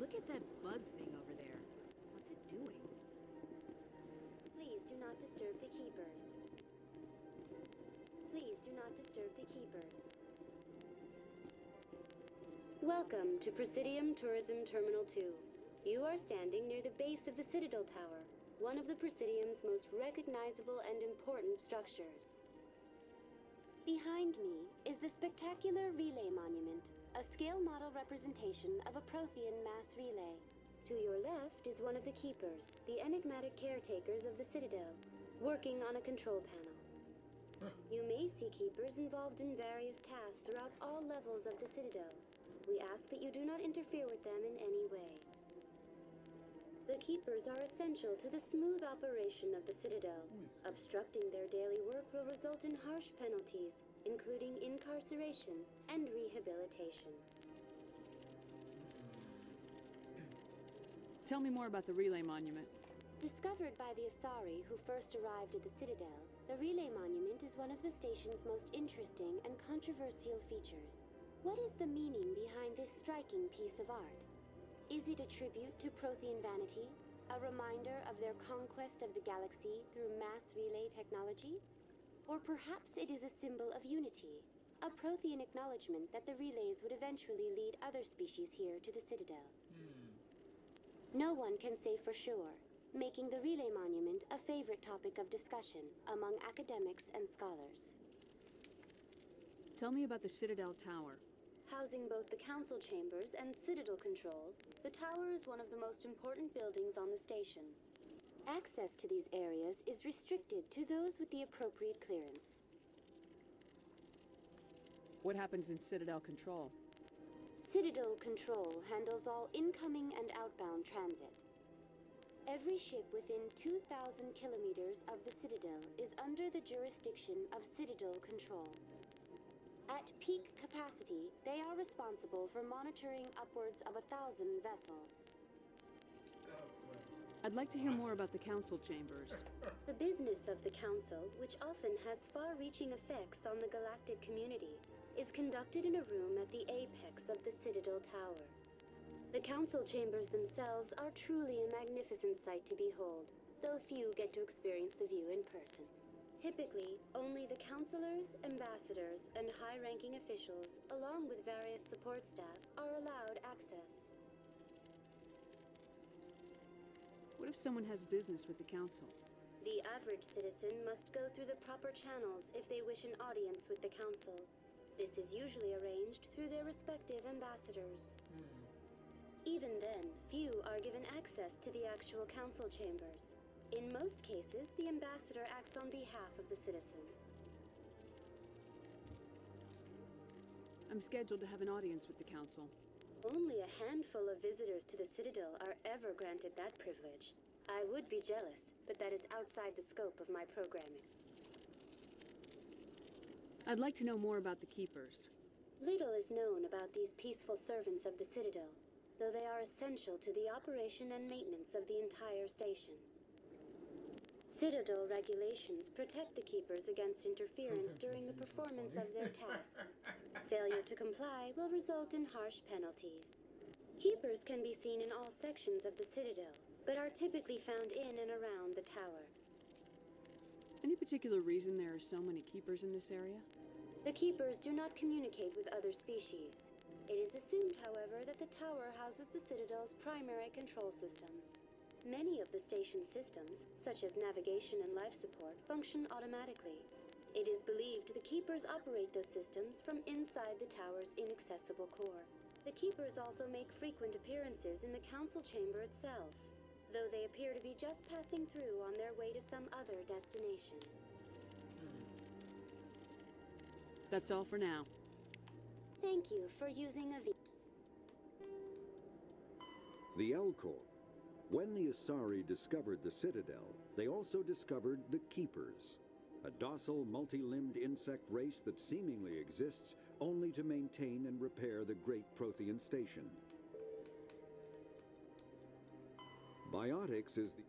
Look at that bug thing over there. What's it doing? Please do not disturb the Keepers. Please do not disturb the Keepers. Welcome to Presidium Tourism Terminal 2. You are standing near the base of the Citadel Tower, one of the Presidium's most recognizable and important structures. Behind me is the spectacular Relay Monument, a scale model representation of a Prothean mass relay. To your left is one of the Keepers, the enigmatic caretakers of the Citadel, working on a control panel. You may see keepers involved in various tasks throughout all levels of the Citadel. We ask that you do not interfere with them in any way. The keepers are essential to the smooth operation of the Citadel. Obstructing their daily work will result in harsh penalties, including incarceration and rehabilitation. Tell me more about the relay monument. Discovered by the Asari who first arrived at the Citadel, the relay monument is one of the station's most interesting and controversial features. What is the meaning behind this striking piece of art? Is it a tribute to Prothean vanity? A reminder of their conquest of the galaxy through mass relay technology? Or perhaps it is a symbol of unity, a Prothean acknowledgement that the relays would eventually lead other species here to the Citadel. No one can say for sure, making the relay monument a favorite topic of discussion among academics and scholars. Tell me about the Citadel Tower. Housing both the council chambers and Citadel control, the tower is one of the most important buildings on the station. Access to these areas is restricted to those with the appropriate clearance. What happens in Citadel Control? Citadel Control handles all incoming and outbound transit. Every ship within 2,000 kilometers of the Citadel is under the jurisdiction of Citadel Control. At peak capacity, they are responsible for monitoring upwards of 1,000 vessels. I'd like to hear more about the council chambers. The business of the Council, which often has far-reaching effects on the galactic community, is conducted in a room at the apex of the Citadel Tower. The council chambers themselves are truly a magnificent sight to behold, though few get to experience the view in person. Typically, only the councilors, ambassadors, and high-ranking officials, along with various support staff, are allowed access. What if someone has business with the council? The average citizen must go through the proper channels if they wish an audience with the council. This is usually arranged through their respective ambassadors. Even then, few are given access to the actual council chambers. In most cases, the ambassador acts on behalf of the citizen. I'm scheduled to have an audience with the council. Only a handful of visitors to the Citadel are ever granted that privilege. I would be jealous, but that is outside the scope of my programming. I'd like to know more about the Keepers. Little is known about these peaceful servants of the Citadel, though they are essential to the operation and maintenance of the entire station. Citadel regulations protect the Keepers against interference during the performance of their tasks. Failure to comply will result in harsh penalties. Keepers can be seen in all sections of the Citadel, but are typically found in and around the tower. Any particular reason there are so many Keepers in this area? The Keepers do not communicate with other species. It is assumed, however, that the tower houses the Citadel's primary control systems. Many of the station's systems, such as navigation and life support, function automatically. It is believed the Keepers operate those systems from inside the tower's inaccessible core. The Keepers also make frequent appearances in the council chamber itself, though they appear to be just passing through on their way to some other destination. That's all for now. Thank you for using a The Elcor. When the Asari discovered the Citadel, they also discovered the Keepers, a docile, multi-limbed insect race that seemingly exists only to maintain and repair the great Prothean station. Biotics is the...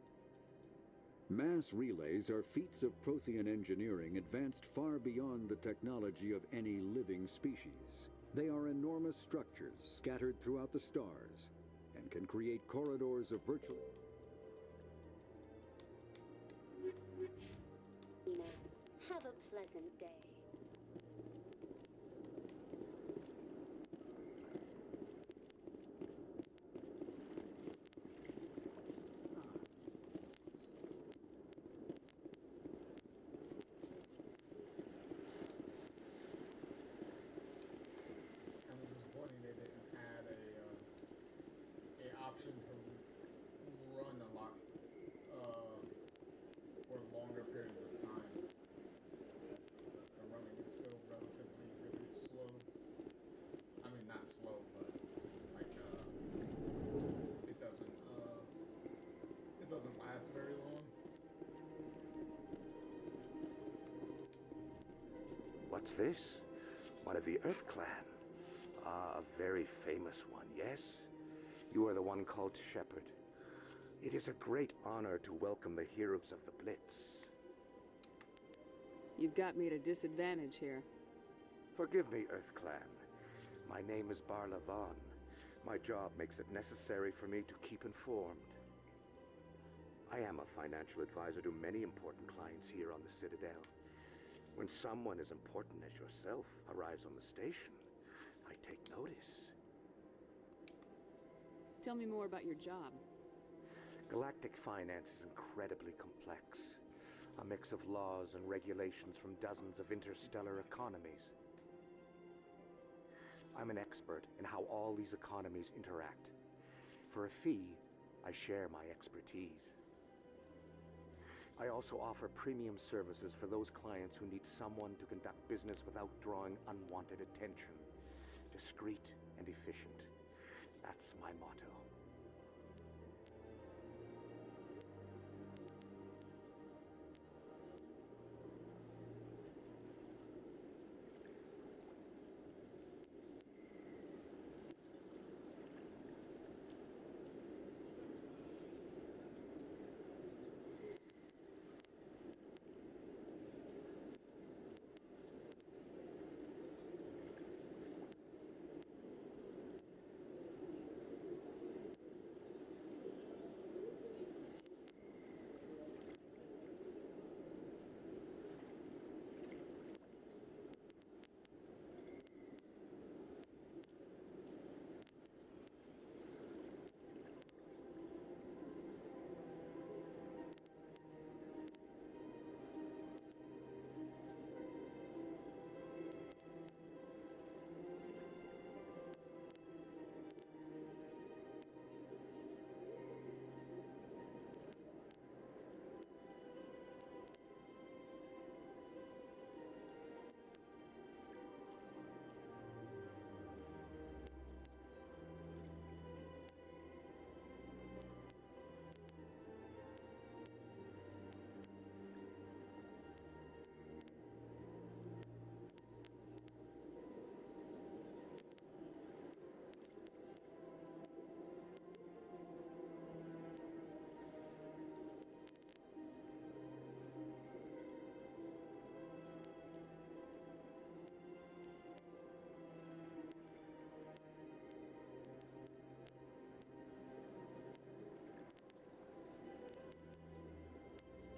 Mass relays are feats of Prothean engineering advanced far beyond the technology of any living species. They are enormous structures scattered throughout the stars and can create corridors of virtual... Have a pleasant day. Option to run a lot for longer periods of time. What's this? One of the Earth Clan. Ah, a very famous one, yes? You are the one called Shepard. It is a great honor to welcome the heroes of the Blitz. You've got me at a disadvantage here. Forgive me, Earth Clan. My name is Barla Vaughn. My job makes it necessary for me to keep informed. I am a financial advisor to many important clients here on the Citadel. When someone as important as yourself arrives on the station, I take notice. Tell me more about your job. Galactic finance is incredibly complex. A mix of laws and regulations from dozens of interstellar economies. I'm an expert in how all these economies interact. For a fee, I share my expertise. I also offer premium services for those clients who need someone to conduct business without drawing unwanted attention. Discreet and efficient. That's my motto.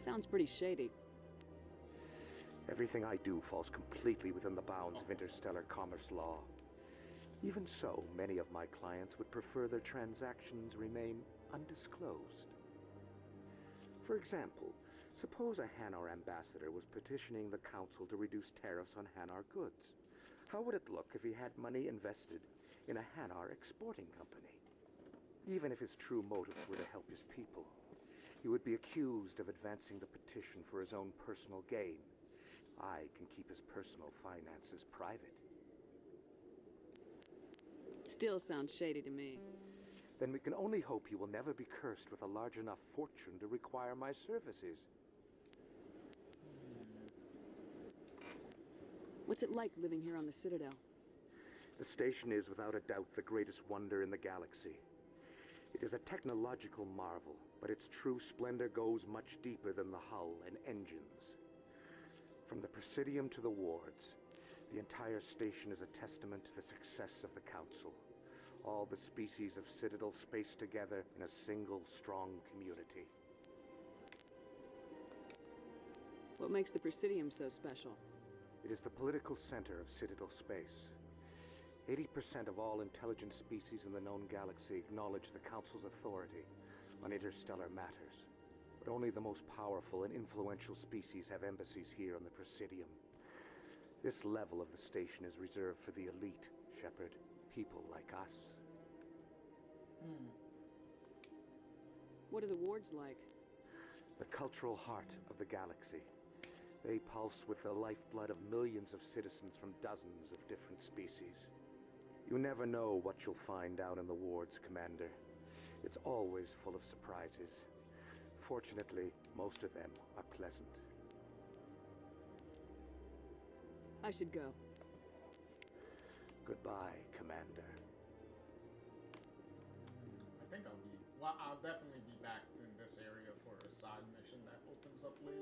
Sounds pretty shady. Everything I do falls completely within the bounds of interstellar commerce law. Even so, many of my clients would prefer their transactions remain undisclosed. For example, suppose a Hanar ambassador was petitioning the Council to reduce tariffs on Hanar goods. How would it look if he had money invested in a Hanar exporting company? Even if his true motives were to help his people, he would be accused of advancing the petition for his own personal gain. I can keep his personal finances private. Still sounds shady to me. Then we can only hope he will never be cursed with a large enough fortune to require my services. What's it like living here on the Citadel? The station is without a doubt the greatest wonder in the galaxy. It is a technological marvel, but its true splendor goes much deeper than the hull and engines. From the Presidium to the wards, the entire station is a testament to the success of the Council. All the species of Citadel spaced together in a single strong community. What makes the Presidium so special? It is the political center of Citadel space. 80% of all intelligent species in the known galaxy acknowledge the Council's authority on interstellar matters. But only the most powerful and influential species have embassies here on the Presidium. This level of the station is reserved for the elite, Shepard. People like us. What are the wards like? The cultural heart of the galaxy. They pulse with the lifeblood of millions of citizens from dozens of different species. You never know what you'll find down in the wards, Commander. It's always full of surprises. Fortunately, most of them are pleasant. I should go. Goodbye, Commander. I think I'll be... Well, I'll definitely be back in this area for a side mission that opens up later.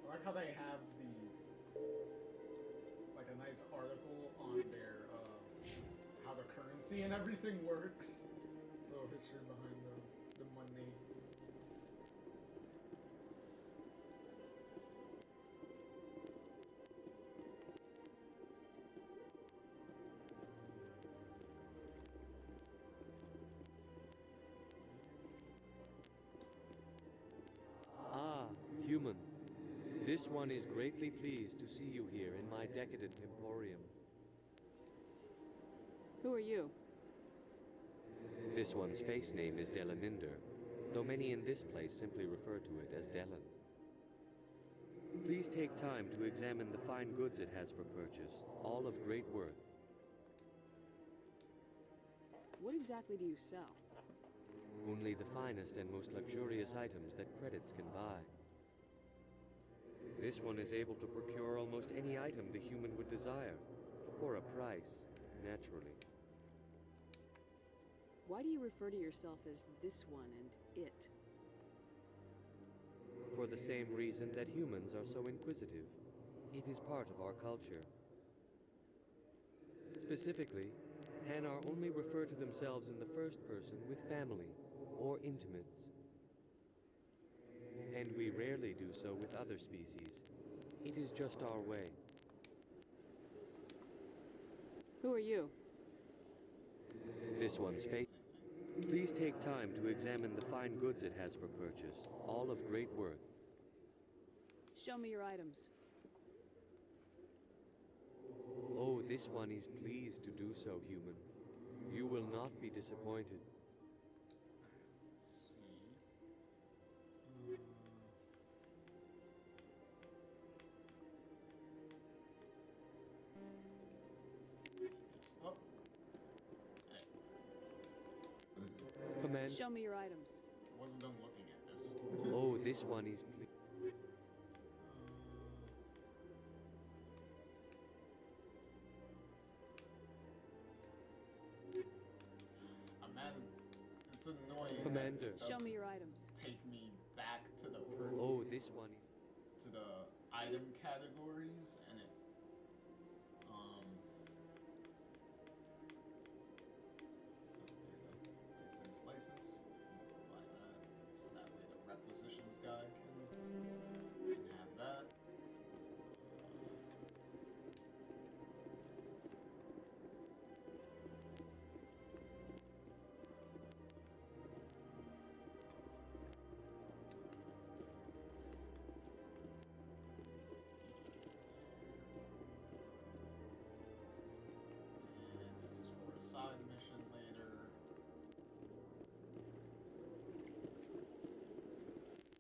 I like how they have like a nice article on their how the currency and everything works. A little history behind the money. Ah, human. This one is greatly pleased to see you here in my decadent emporium. Who are you? This one's face name is Delaninder, though many in this place simply refer to it as Delan. Please take time to examine the fine goods it has for purchase, all of great worth. What exactly do you sell? Only the finest and most luxurious items that credits can buy. This one is able to procure almost any item the human would desire, for a price, naturally. Why do you refer to yourself as this one and it? For the same reason that humans are so inquisitive. It is part of our culture. Specifically, Hanar only refer to themselves in the first person with family or intimates. And we rarely do so with other species. It is just our way. Who are you? This one's face. Please take time to examine the fine goods it has for purchase, all of great worth. Show me your items. Oh, this one is pleased to do so, human. You will not be disappointed. Command. Show me your items. Wasn't done looking at this. Oh, this one is Man, it's annoying. Commander. Show me your items. Take me back to the Oh, this one is to the item categories, and it business license. Apply that, so that way the requisitions guy can have that. Side mission later.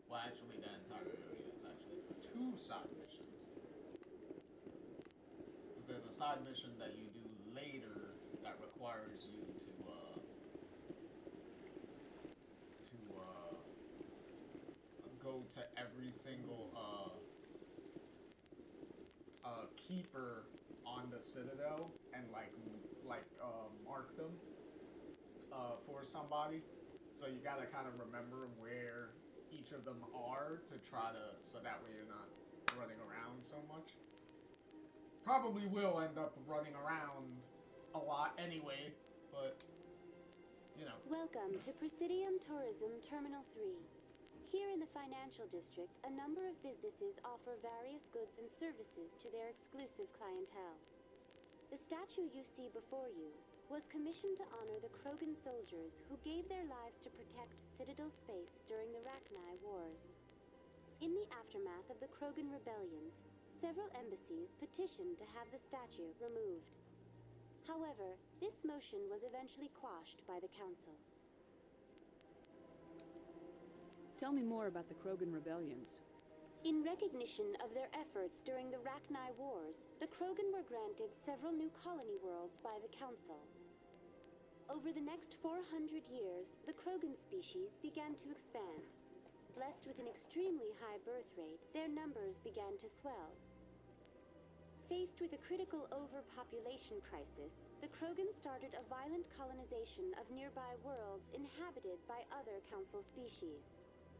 Well, actually, that entire area is actually for 2 side missions. Because there's a side mission that you do later that requires you to go to every single keeper on the Citadel and like mark them for somebody. So you gotta kind of remember where each of them are to try to, so that way you're not running around so much. Probably will end up running around a lot anyway, but you know. Welcome to Presidium Tourism Terminal 3. Here in the financial district, a number of businesses offer various goods and services to their exclusive clientele. The statue you see before you was commissioned to honor the Krogan soldiers who gave their lives to protect Citadel space during the Rachni Wars. In the aftermath of the Krogan rebellions, several embassies petitioned to have the statue removed. However, this motion was eventually quashed by the Council. Tell me more about the Krogan rebellions. In recognition of their efforts during the Rachni Wars, the Krogan were granted several new colony worlds by the Council. Over the next 400 years, the Krogan species began to expand. Blessed with an extremely high birth rate, their numbers began to swell. Faced with a critical overpopulation crisis, the Krogan started a violent colonization of nearby worlds inhabited by other Council species.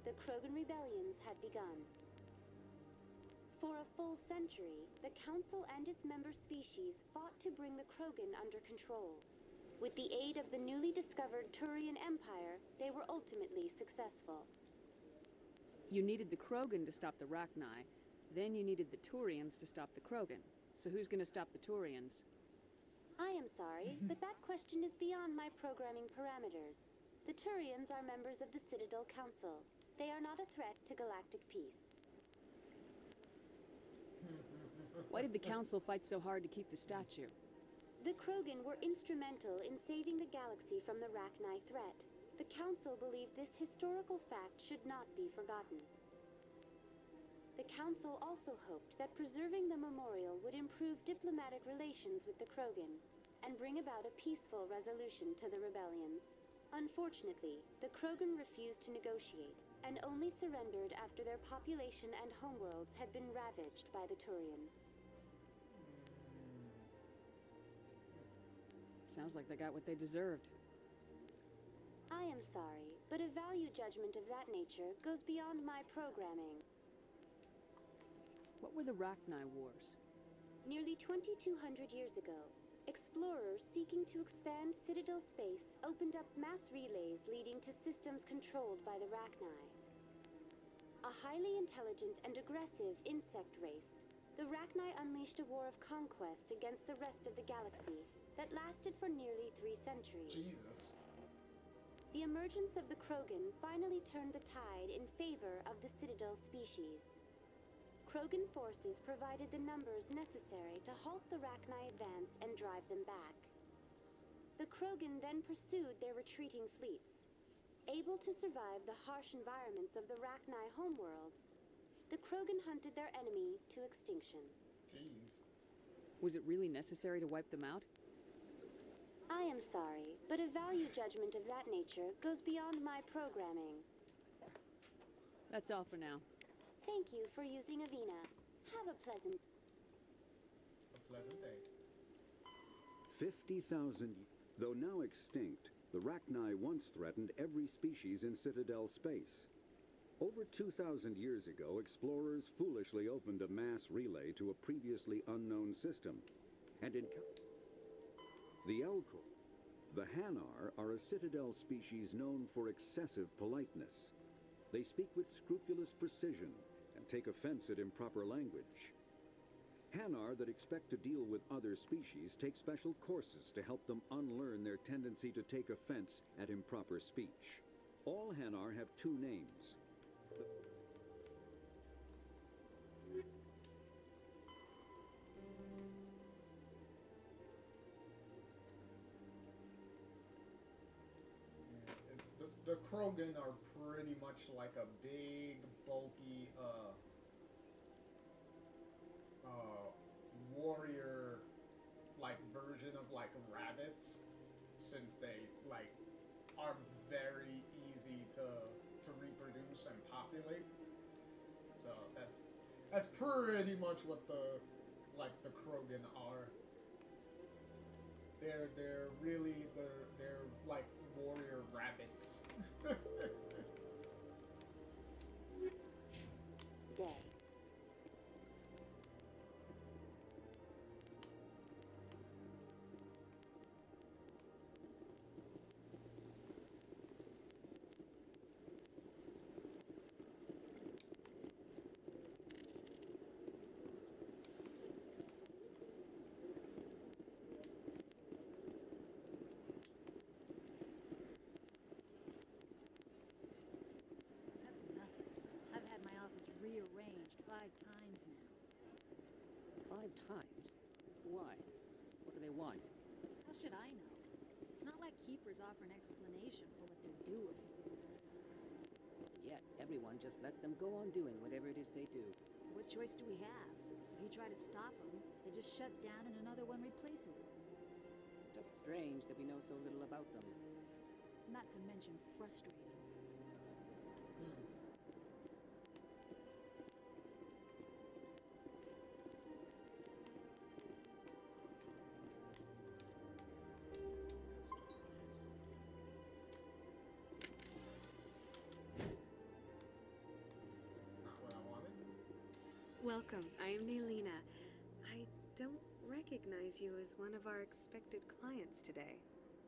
The Krogan rebellions had begun. For a full century, the Council and its member species fought to bring the Krogan under control. With the aid of the newly discovered Turian Empire, they were ultimately successful. You needed the Krogan to stop the Rachni, then you needed the Turians to stop the Krogan. So who's gonna stop the Turians? I am sorry, but that question is beyond my programming parameters. The Turians are members of the Citadel Council. They are not a threat to galactic peace. Why did the Council fight so hard to keep the statue? The Krogan were instrumental in saving the galaxy from the Rachni threat. The Council believed this historical fact should not be forgotten. The Council also hoped that preserving the memorial would improve diplomatic relations with the Krogan and bring about a peaceful resolution to the rebellions. Unfortunately, the Krogan refused to negotiate and only surrendered after their population and homeworlds had been ravaged by the Turians. Sounds like they got what they deserved. I am sorry, but a value judgment of that nature goes beyond my programming. What were the Rachni Wars? Nearly 2,200 years ago, explorers seeking to expand Citadel space opened up mass relays leading to systems controlled by the Rachni. A highly intelligent and aggressive insect race, the Rachni unleashed a war of conquest against the rest of the galaxy that lasted for nearly 3 centuries. Jesus. The emergence of the Krogan finally turned the tide in favor of the Citadel species. Krogan forces provided the numbers necessary to halt the Rachni advance and drive them back. The Krogan then pursued their retreating fleets. Able to survive the harsh environments of the Rachni homeworlds, the Krogan hunted their enemy to extinction. Jeez. Was it really necessary to wipe them out? I am sorry, but a value judgment of that nature goes beyond my programming. That's all for now. Thank you for using Avina. Have a pleasant day. 50,000. Though now extinct, the Rachni once threatened every species in Citadel space. Over 2,000 years ago, explorers foolishly opened a mass relay to a previously unknown system, and the Elcor. The Hanar are a Citadel species known for excessive politeness. They speak with scrupulous precision and take offense at improper language. Hanar that expect to deal with other species take special courses to help them unlearn their tendency to take offense at improper speech. All Hanar have 2 names. The Krogan are pretty much like a big, bulky, warrior-like version of like rabbits, since they like are very easy to reproduce and populate. So that's pretty much what the Krogan are. They're really they're like warrior rabbits. Day. That's nothing. I've had my office rearranged 5 times? Why? What do they want? How should I know? It's not like Keepers offer an explanation for what they're doing. Yet everyone just lets them go on doing whatever it is they do. What choice do we have? If you try to stop them, they just shut down and another one replaces it. Just strange that we know so little about them. Not to mention frustrating. Welcome. I am Nailina. I don't recognize you as one of our expected clients today.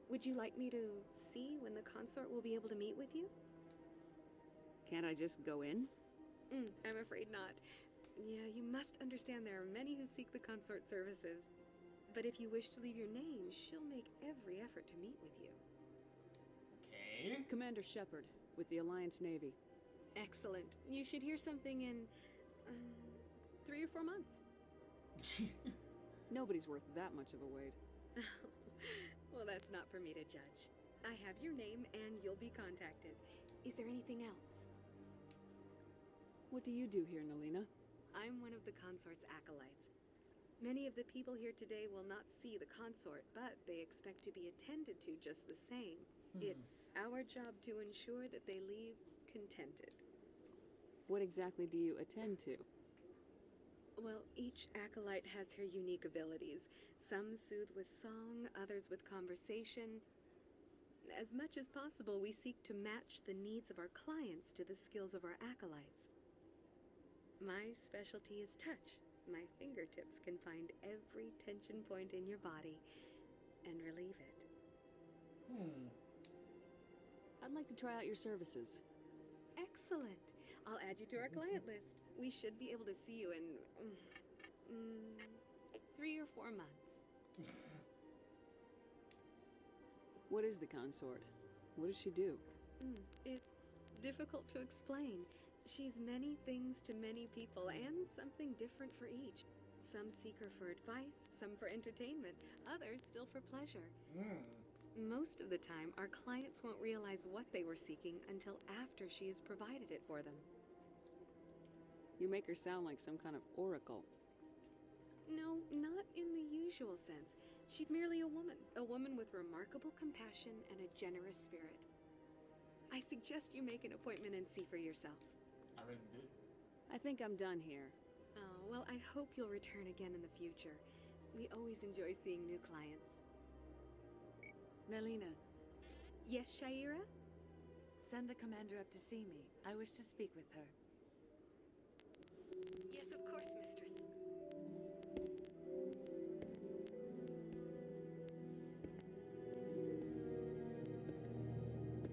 Would you like me to see when the consort will be able to meet with you? Can't I just go in? I'm afraid not. Yeah, you must understand there are many who seek the consort services. But if you wish to leave your name, she'll make every effort to meet with you. Okay. Commander Shepard, with the Alliance Navy. Excellent. You should hear something in 3 or 4 months. Nobody's worth that much of a wait. Well, that's not for me to judge. I have your name and you'll be contacted. Is there anything else? What do you do here, Nailina? I'm one of the consort's acolytes. Many of the people here today will not see the consort, but they expect to be attended to just the same. It's our job to ensure that they leave contented. What exactly do you attend to? Well, each acolyte has her unique abilities. Some soothe with song, others with conversation. As much as possible, we seek to match the needs of our clients to the skills of our acolytes. My specialty is touch. My fingertips can find every tension point in your body and relieve it. I'd like to try out your services. Excellent. I'll add you to our client list. We should be able to see you in 3 or 4 months. What is the consort? What does she do? It's difficult to explain. She's many things to many people, and something different for each. Some seek her for advice, some for entertainment, others still for pleasure. Most of the time, our clients won't realize what they were seeking until after she has provided it for them. You make her sound like some kind of oracle. No, not in the usual sense. She's merely a woman with remarkable compassion and a generous spirit. I suggest you make an appointment and see for yourself. I already did. I think I'm done here. Oh, well, I hope you'll return again in the future. We always enjoy seeing new clients. Nailina. Yes, Shaira? Send the commander up to see me. I wish to speak with her. Yes, of course, mistress.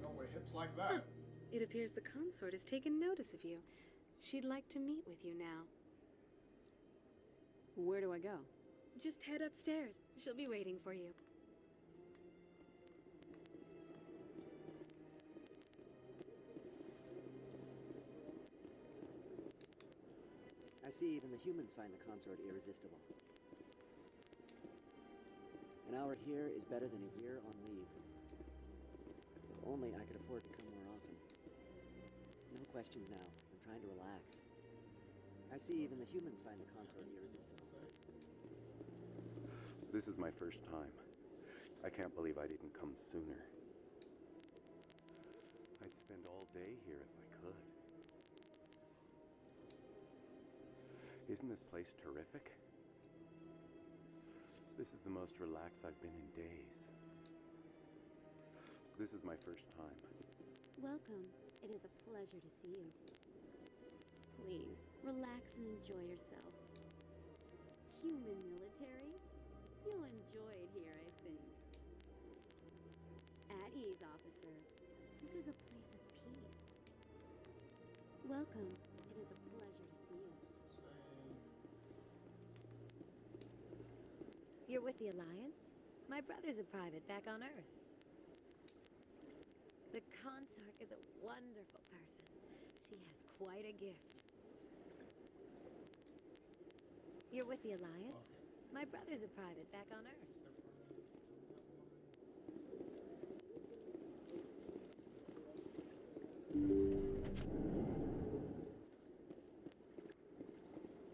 No way, hips like that. It appears the consort has taken notice of you. She'd like to meet with you now. Where do I go? Just head upstairs. She'll be waiting for you. I see even the humans find the consort irresistible. An hour here is better than a year on leave. If only I could afford to come more often. No questions now. I'm trying to relax. I see even the humans find the consort irresistible. This is my first time. I can't believe I didn't come sooner. I'd spend all day here if I could. Isn't this place terrific? This is the most relaxed I've been in days. This is my first time. Welcome. It is a pleasure to see you. Please, relax and enjoy yourself. Human military? You'll enjoy it here, I think. At ease, officer. This is a place of peace. Welcome. It is a pleasure to see you. You're with the Alliance? My brother's a private back on Earth. The consort is a wonderful person. She has quite a gift. You're with the Alliance? My brother's a private back on Earth.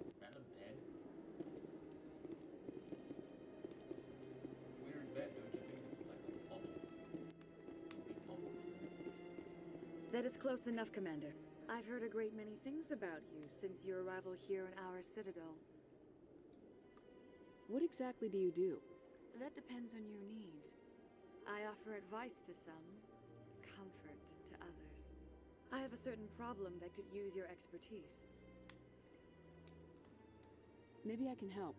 Is that a bed? Weird bed, don't you think? It's like a bubble. Big bubble. That is close enough, Commander. I've heard a great many things about you since your arrival here in our citadel. What exactly do you do? That depends on your needs. I offer advice to some, comfort to others. I have a certain problem that could use your expertise. Maybe I can help.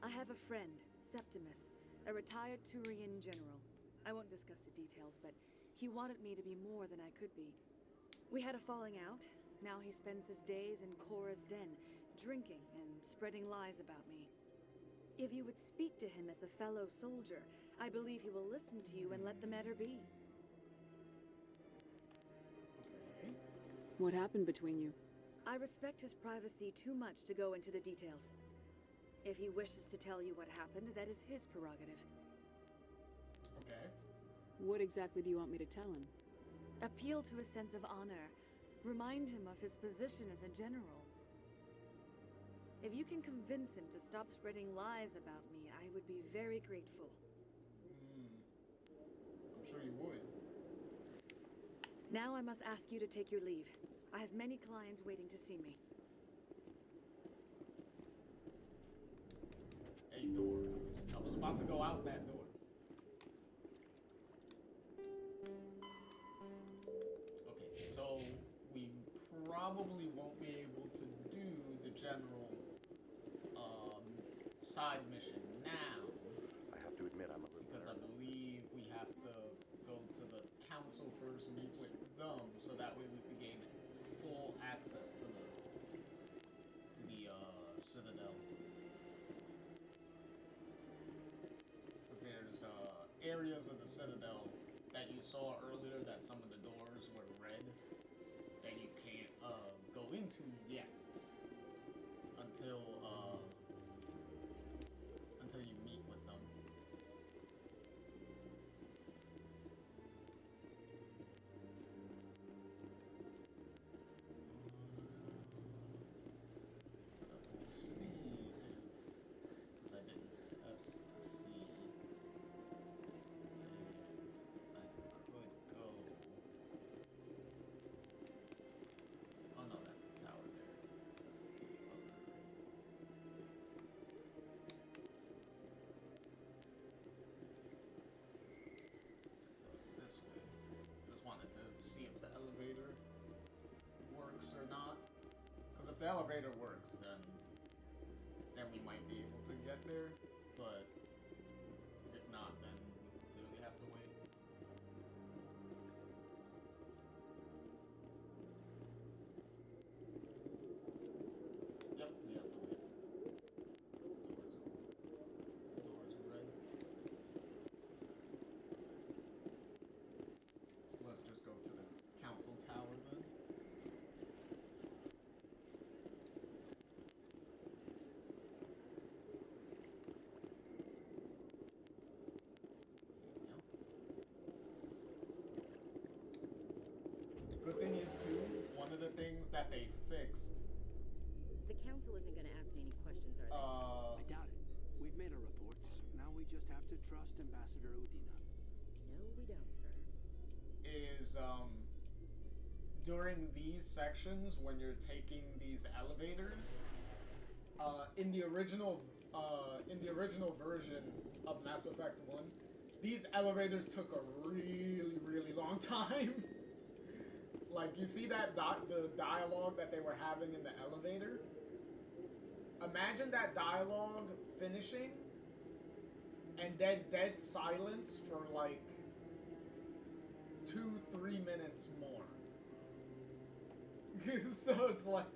I have a friend, Septimus, a retired Turian general. I won't discuss the details, but he wanted me to be more than I could be. We had a falling out. Now he spends his days in Korra's den, drinking and spreading lies about me. If you would speak to him as a fellow soldier, I believe he will listen to you and let the matter be. Okay. What happened between you? I respect his privacy too much to go into the details. If he wishes to tell you what happened, that is his prerogative. Okay. What exactly do you want me to tell him? Appeal to a sense of honor. Remind him of his position as a general. If you can convince him to stop spreading lies about me, I would be very grateful. I'm sure you would. Now I must ask you to take your leave. I have many clients waiting to see me. A door. I was about to go out that door. Okay, so we probably won't be able to do the general side mission now. I have to admit, I'm a little because I believe we have to go to the council first, meet with them, so that way we can gain full access to the citadel. Because there's areas of the citadel that you saw earlier that some of the doors were red that you can't go into yet until you meet with them. So we'll see because I didn't test to see if I could go. Oh no, that's the tower there. That's the other. This way. Just wanted to see if the elevator works or not. Because if the elevator works, then we might be able to get there. But if not, then we clearly have to wait. Yep, we have to wait. Doors are red. Let's just go to the council tower then. The good thing is too, one of the things that they fixed. The council isn't going to ask me any questions, are they? I doubt it. We've made our reports. Now we just have to trust Ambassador Udina. No, we don't, sir. Is during these sections when you're taking these elevators, in the original version of Mass Effect 1, these elevators took a really, really long time. Like, you see that the dialogue that they were having in the elevator? Imagine that dialogue finishing and then dead silence for like 2-3 minutes more. So it's like,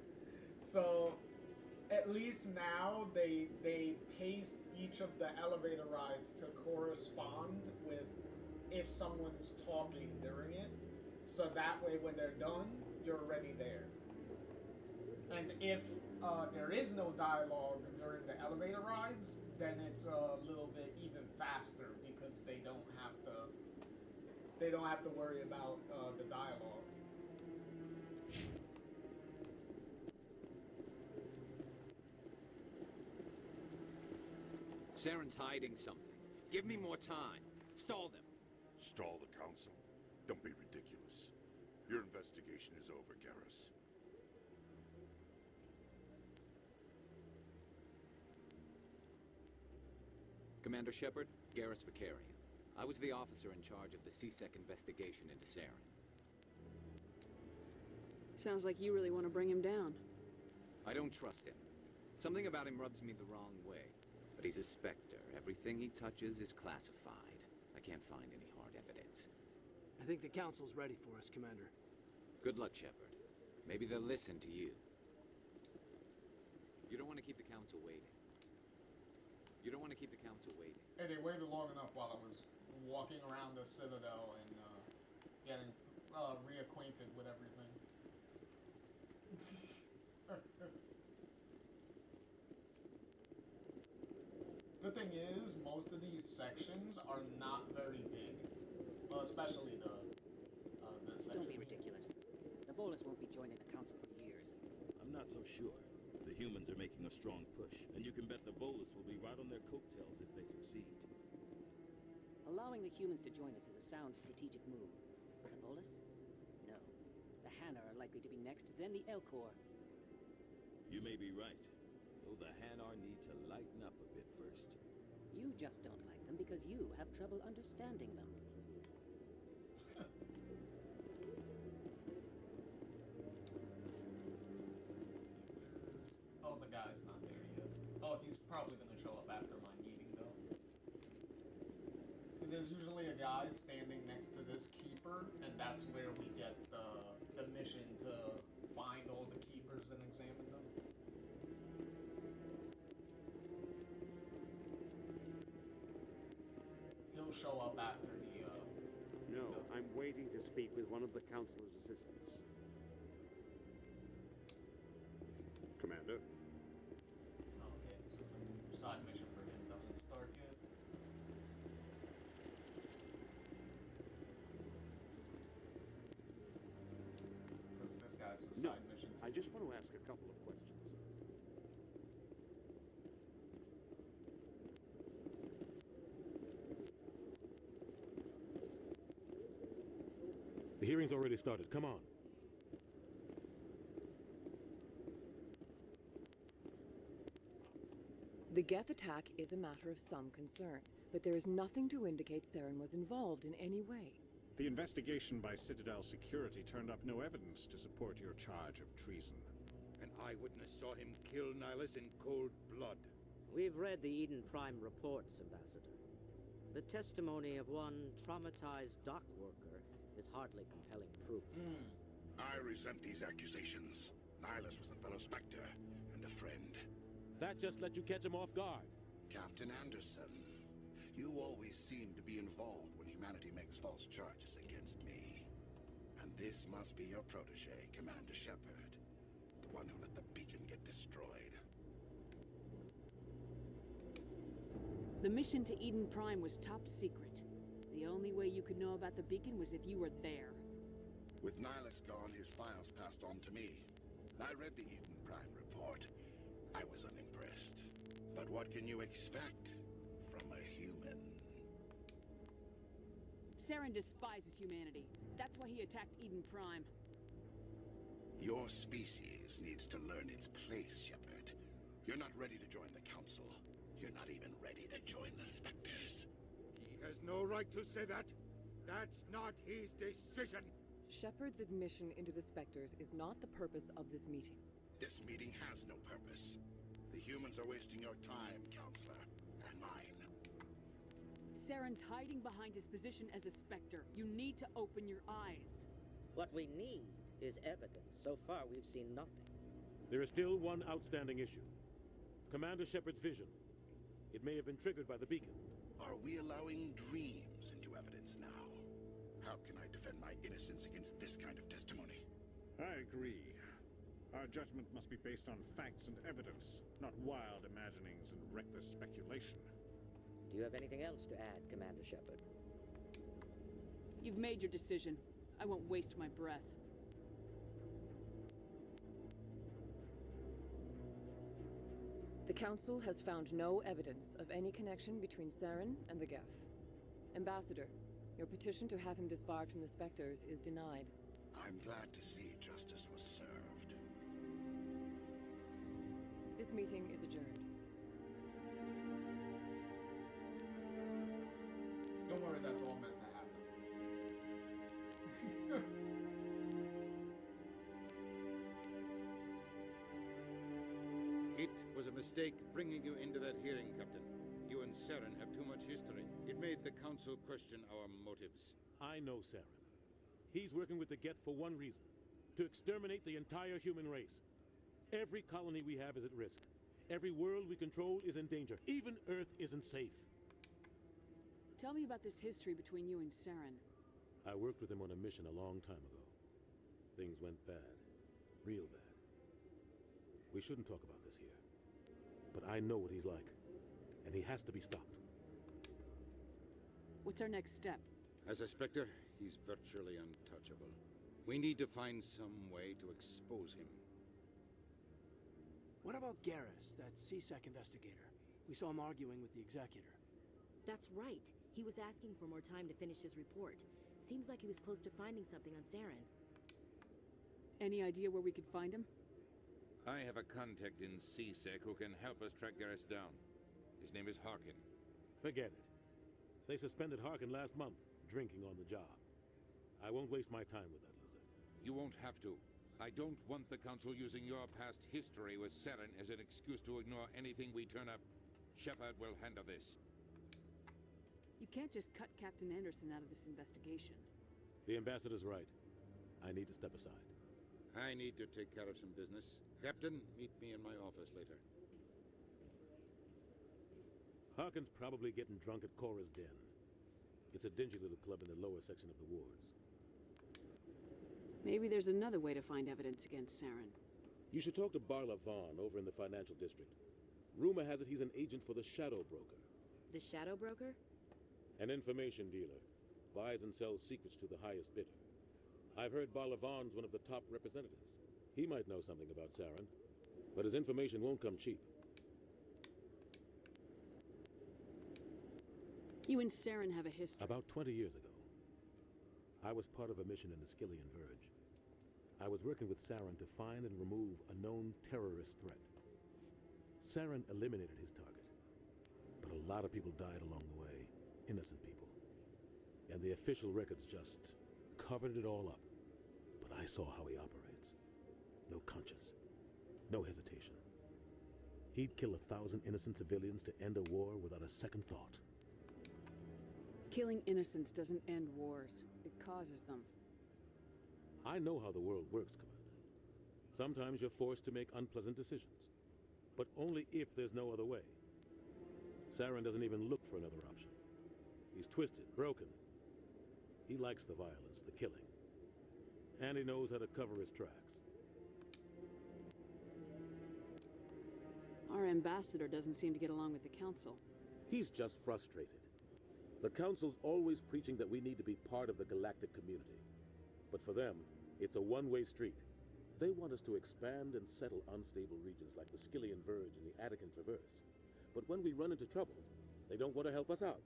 so at least now they pace each of the elevator rides to correspond with if someone's talking during it, so that way when they're done, you're already there. And if there is no dialogue during the elevator rides, then it's a little bit even faster because they don't have to worry about the dialogue. Saren's hiding something. Give me more time. Stall them. Stall the council? Don't be ridiculous. Your investigation is over, Garrus. Commander Shepard, Garrus Vicarian. I was the officer in charge of the CSEC investigation into Saren. Sounds like you really want to bring him down. I don't trust him. Something about him rubs me the wrong way. But he's a Spectre. Everything he touches is classified. I can't find any hard evidence. I think the council's ready for us, Commander. Good luck, Shepard. Maybe they'll listen to you. You don't want to keep the council waiting. You don't want to keep the council waiting. Hey, they waited long enough while I was walking around the Citadel and getting reacquainted with everything. The thing is, most of these sections are not very big, especially this section. Don't be ridiculous. The Volus won't be joining the council for years. I'm not so sure. The humans are making a strong push, and you can bet the Volus will be right on their coattails if they succeed. Allowing the humans to join us is a sound strategic move. But the Volus? No. The Hanna are likely to be next, then the Elcor. You may be right. Though the Hanar need to lighten up a bit first. You just don't like them because you have trouble understanding them. Oh, the guy's not there yet. Oh, he's probably gonna show up after my meeting, though. Because there's usually a guy standing next to this keeper, and that's where we get the mission to find all the keepers and examine them. He'll show up after the, No, I'm waiting to speak with one of the Councilor's assistants. Commander? Okay, so the side mission for him doesn't start yet. Because this guy's a No, side mission. I just want to ask a couple of questions. The hearing's already started. Come on. The Geth attack is a matter of some concern, but there is nothing to indicate Saren was involved in any way. The investigation by Citadel Security turned up no evidence to support your charge of treason. An eyewitness saw him kill Nihilus in cold blood. We've read the Eden Prime reports, Ambassador. The testimony of one traumatized dock worker is hardly compelling proof. I resent these accusations. Nihilus was a fellow Spectre and a friend. That just let you catch him off guard. Captain Anderson, you always seem to be involved when humanity makes false charges against me. And this must be your protege, Commander Shepard. The one who let the beacon get destroyed. The mission to Eden Prime was top secret. The only way you could know about the beacon was if you were there. With Nihilus gone, his files passed on to me. I read the Eden Prime report. I was unimpressed. But what can you expect from a human? Saren despises humanity. That's why he attacked Eden Prime. Your species needs to learn its place, Shepard. You're not ready to join the Council. You're not even ready to join the Spectres. He has no right to say that. That's not his decision. Shepard's admission into the Spectres is not the purpose of this meeting. This meeting has no purpose. The humans are wasting your time, Counselor, and mine. Saren's hiding behind his position as a Spectre. You need to open your eyes. What we need is evidence. So far, we've seen nothing. There is still one outstanding issue. Commander Shepard's vision. It may have been triggered by the beacon. Are we allowing dreams into evidence now? How can I defend my innocence against this kind of testimony? I agree. Our judgment must be based on facts and evidence, not wild imaginings and reckless speculation. Do you have anything else to add, Commander Shepard? You've made your decision. I won't waste my breath. The Council has found no evidence of any connection between Saren and the Geth. Ambassador, your petition to have him disbarred from the Spectres is denied. I'm glad to see justice was served. This meeting is adjourned. Don't worry, that's all meant to happen. It was a mistake bringing you into that hearing, Captain. You and Saren have too much history. It made the Council question our motives. I know Saren. He's working with the Geth for one reason: to exterminate the entire human race. Every colony we have is at risk. Every world we control is in danger. Even Earth isn't safe. Tell me about this history between you and Saren. I worked with him on a mission a long time ago. Things went bad. Real bad. We shouldn't talk about this here. But I know what he's like. And he has to be stopped. What's our next step? As a Spectre, he's virtually untouchable. We need to find some way to expose him. What about Garrus, that CSEC investigator? We saw him arguing with the Executor. That's right. He was asking for more time to finish his report. Seems like he was close to finding something on Saren. Any idea where we could find him? I have a contact in CSEC who can help us track Garrus down. His name is Harkin. Forget it. They suspended Harkin last month, drinking on the job. I won't waste my time with that lizard. You won't have to. I don't want the Council using your past history with Saren as an excuse to ignore anything we turn up. Shepard will handle this. You can't just cut Captain Anderson out of this investigation. The Ambassador's right. I need to step aside. I need to take care of some business. Captain, meet me in my office later. Harkin's probably getting drunk at Cora's Den. It's a dingy little club in the lower section of the wards. Maybe there's another way to find evidence against Saren. You should talk to Barla Vaughn over in the financial district. Rumor has it he's an agent for the Shadow Broker. The Shadow Broker? An information dealer. Buys and sells secrets to the highest bidder. I've heard Barla Vaughn's one of the top representatives. He might know something about Saren, but his information won't come cheap. You and Saren have a history. About 20 years ago, I was part of a mission in the Skillian Verge. I was working with Saren to find and remove a known terrorist threat. Saren eliminated his target, but a lot of people died along the way, innocent people. And the official records just covered it all up. But I saw how he operates. No conscience, no hesitation. He'd kill 1,000 innocent civilians to end a war without a second thought. Killing innocents doesn't end wars. It causes them. I know how the world works, Commander. Sometimes you're forced to make unpleasant decisions, but only if there's no other way. Saren doesn't even look for another option. He's twisted, broken. He likes the violence, the killing. And he knows how to cover his tracks. Our ambassador doesn't seem to get along with the Council. He's just frustrated. The Council's always preaching that we need to be part of the galactic community. But for them, it's a one-way street. They want us to expand and settle unstable regions like the Skillian Verge and the Attican Traverse. But when we run into trouble, they don't want to help us out.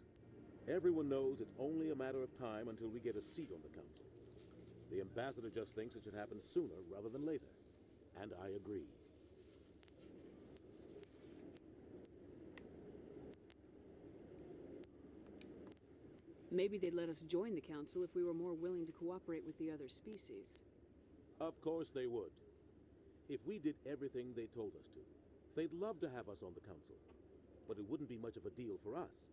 Everyone knows it's only a matter of time until we get a seat on the Council. The ambassador just thinks it should happen sooner rather than later. And I agree. Maybe they'd let us join the Council if we were more willing to cooperate with the other species. Of course they would. If we did everything they told us to, they'd love to have us on the Council. But it wouldn't be much of a deal for us.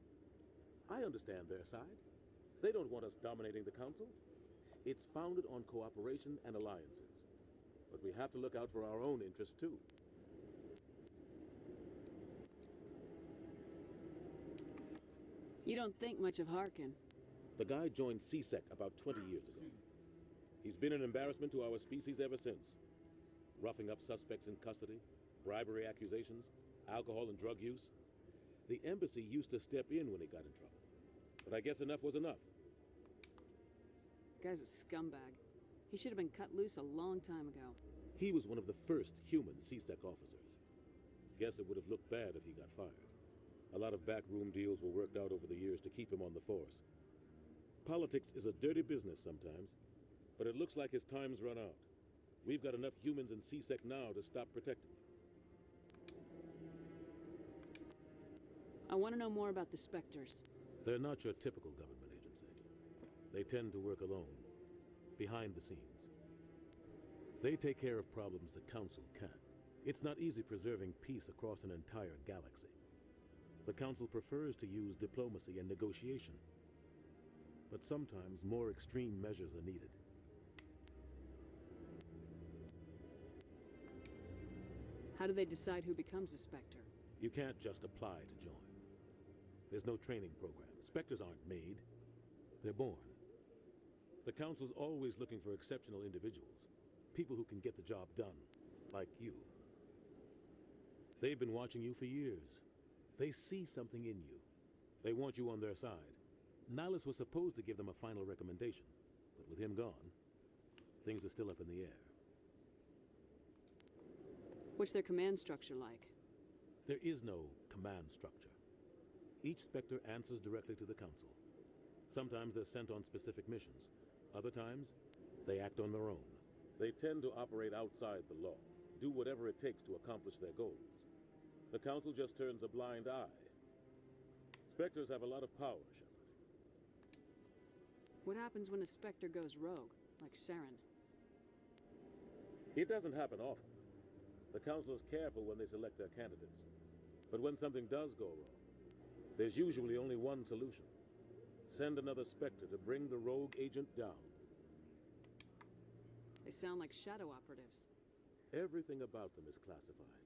I understand their side. They don't want us dominating the Council. It's founded on cooperation and alliances. But we have to look out for our own interests too. You don't think much of Harkin. The guy joined CSEC about 20 years ago. He's been an embarrassment to our species ever since. roughing up suspects in custody, bribery accusations, alcohol and drug use. The embassy used to step in when he got in trouble. But I guess enough was enough. Guy's a scumbag. He should have been cut loose a long time ago. He was one of the first human CSEC officers. Guess it would have looked bad if he got fired. A lot of backroom deals were worked out over the years to keep him on the force. Politics is a dirty business sometimes, but it looks like his time's run out. We've got enough humans in CSEC now to stop protecting him. I want to know more about the Spectres. They're not your typical government agency. They tend to work alone, behind the scenes. They take care of problems the Council can't. It's not easy preserving peace across an entire galaxy. The Council prefers to use diplomacy and negotiation. But sometimes more extreme measures are needed. How do they decide who becomes a Spectre? You can't just apply to join. There's no training program. Spectres aren't made. They're born. The Council's always looking for exceptional individuals. People who can get the job done. Like you. They've been watching you for years. They see something in you. They want you on their side. Nihilus was supposed to give them a final recommendation. But with him gone, things are still up in the air. What's their command structure like? There is no command structure. Each Spectre answers directly to the Council. Sometimes they're sent on specific missions. Other times, they act on their own. They tend to operate outside the law, do whatever it takes to accomplish their goals. The Council just turns a blind eye. Spectres have a lot of power, Shepard. What happens when a Spectre goes rogue, like Saren? It doesn't happen often. The Council is careful when they select their candidates. But when something does go wrong, there's usually only one solution. Send another Spectre to bring the rogue agent down. They sound like shadow operatives. Everything about them is classified.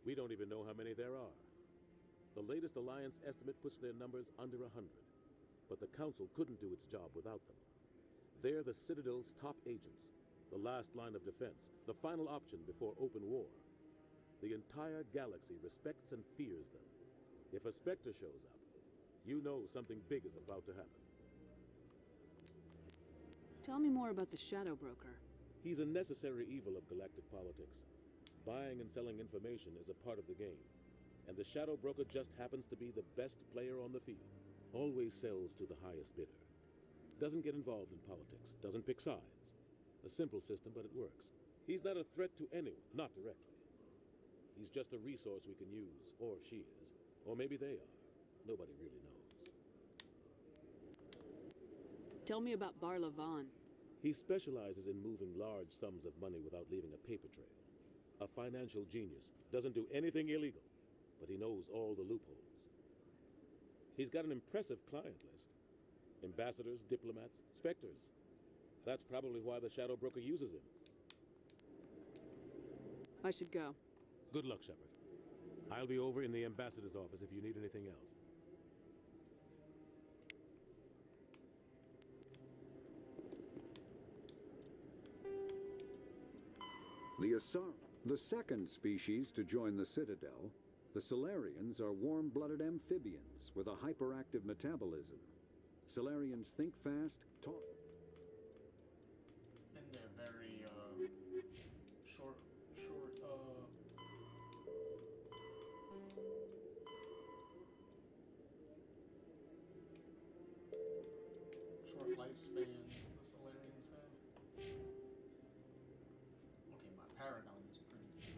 We don't even know how many there are. The latest Alliance estimate puts their numbers under 100. But the Council couldn't do its job without them. They're the Citadel's top agents, the last line of defense, the final option before open war. The entire galaxy respects and fears them. If a Spectre shows up, you know something big is about to happen. Tell me more about the Shadow Broker. He's a necessary evil of galactic politics. Buying and selling information is a part of the game. And the Shadow Broker just happens to be the best player on the field. Always sells to the highest bidder. Doesn't get involved in politics. Doesn't pick sides. A simple system, but it works. He's not a threat to anyone, not directly. He's just a resource we can use, or she is. Or maybe they are. Nobody really knows. Tell me about Bar Lavan. He specializes in moving large sums of money without leaving a paper trail. A financial genius. Doesn't do anything illegal, but he knows all the loopholes. He's got an impressive client list. Ambassadors, diplomats, Spectres. That's probably why the Shadow Broker uses him. I should go. Good luck, Shepard. I'll be over in the ambassador's office if you need anything else. The second species to join the Citadel, the Solarians are warm-blooded amphibians with a hyperactive metabolism. Solarians think fast, talk... And they're very, short lifespans the Solarians have. Okay, my Paragon is pretty big.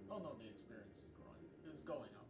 Oh no, the experience is growing. It's going up.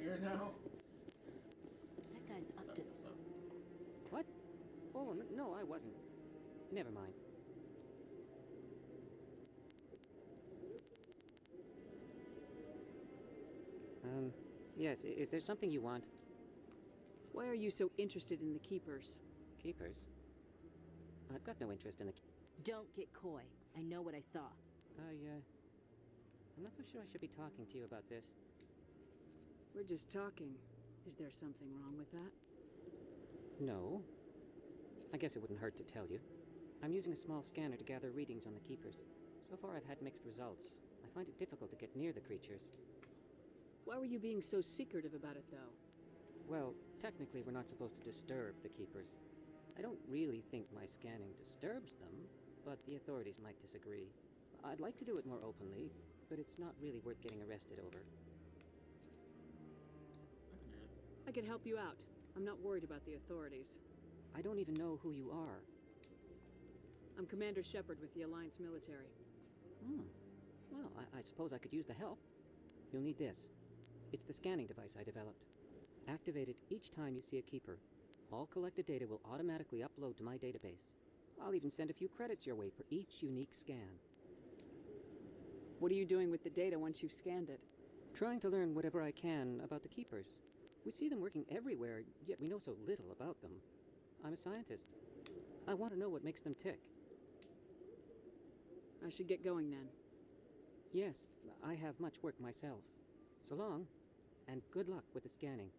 here now? That guy's up to... What? Oh, no, I wasn't. Never mind. Yes, is there something you want? Why are you so interested in the Keepers? Keepers? I've got no interest in the... Don't get coy. I know what I saw. I'm not so sure I should be talking to you about this. We're just talking. Is there something wrong with that? No. I guess it wouldn't hurt to tell you. I'm using a small scanner to gather readings on the Keepers. So far I've had mixed results. I find it difficult to get near the creatures. Why were you being so secretive about it, though? Well, technically we're not supposed to disturb the Keepers. I don't really think my scanning disturbs them, but the authorities might disagree. I'd like to do it more openly, but it's not really worth getting arrested over. I can help you out. I'm not worried about the authorities. I don't even know who you are. I'm Commander Shepard with the Alliance military. Well, I suppose I could use the help. You'll need this. It's the scanning device I developed. Activate it each time you see a Keeper. All collected data will automatically upload to my database. I'll even send a few credits your way for each unique scan. What are you doing with the data once you've scanned it? Trying to learn whatever I can about the Keepers. We see them working everywhere, yet we know so little about them. I'm a scientist. I want to know what makes them tick. I should get going then. Yes, I have much work myself. So long, and good luck with the scanning.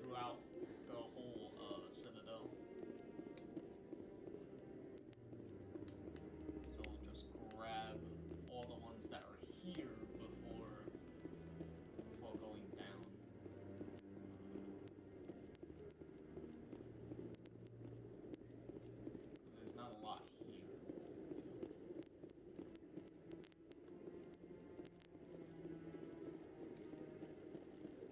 Throughout the whole Citadel. So we'll just grab all the ones that are here before going down. There's not a lot here.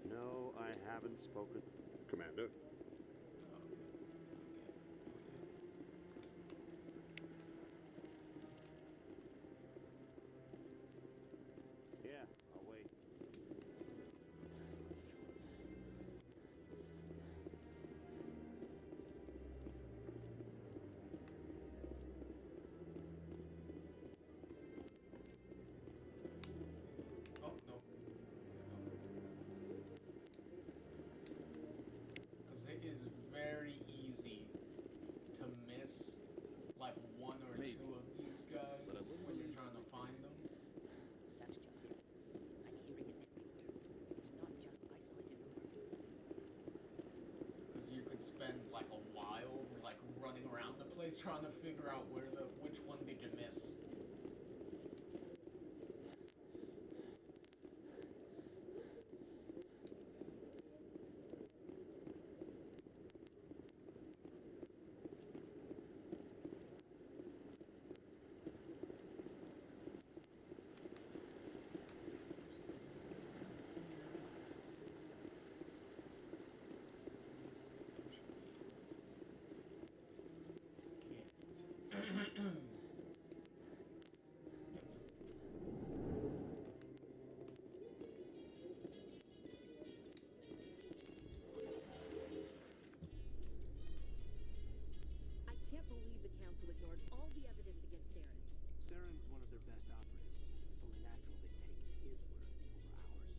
No, I haven't spoken. Commander? Yeah, I'll wait. Oh, no. Because it is very easy to miss like one or two of these guys when you're trying to find them. That's just it. I'm hearing it everywhere. It's not just isolated rumors. Because you could spend like a while like running around the place trying to figure out which one did you miss. I can't believe the Council ignored all the evidence against Saren. Saren's one of their best operatives. It's only natural they'd take his word over ours.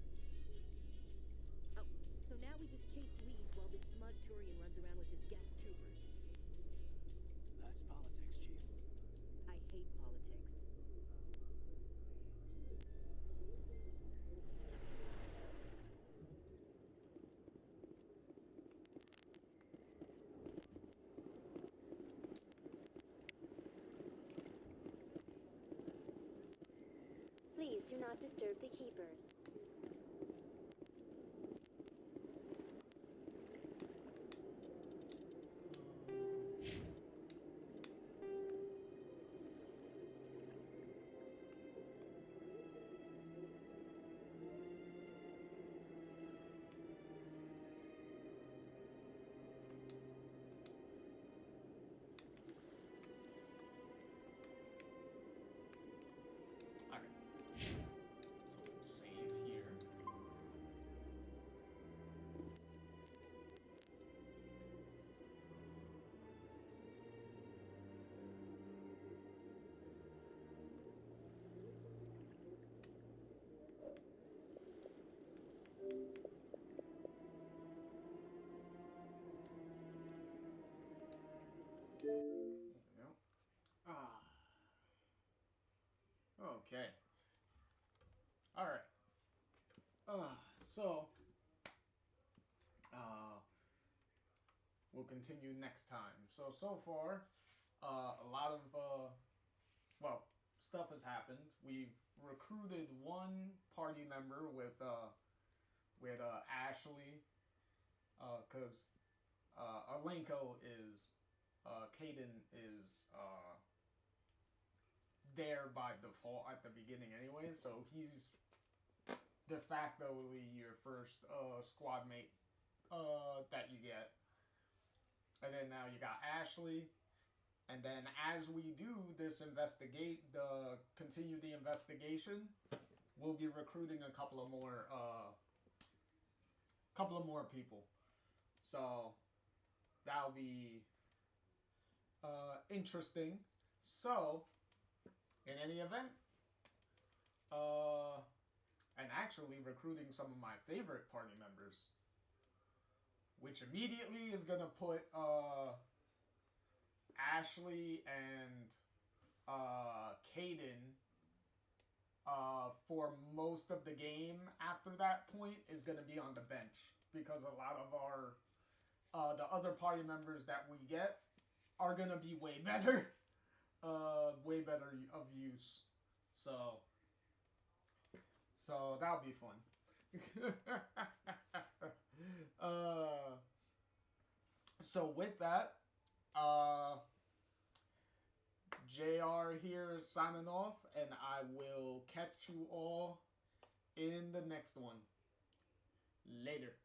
Oh, so now we just chase leads while this smug Turian runs around with his Geth troopers. That's politics, Chief. I hate politics. Please do not disturb the Keepers. Okay. Alright. So, we'll continue next time. So far, a lot of, well, stuff has happened. We've recruited one party member with Ashley, because Alenko is, Caden is, there by default at the beginning anyway, so he's de factoly your first squad mate that you get. And then now you got Ashley, and then as we do this continue the investigation, we'll be recruiting a couple of more people. So that'll be interesting. So in any event, and actually recruiting some of my favorite party members, which immediately is gonna put Ashley and Caden for most of the game after that point is gonna be on the bench, because a lot of our the other party members that we get are gonna be way better of use. So that'll be fun. So with that, JR here signing off, and I will catch you all in the next one. Later.